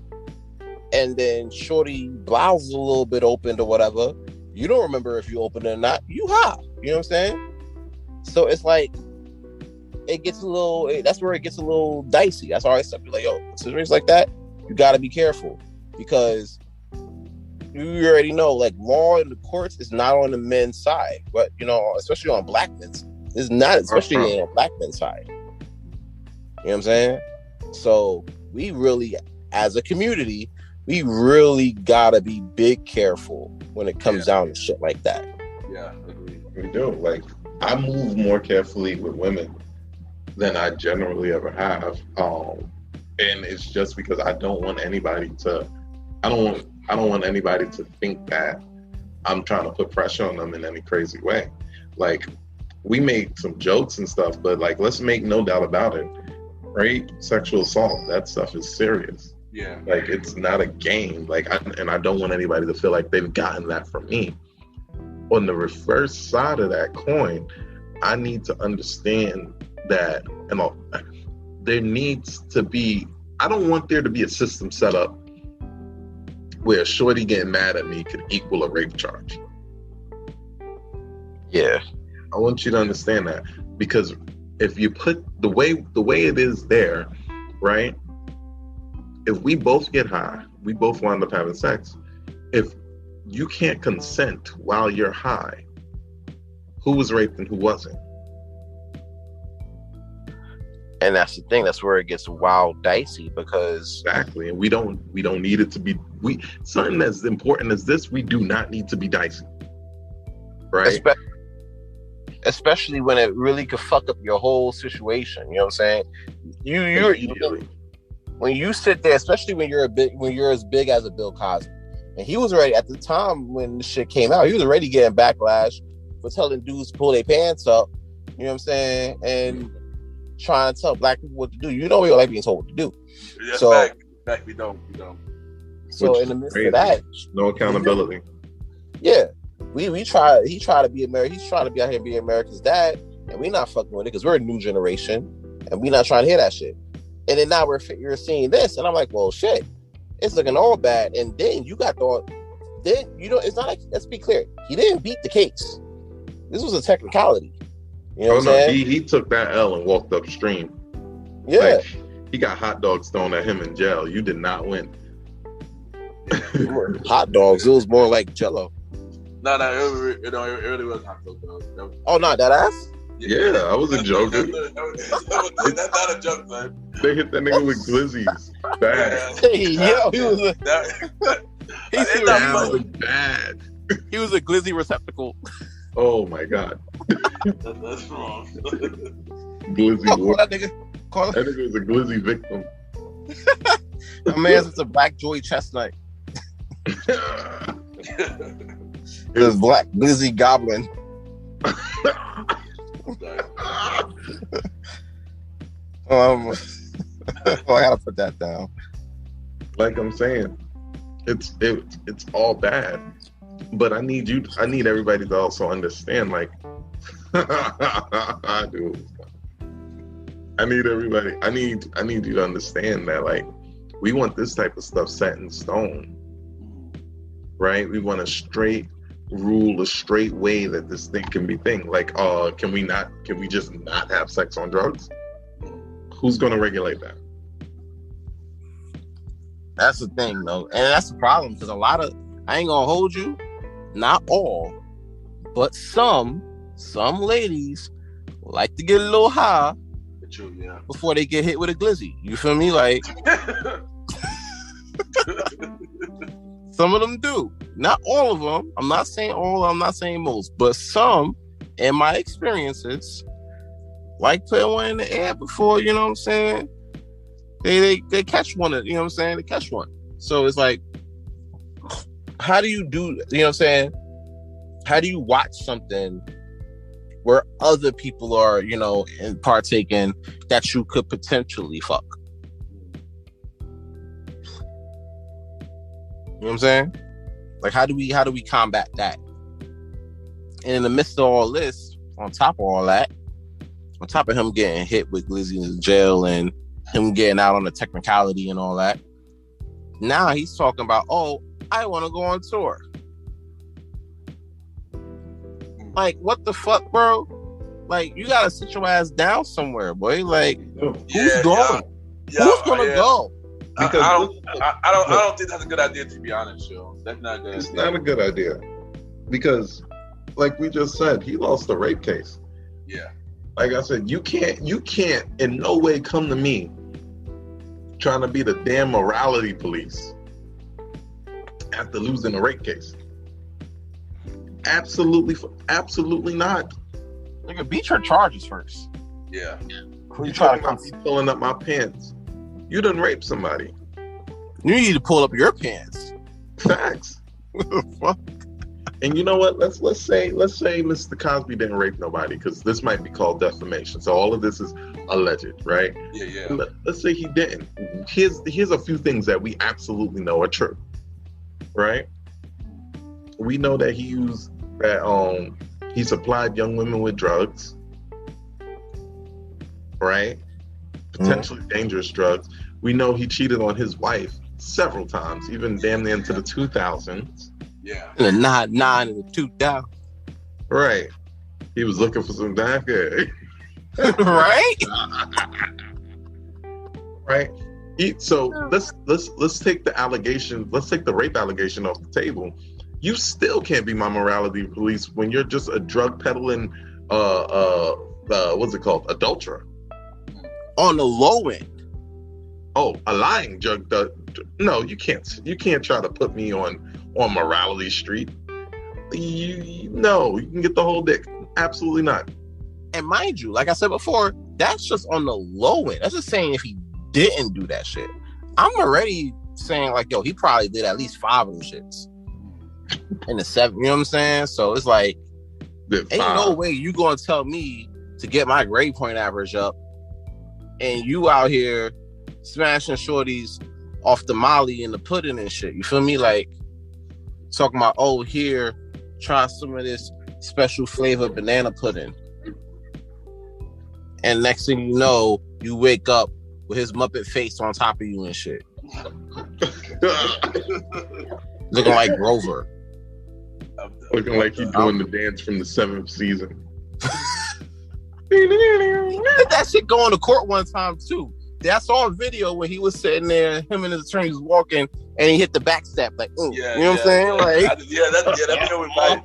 Speaker 2: and then shorty blouse is a little bit opened or whatever. You don't remember if you opened it or not. You high. You know what I'm saying? So it's like that's where it gets a little dicey. That's why I said, like, yo, situations like that, you gotta be careful because you already know, like, law in the courts is not on the men's side, but especially on black men's, it's not, especially on black men's side. You know what I'm saying? So we really, as a community, we really gotta be big careful when it comes down to shit like that.
Speaker 3: Yeah, agreed.
Speaker 4: We do. Like, I move more carefully with women than I generally ever have, and it's just because I don't want anybody to think that I'm trying to put pressure on them in any crazy way. Like, we make some jokes and stuff, but like, let's make no doubt about it. Rape, sexual assault, that stuff is serious.
Speaker 3: Yeah.
Speaker 4: Like, it's not a game. Like, I don't want anybody to feel like they've gotten that from me. On the reverse side of that coin, I need to understand that, there needs to be, I don't want there to be a system set up where a shorty getting mad at me could equal a rape charge.
Speaker 2: Yeah.
Speaker 4: I want you to understand that, because if you put the way it is there, right? If we both get high, we both wind up having sex. If you can't consent while you're high, who was raped and who wasn't?
Speaker 2: And that's the thing. That's where it gets wild dicey, because
Speaker 4: exactly. And we don't need it to be. Something as important as this, we do not need to be dicey, right?
Speaker 2: Especially when it really could fuck up your whole situation. You know what I'm saying? When you sit there, especially when you're as big as a Bill Cosby, and he was already, at the time when the shit came out, he was already getting backlash for telling dudes to pull their pants up. You know what I'm saying? And trying to tell black people what to do. You know, we don't like being told what to do.
Speaker 3: That's
Speaker 2: so
Speaker 3: fact, we don't.
Speaker 2: So in the midst of that,
Speaker 4: no accountability.
Speaker 2: Yeah, he tried to be American. He's trying to be out here being America's dad, and we're not fucking with it because we're a new generation, and we're not trying to hear that shit. And then now you're seeing this, and I'm like, well, shit, it's looking all bad. And then you got it's not like, let's be clear, he didn't beat the case. This was a technicality. You know what I'm saying?
Speaker 4: He took that L and walked upstream.
Speaker 2: Yeah.
Speaker 4: Like, he got hot dogs thrown at him in jail. You did not win.
Speaker 2: Hot dogs. It was more like Jello.
Speaker 3: No, it really was hot dogs.
Speaker 2: Oh, no, that ass?
Speaker 4: Yeah, I wasn't joking.
Speaker 3: That's not a joke, man.
Speaker 4: They hit that nigga with glizzies. Bad.
Speaker 1: Hey, yo, he was
Speaker 4: Bad.
Speaker 1: he was a glizzy receptacle.
Speaker 4: Oh my god.
Speaker 3: That's wrong.
Speaker 4: Glizzy.
Speaker 1: Call that nigga. Call
Speaker 4: That nigga was a glizzy victim.
Speaker 1: my man's it's a black joy chestnut. This black glizzy goblin. I gotta put that down.
Speaker 4: Like I'm saying, it's all bad. But I need everybody to also understand, like, I do. I need everybody. I need you to understand that, like, we want this type of stuff set in stone, right? We want a straight rule, a straight way that this thing can be thing. Like, can we just not have sex on drugs? Who's gonna regulate that?
Speaker 1: That's the thing, though, and that's the problem because a lot of I ain't gonna hold you, not all, but some ladies like to get a little high before they get hit with a glizzy. You feel me? Like some of them do. Not all of them. I'm not saying all. I'm not saying most, but some, in my experiences, like putting one in the air before. You know what I'm saying? They catch one. You know what I'm saying? They catch one. So it's like, how do you do? You know what I'm saying? How do you watch something where other people are, you know, partaking that you could potentially fuck? You know what I'm saying? Like, how do we combat that? And in the midst of all this, on top of all that, on top of him getting hit with glizzy in jail and him getting out on the technicality and all that, now he's talking about, oh, I want to go on tour. Like, what the fuck, bro? Like, you gotta sit your ass down somewhere, boy. Like, who's going? Who's gonna go?
Speaker 3: Because I don't think that's a good idea, to be honest, yo. That's not good.
Speaker 4: It's not a good idea because, like we just said, he lost a rape case.
Speaker 3: Yeah.
Speaker 4: Like I said, you can't in no way come to me trying to be the damn morality police after losing a rape case. Absolutely not.
Speaker 1: Nigga, beat your charges first.
Speaker 3: Yeah.
Speaker 4: You try to come pulling up my pants. You done raped somebody.
Speaker 1: You need to pull up your pants.
Speaker 4: Facts.
Speaker 1: Fuck.
Speaker 4: And you know what? Let's say Mr. Cosby didn't rape nobody, because this might be called defamation. So all of this is alleged, right?
Speaker 3: Yeah.
Speaker 4: Let's say he didn't. Here's a few things that we absolutely know are true, right? We know that he supplied young women with drugs, right? Potentially dangerous drugs. We know he cheated on his wife several times, even damn near into the 2000s.
Speaker 3: Yeah.
Speaker 1: In the 99 and the 2000.
Speaker 4: Right. He was looking for some DACA.
Speaker 1: Right?
Speaker 4: Right. So let's take the allegation. Let's take the rape allegation off the table. You still can't be my morality police when you're just a drug peddling, what's it called, adulterer.
Speaker 1: On the low end.
Speaker 4: Oh, a lying drug. No, you can't try to put me on morality street. You can get the whole dick. Absolutely not.
Speaker 1: And mind you, like I said before, that's just on the low end. That's just saying if he didn't do that shit. I'm already saying like, yo, he probably did at least 5 of them shits. In the 7, you know what I'm saying? So it's like, ain't no way you gonna tell me to get my grade point average up and you out here smashing shorties off the Molly and the pudding and shit. You feel me? Like, talking about, oh, here, try some of this special flavor banana pudding. And next thing you know, you wake up with his Muppet face on top of you and shit. Looking like Grover.
Speaker 4: Looking like he's doing the dance from the 7th season.
Speaker 1: That shit going to court one time too. I saw a video when he was sitting there, him and his attorney was walking, and he hit the back step like, ooh,
Speaker 3: Yeah,
Speaker 1: you know what I'm saying? Like,
Speaker 3: that video went viral.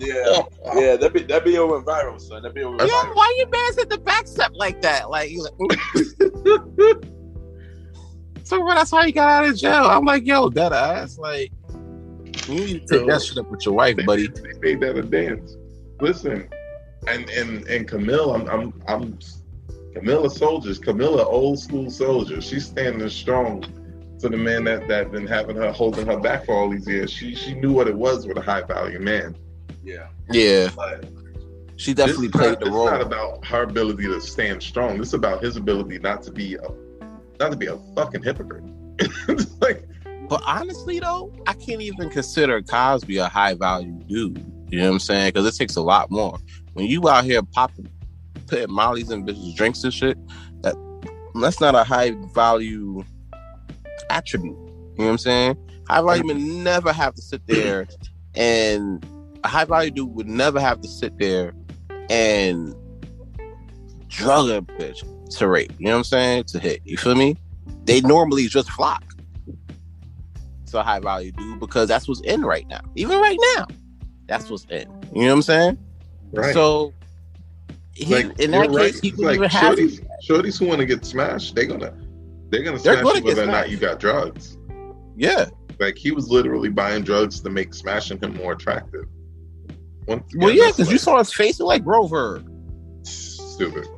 Speaker 3: Yeah, that video went viral, son. That video went viral.
Speaker 1: Why you man hit the back step like that? Like, you like, so bro, that's how he got out of jail. I'm like, yo, that ass, like, you need to take that shit up with your wife, buddy.
Speaker 4: They made that a dance. Listen, and Camille, I'm Camilla soldiers. Camilla, old school soldier. She's standing strong to the man that been having her holding her back for all these years. She knew what it was with a high value man.
Speaker 1: Yeah.
Speaker 4: But
Speaker 1: She definitely played the role.
Speaker 4: It's not about her ability to stand strong. This is about his ability not to be a fucking hypocrite. Like,
Speaker 1: but honestly, though, I can't even consider Cosby a high value dude. You know what I'm saying? Because it takes a lot more. When you out here putting mollies in bitches' drinks and shit, that's not a high value attribute. You know what I'm saying? High value would never have to sit there, and a high value dude would never have to sit there and drug a bitch to rape. You know what I'm saying? To hit. You feel me? They normally just flock to a high value dude because that's what's in right now. Even right now, that's what's in. You know what I'm saying?
Speaker 4: right.
Speaker 1: So in that case, he couldn't even have it.
Speaker 4: Shorties who want to get smashed, they're gonna smash you whether or not you got drugs.
Speaker 1: Yeah.
Speaker 4: Like, he was literally buying drugs to make smashing him more attractive.
Speaker 1: Well, yeah, because you saw his face, it like Grover.
Speaker 4: Stupid.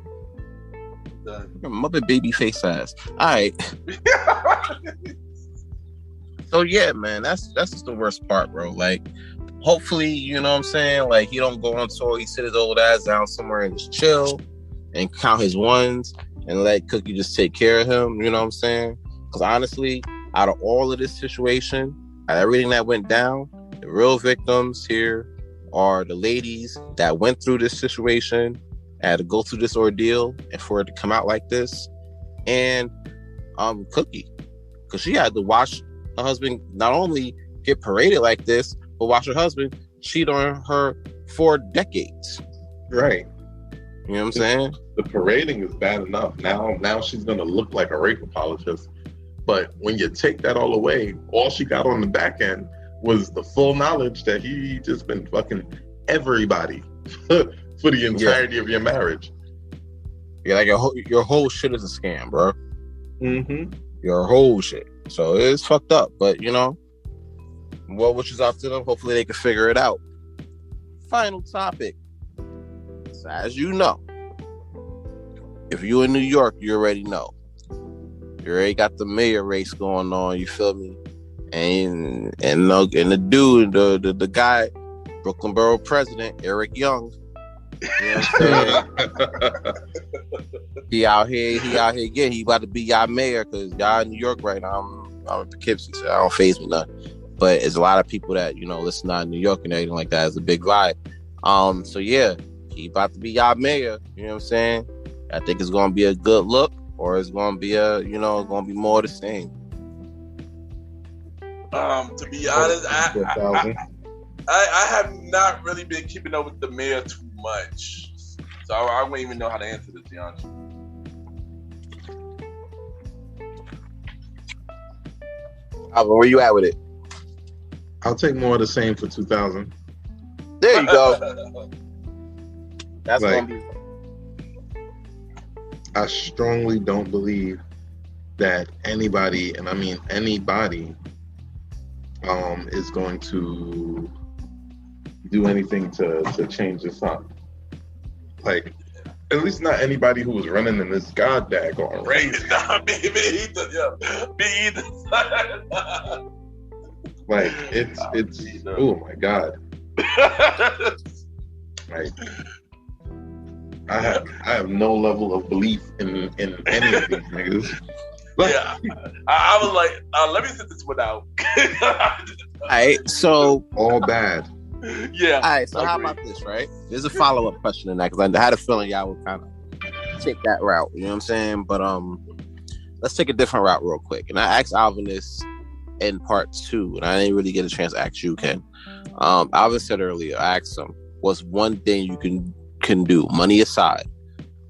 Speaker 1: Muppet baby face ass. All right. So yeah, man, that's just the worst part, bro. Like, hopefully, you know what I'm saying? Like, he don't go on tour, he sit his old ass down somewhere and just chill and count his ones and let Cookie just take care of him, you know what I'm saying? Because honestly, out of all of this situation, out of everything that went down, the real victims here are the ladies that went through this situation, had to go through this ordeal, and for it to come out like this, and Cookie, because she had to watch her husband not only get paraded like this, but watch her husband cheat on her for decades.
Speaker 4: Right.
Speaker 1: You know what I'm saying?
Speaker 4: The parading is bad enough. Now she's gonna look like a rape apologist. But when you take that all away, all she got on the back end was the full knowledge that he just been fucking everybody for the entirety of your marriage.
Speaker 1: Yeah, like your whole shit is a scam, bro.
Speaker 4: Mm-hmm.
Speaker 1: Your whole shit. So it's fucked up. But you know, well, which is up to them. Hopefully they can figure it out. Final topic. So as you know, if you're in New York, you already know. You already got the mayor race going on. You feel me? And the dude, the guy, Brooklyn Borough President Eric Young. You know what I'm saying? He out here again. He about to be y'all mayor because y'all in New York right now. I'm in Poughkeepsie, so I don't faze me nothing. But it's a lot of people that, you know, listen out in New York and everything like that. It's a big vibe. So yeah, he about to be y'all mayor. You know what I'm saying? I think it's gonna be a good look, or it's gonna be gonna be more of the same.
Speaker 3: To be honest, I have not really been keeping up with the mayor too much, so I wouldn't even know how to answer this, to be honest.
Speaker 1: Where you at with it?
Speaker 4: I'll take more of the same for 2000.
Speaker 1: There you go. That's
Speaker 4: like,
Speaker 1: gonna be.
Speaker 4: I strongly don't believe that anybody, and I mean anybody, is going to do anything to change this up. Like, at least not anybody who was running in this god daggone race.
Speaker 3: Me either.
Speaker 4: Like, it's oh my god. Like, I have no level of belief in any of these niggas. Like,
Speaker 3: yeah, I was like, let me sit this one out.
Speaker 1: All right, so
Speaker 4: all bad.
Speaker 3: Yeah.
Speaker 1: All right, so how about this, right? There's a follow-up question in that because I had a feeling y'all would kind of take that route. You know what I'm saying? But let's take a different route real quick. And I asked Alvin this in part 2, and I didn't really get a chance to ask you, Ken. Alvin said earlier, I asked him, what's one thing you can do, money aside,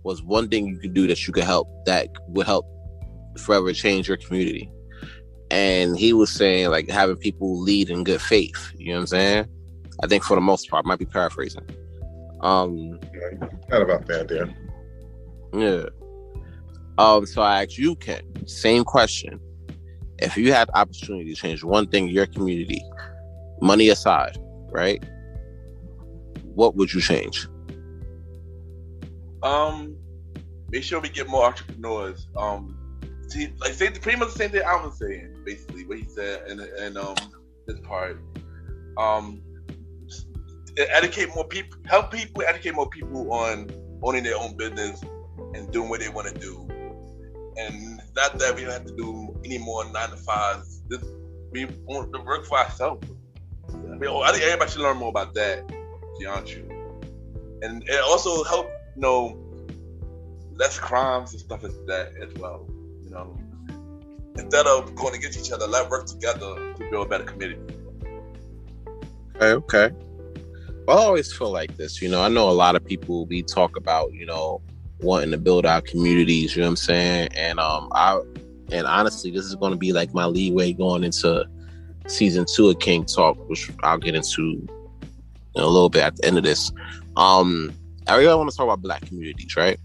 Speaker 1: what's one thing you can do that would help forever change your community? and he was saying like having people lead in good faith. You know what I'm saying? I think for the most part, might be paraphrasing.
Speaker 4: Not about that, dude.
Speaker 1: Yeah. So I asked you, Ken, same question. If you had the opportunity to change one thing in your community, money aside, right? What would you change?
Speaker 3: Make sure we get more entrepreneurs. See, like say pretty much the same thing I was saying, basically what he said, and this part. Educate more people, help people, educate more people on owning their own business and doing what they want to do. And not that we don't have to do any more 9-to-5s. We want to work for ourselves. I think everybody should learn more about that, to be honest with you. And it also help, less crimes and stuff like that as well. Instead of going against each other, let's work together to build a better community.
Speaker 1: Okay. Well, I always feel like this, I know a lot of people, we talk about, wanting to build our communities, you know what I'm saying? And honestly, this is going to be like my leeway going into season 2 of King Talk, which I'll get into in a little bit at the end of this. I really want to talk about Black communities, right?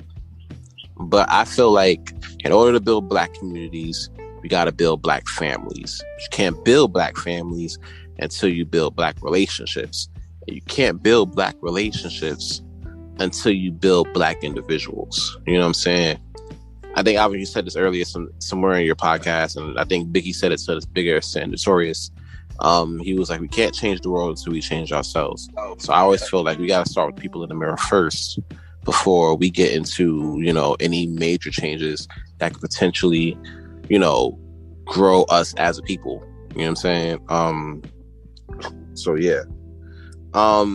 Speaker 1: But I feel like in order to build Black communities, we got to build Black families. You can't build Black families until you build Black relationships. You can't build Black relationships until you build Black individuals. You know what I'm saying? I think, Alvin, you said this earlier somewhere in your podcast, and I think Biggie said it to this bigger and notorious. He was like, we can't change the world until we change ourselves. So I always feel like we got to start with people in the mirror first before we get into, any major changes that could potentially, grow us as a people. You know what I'm saying? So yeah. All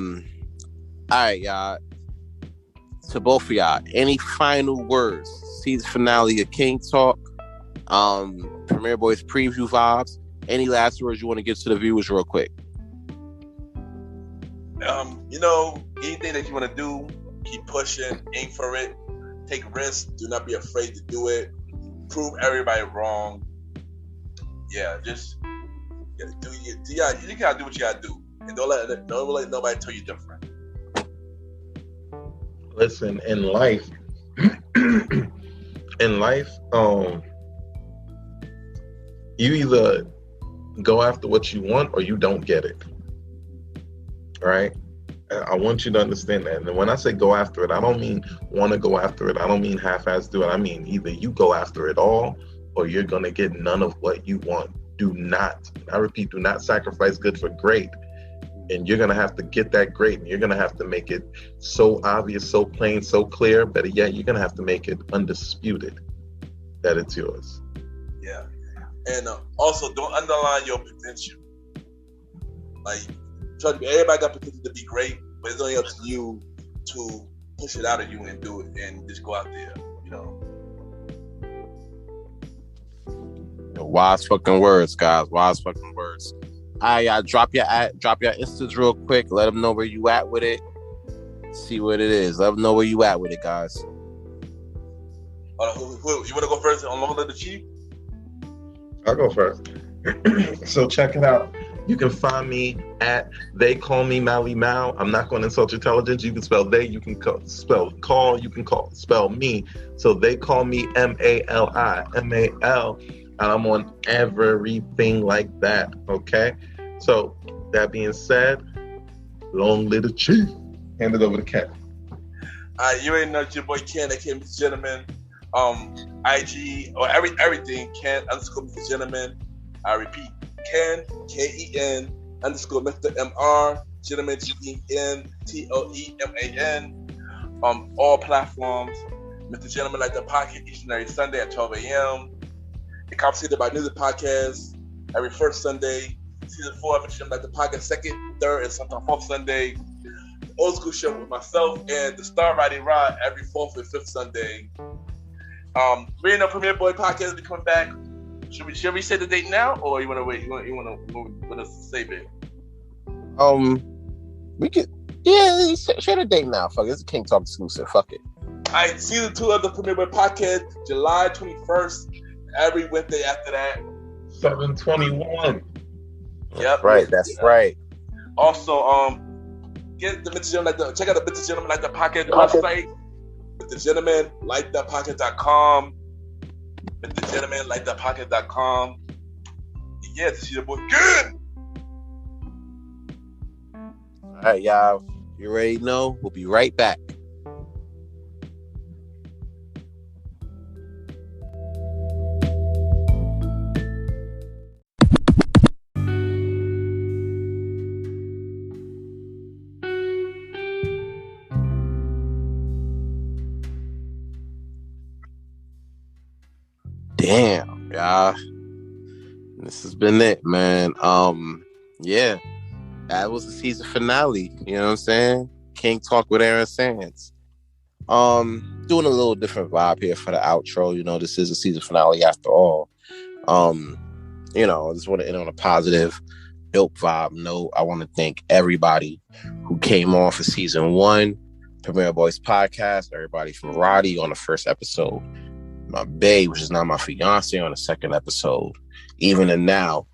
Speaker 1: right, y'all. To both of y'all, any final words? Season finale of King Talk, Premiere Boyz preview vibes. Any last words you want to give to the viewers, real quick?
Speaker 3: Anything that you want to do, keep pushing, aim for it, take risks. Do not be afraid to do it. Prove everybody wrong. Yeah, just you gotta do what you gotta do. And don't let nobody tell you different.
Speaker 4: Listen, in life, you either go after what you want or you don't get it. Right? I want you to understand that. And when I say go after it, I don't mean want to go after it. I don't mean half-ass do it. I mean either you go after it all or you're going to get none of what you want. I repeat, do not sacrifice good for great. And you're going to have to get that great, and you're going to have to make it so obvious, so plain, so clear. Better yet, you're going to have to make it undisputed that it's yours.
Speaker 3: Yeah. And also, don't underline your potential. Like, trust me, everybody got potential to be great, but it's only up to you to push it out of you and do it and just go out there,
Speaker 1: Wise fucking words, guys. Wise fucking words. All right, y'all, drop your Instas real quick. Let them know where you at with it. See what it is. Let them know where you at with it, guys.
Speaker 3: You want to go first on Long Live the Chief?
Speaker 4: I'll go first. So check it out. You can find me at They Call Me Malimal. I'm not going to insult your intelligence. You can spell they. You can spell call. You can spell me. So They Call Me MALI. And I'm on everything like that, okay? So, that being said, long live the chief. Hand it over to Ken.
Speaker 3: You already know it's your boy Ken, Aka MrGentleman. IG, or everything, Ken _ Gentleman. I repeat, Ken, KEN _ Mr. MR, Gentleman, GENTOEMAN. All platforms. Mr. Gentleman like the podcast each and every Sunday at 12 a.m. The Conversated by Music Podcast every first Sunday. Season 4 of Mr. Gentleman like the podcast second, third, and sometimes fourth Sunday. The Old School Show with myself and the Star Riding Rod every fourth and fifth Sunday. We in the Premiere Boyz Podcast will be coming back. Should we say the date now, or you want to wait? You want to save it?
Speaker 1: We could, share the date now. Fuck it, it's a King Talk exclusive. Fuck it.
Speaker 3: All right, season 2 of the Premiere Boyz Podcast, July 21st. Every Wednesday after that.
Speaker 4: 721.
Speaker 3: Yep.
Speaker 2: Right, that's right.
Speaker 3: Also, get the Mr. Gentleman, check out the Mr. Gentleman Like the Pocket website. Mr. Gentleman Like the Pocket.com. Mr. Gentleman Like the Pocket.com. Yeah, this is your boy. Good.
Speaker 2: All right, y'all. You already know. We'll be right back. Damn, y'all. This has been it, man. Yeah. That was the season finale. You know what I'm saying? King Talk with Aaron Sands. Doing a little different vibe here for the outro. You know, this is a season finale after all. You know, I just want to end on a positive, dope vibe note. I want to thank everybody who came on for season 1, Premiere Boyz Podcast, everybody from Roddy on the first episode, my babe, which is now my fiance, on the second episode, even and now,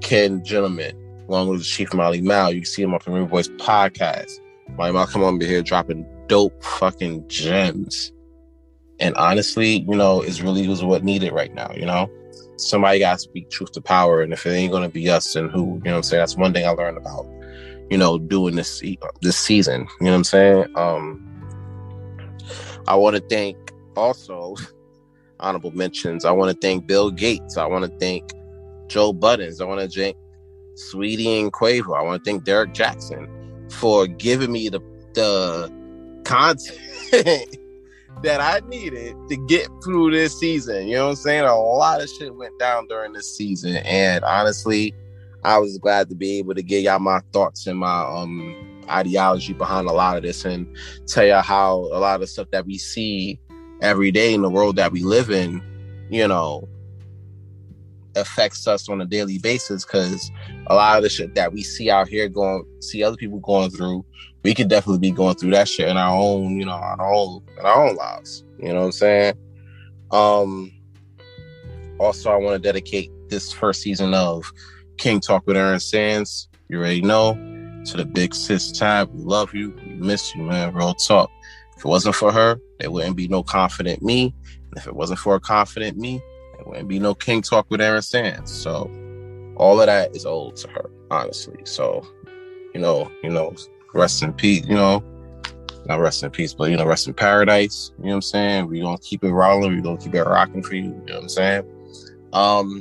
Speaker 2: Ken Gentleman, along with the Chief Malimal. You can see him on Premiere Boyz Podcast. Malimal come on here dropping dope fucking gems. And honestly, you know, it really was what needed right now, you know? Somebody got to speak truth to power, and if it ain't going to be us, then who? You know what I'm saying? That's one thing I learned about, you know, doing this season. You know what I'm saying? I want to thank also honorable mentions. I want to thank Bill Gates. I want to thank Joe Buttons. I want to thank Sweetie and Quavo. I want to thank Derek Jackson for giving me the content that I needed to get through this season. You know what I'm saying? A lot of shit went down during this season, and honestly, I was glad to be able to give y'all my thoughts and my ideology behind a lot of this, and tell y'all how a lot of the stuff that we see every day in the world that we live in, you know, affects us on a daily basis, because a lot of the shit that we see out here see other people going through, we could definitely be going through that shit in our own, you know, in our own lives. You know what I'm saying? Also, I want to dedicate this first season of King Talk with Aaron Sands, you already know, to the big sis Tab. We love you. We miss you, man. Real talk. If it wasn't for her, there wouldn't be no Confident Me. And if it wasn't for a Confident Me, there wouldn't be no King Talk with Aaron Sands. So all of that is owed to her, honestly. So, you know, rest in peace, you know, not rest in peace, but, you know, rest in paradise. You know what I'm saying? We're going to keep it rolling. We're going to keep it rocking for you. You know what I'm saying?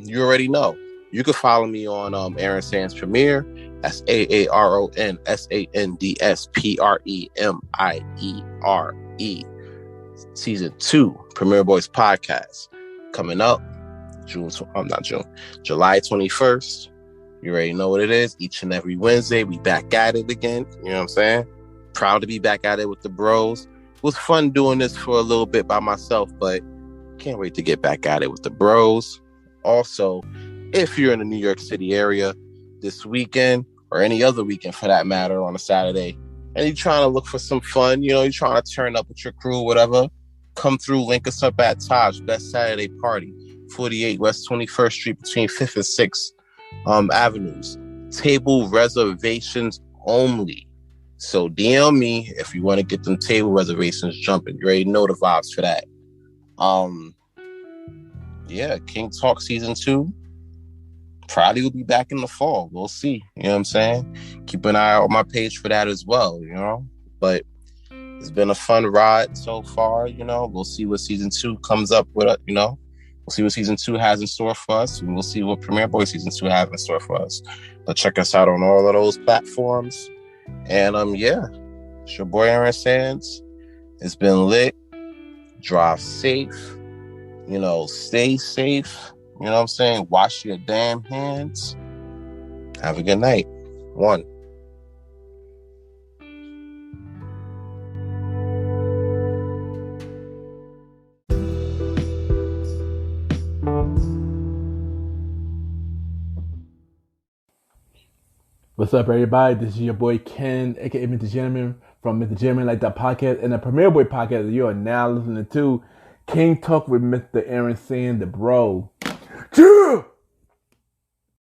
Speaker 2: You already know. You can follow me on Aaron Sands Premiere. That's AARONSANDSPREMIERE. Season 2, Premiere Boyz Podcast. Coming up, July 21st. You already know what it is. Each and every Wednesday, we back at it again. You know what I'm saying? Proud to be back at it with the bros. It was fun doing this for a little bit by myself, but can't wait to get back at it with the bros. Also, if you're in the New York City area this weekend, or any other weekend for that matter, on a Saturday, and you're trying to look for some fun, you know, you're trying to turn up with your crew, whatever, come through, link us up at Taj, Best Saturday Party, 48 West 21st Street between 5th and 6th Avenues. Table reservations only. So DM me if you want to get them table reservations jumping. You already know the vibes for that. Yeah, King Talk Season 2 probably will be back in the fall. We'll see. You know what I'm saying? Keep an eye out on my page for that as well, you know? But it's been a fun ride so far, you know? We'll see what Season 2 comes up with, you know? We'll see what Season 2 has in store for us, and we'll see what Premiere Boyz Season 2 has in store for us. But check us out on all of those platforms. And yeah, it's your boy Aaron Sands. It's been lit. Drive safe. You know, stay safe. You know what I'm saying? Wash your damn hands. Have a good night. One.
Speaker 5: What's up, everybody? This is your boy Ken, aka Mr. Gentleman from Mr. Gentleman Like That Podcast and the Premiere Boyz Podcast. You are now listening to King Talk with Mr. Aaron Sands, the bro.